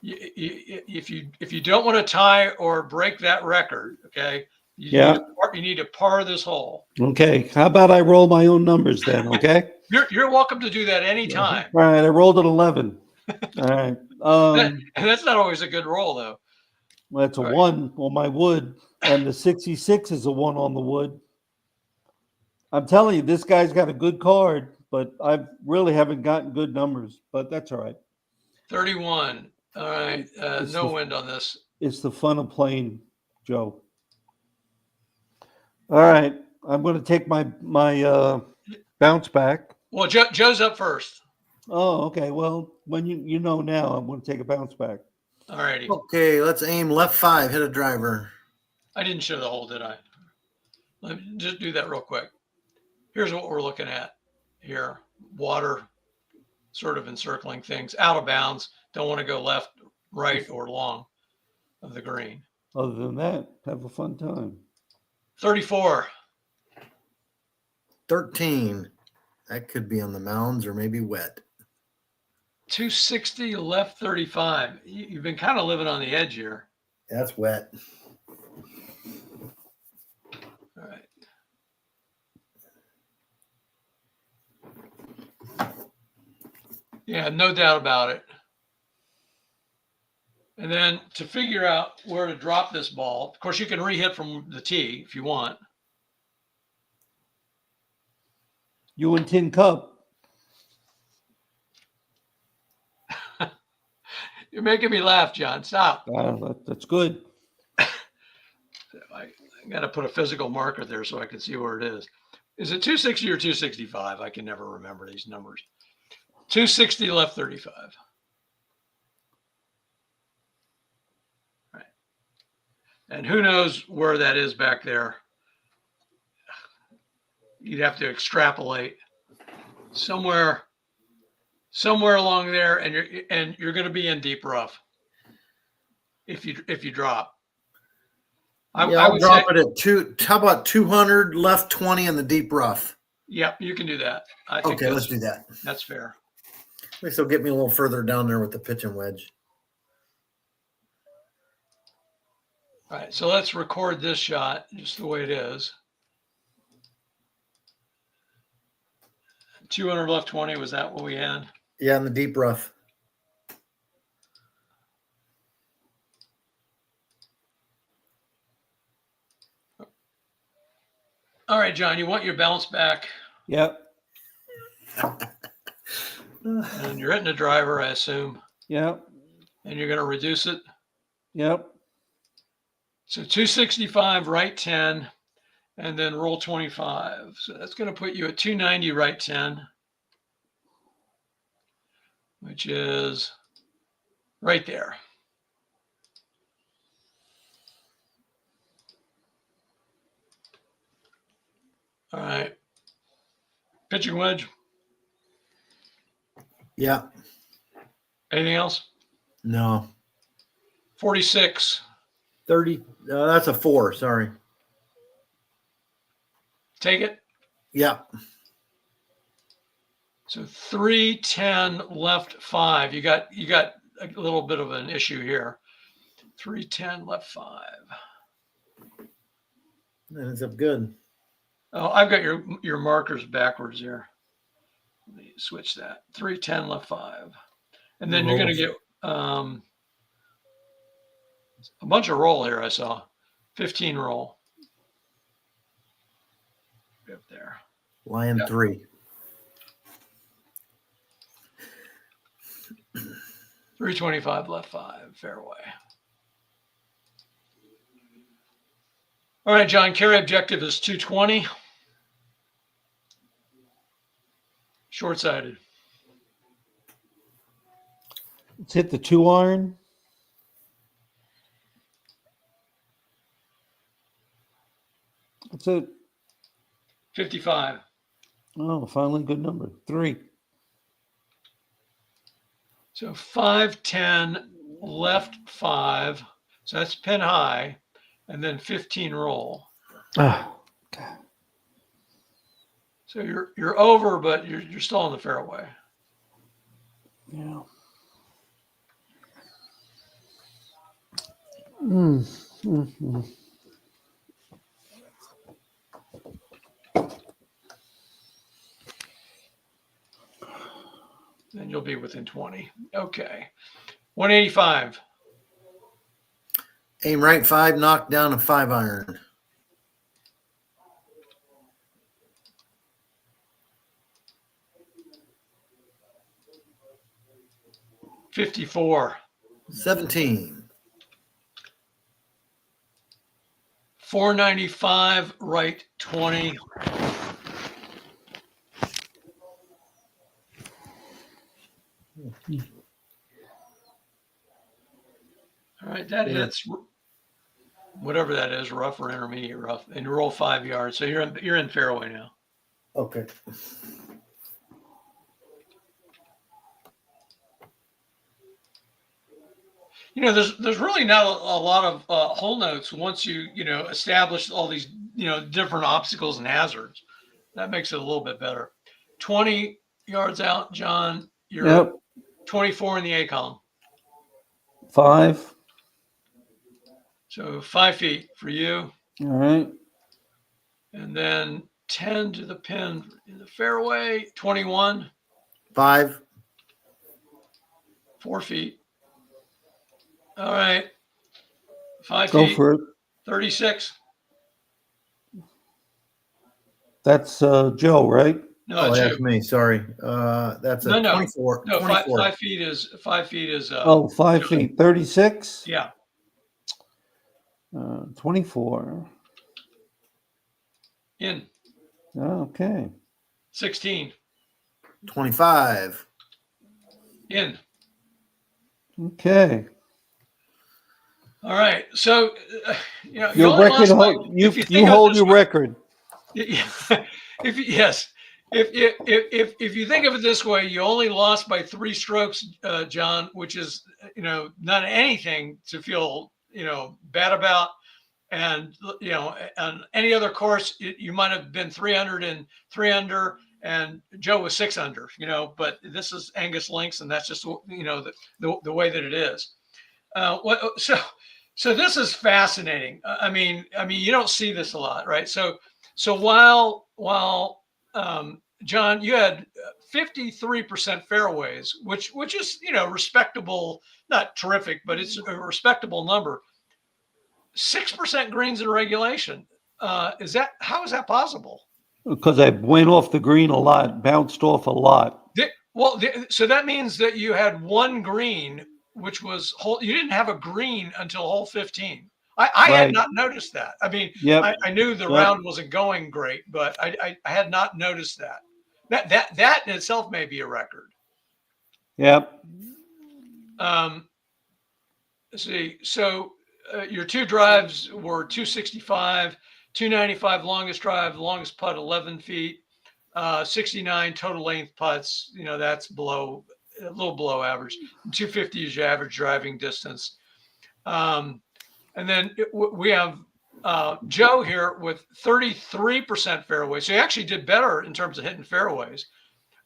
if you don't want to tie or break that record, okay, you need to par this hole. Okay, how about I roll my own numbers then? Okay. You're welcome to do that anytime. All right, I rolled an 11. All right. And that's not always a good roll, though. Well, it's a 1 on my wood, and the 66 is a 1 on the wood. I'm telling you, this guy's got a good card, but I really haven't gotten good numbers, but that's all right. 31. All right. No wind on this. It's the fun of playing, Joe. All right. I'm going to take my bounce back. Well, Joe's up first. Oh, okay. Well, when you know now, I'm going to take a bounce back. All righty. Okay, let's aim left 5, hit a driver. I didn't show the hole, did I? Let me just do that real quick. Here's what we're looking at here. Water sort of encircling things, out of bounds. Don't want to go left, right, or long of the green. Other than that, have a fun time. 34. 13. That could be on the mounds or maybe wet. 260 left 35. You've been kind of living on the edge here. That's wet. All right. Yeah, no doubt about it. And then to figure out where to drop this ball, of course, you can re-hit from the tee if you want. You and Tin Cup. You're making me laugh, John. Stop. That's good. I got to put a physical marker there so I can see where it is. Is it 260 or 265? I can never remember these numbers. 260 left 35. Right. And who knows where that is back there? You'd have to extrapolate somewhere along there, and you're going to be in deep rough if you drop. I'll drop it at 2. How about 200 left 20 in the deep rough? Yep, you can do that. Okay, let's do that. That's fair. At least it'll get me a little further down there with the pitch and wedge. All right, so let's record this shot just the way it is. 200 left 20, was that what we had? Yeah, in the deep rough. All right, John, you want your bounce back. Yep. And you're hitting a driver, I assume. Yep. And you're going to reduce it. Yep. So 265 right 10, and then roll 25. So that's going to put you at 290 right 10, which is right there. All right. Pitching wedge. Yeah. Anything else? No. 46. 30. That's a 4. Sorry. Take it. Yeah. So 310 left 5. You got a little bit of an issue here. 310 left 5. That ends up good. Oh, I've got your markers backwards here. Let me switch that. 310 left 5. And then you're going to get a bunch of roll here, I saw. 15 roll. Up there. Lion 3. 325 left 5, fairway. All right, John, carry objective is 220. Short-sided. Let's hit the 2-iron. That's it. 55. Oh, finally good number. 3. So 510 left 5. So that's pin high. And then 15 roll. Oh, God. So you're over, but you're still on the fairway. Yeah. Then you'll be within 20. Okay. 185. Aim right 5, knock down a 5-iron. $54. 17. 495 right 20. All right, that hits whatever that is, rough or intermediate rough, and you roll 5 yards. So you're in fairway now. Okay. There's really not a lot of hole notes once you establish all these different obstacles and hazards. That makes it a little bit better. 20 yards out, John. You're 24 in the A column. 5. So 5 feet for you. All right. And then 10 to the pin in the fairway. 21. 5. 4 feet. All right. 5 Go feet. for it. 36. That's Joe, right? No, that's me. Sorry. That's a 24. No, 24. 5 feet is 5 feet is 5 feet. 36. Yeah. 24. In. Okay. 16. 25. In. Okay. All right. So Your record. You hold your record. If you think of it this way, you only lost by 3 strokes, John, which is not anything to feel bad about. And on any other course, you might have been 300 and 3 under, and Joe was 6 under. But this is Angus Links, and that's just the way that it is. So this is fascinating. I mean, you don't see this a lot, right? So while John, you had 53% fairways, which is respectable, not terrific, but it's a respectable number. 6% greens in regulation. How is that possible? Because I went off the green a lot, bounced off a lot. So that means that you had 1 green, which was you didn't have a green until hole 15. I had not noticed that. I mean, I knew the round wasn't going great, but I had not noticed that. That in itself may be a record. Yep. Let's see. So your 2 drives were 265, 295 longest drive, longest putt 11 feet, 69 total length putts. That's a little below average. 250 is your average driving distance. And then we have Joe here with 33% fairway. So he actually did better in terms of hitting fairways.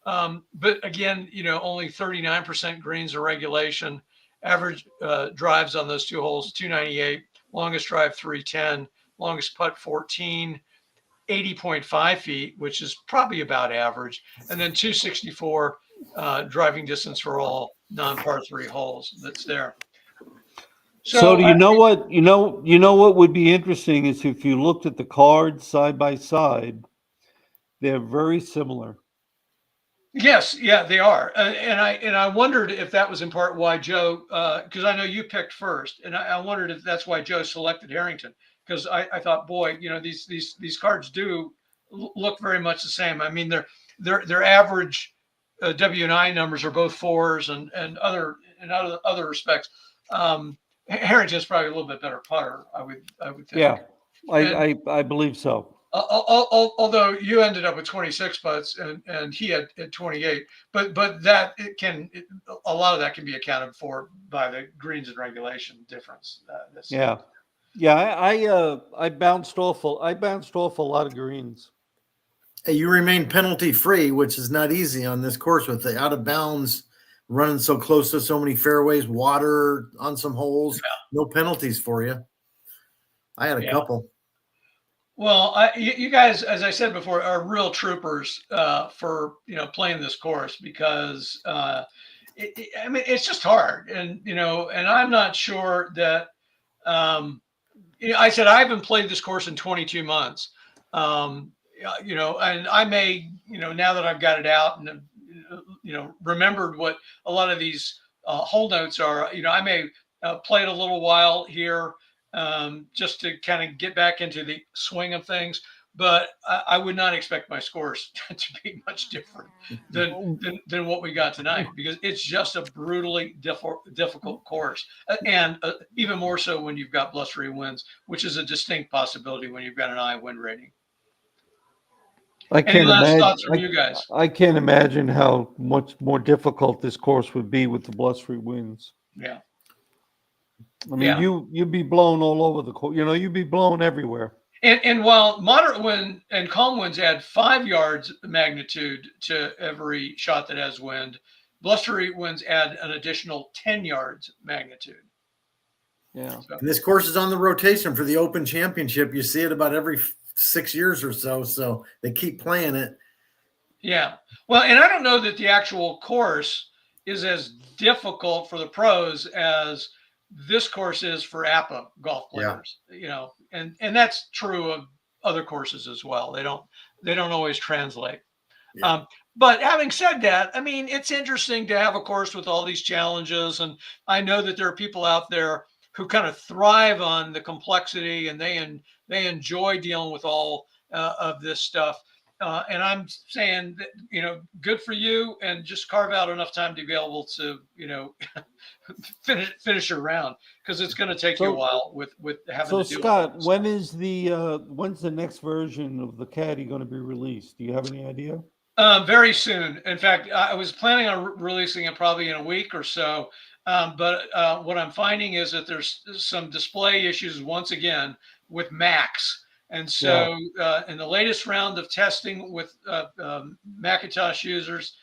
But again, only 39% greens are regulation. Average drives on those 2 holes, 298. Longest drive, 310. Longest putt, 14. 80.5 feet, which is probably about average. And then 264 driving distance for all non-par 3 holes that's there. So do you know what what would be interesting is if you looked at the cards side by side, they're very similar. Yes, yeah, they are, and I wondered if that was in part why Joe, because I know you picked first, and I wondered if that's why Joe selected Harrington, because I thought, boy, these cards do look very much the same. I mean, their average W9 numbers are both 4s, and other respects. Harrington's probably a little bit better putter, I would think. Yeah, I believe so. Although you ended up with 26 putts and he had 28, but that a lot of that can be accounted for by the greens and regulation difference. I bounced off a lot of greens. Hey, you remain penalty free, which is not easy on this course with the out of bounds running so close to so many fairways, water on some holes, no penalties for you. I had a couple. Well, you guys, as I said before, are real troopers for playing this course, because it's just hard, and I'm not sure that I said I haven't played this course in 22 months, and I may now that I've got it out and remembered what a lot of these hole notes are, I may play it a little while here. Just to kind of get back into the swing of things, but I would not expect my scores to be much different than what we got tonight, because it's just a brutally difficult course, and even more so when you've got blustery winds, which is a distinct possibility when you've got an eye wind rating. Any last thoughts from you guys? I can't imagine how much more difficult this course would be with the blustery winds. Yeah. I mean, you'd be blown all over the course. You'd be blown everywhere. And while moderate wind and calm winds add 5 yards magnitude to every shot that has wind, blustery winds add an additional 10 yards magnitude. Yeah. And this course is on the rotation for the Open Championship. You see it about every 6 years or so. So they keep playing it. Yeah. Well, and I don't know that the actual course is as difficult for the pros as this course is for APBA golf players, and that's true of other courses as well. They don't always translate. Yeah. But having said that, I mean, it's interesting to have a course with all these challenges. And I know that there are people out there who kind of thrive on the complexity, and they enjoy dealing with all of this stuff. And I'm saying that, good for you, and just carve out enough time to be able to, finish your round, because it's going to take you a while with having to do. So Scott, when's the next version of the Caddy going to be released? Do you have any idea? Very soon. In fact, I was planning on releasing it probably in a week or so. But what I'm finding is that there's some display issues once again with Macs. And so in the latest round of testing with Macintosh users,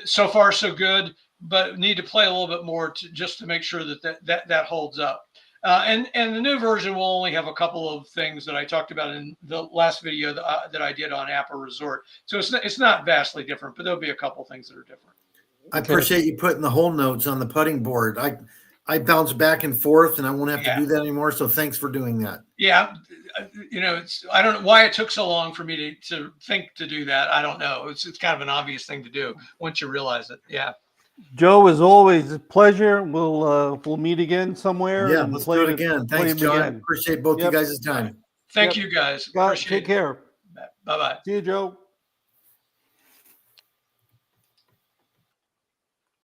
so far so good, but need to play a little bit more just to make sure that holds up. And the new version will only have a couple of things that I talked about in the last video that I did on APBA Resort. So it's not vastly different, but there'll be a couple things that are different. I appreciate you putting the hole notes on the putting board. I bounce back and forth, and I won't have to do that anymore. So thanks for doing that. Yeah. I don't know why it took so long for me to think to do that. I don't know. It's kind of an obvious thing to do once you realize it. Yeah. Joe, as always, a pleasure. We'll meet again somewhere. Yeah, let's do it again. Thanks, John. Appreciate both you guys' time. Thank you guys. Take care. Bye-bye. See you, Joe.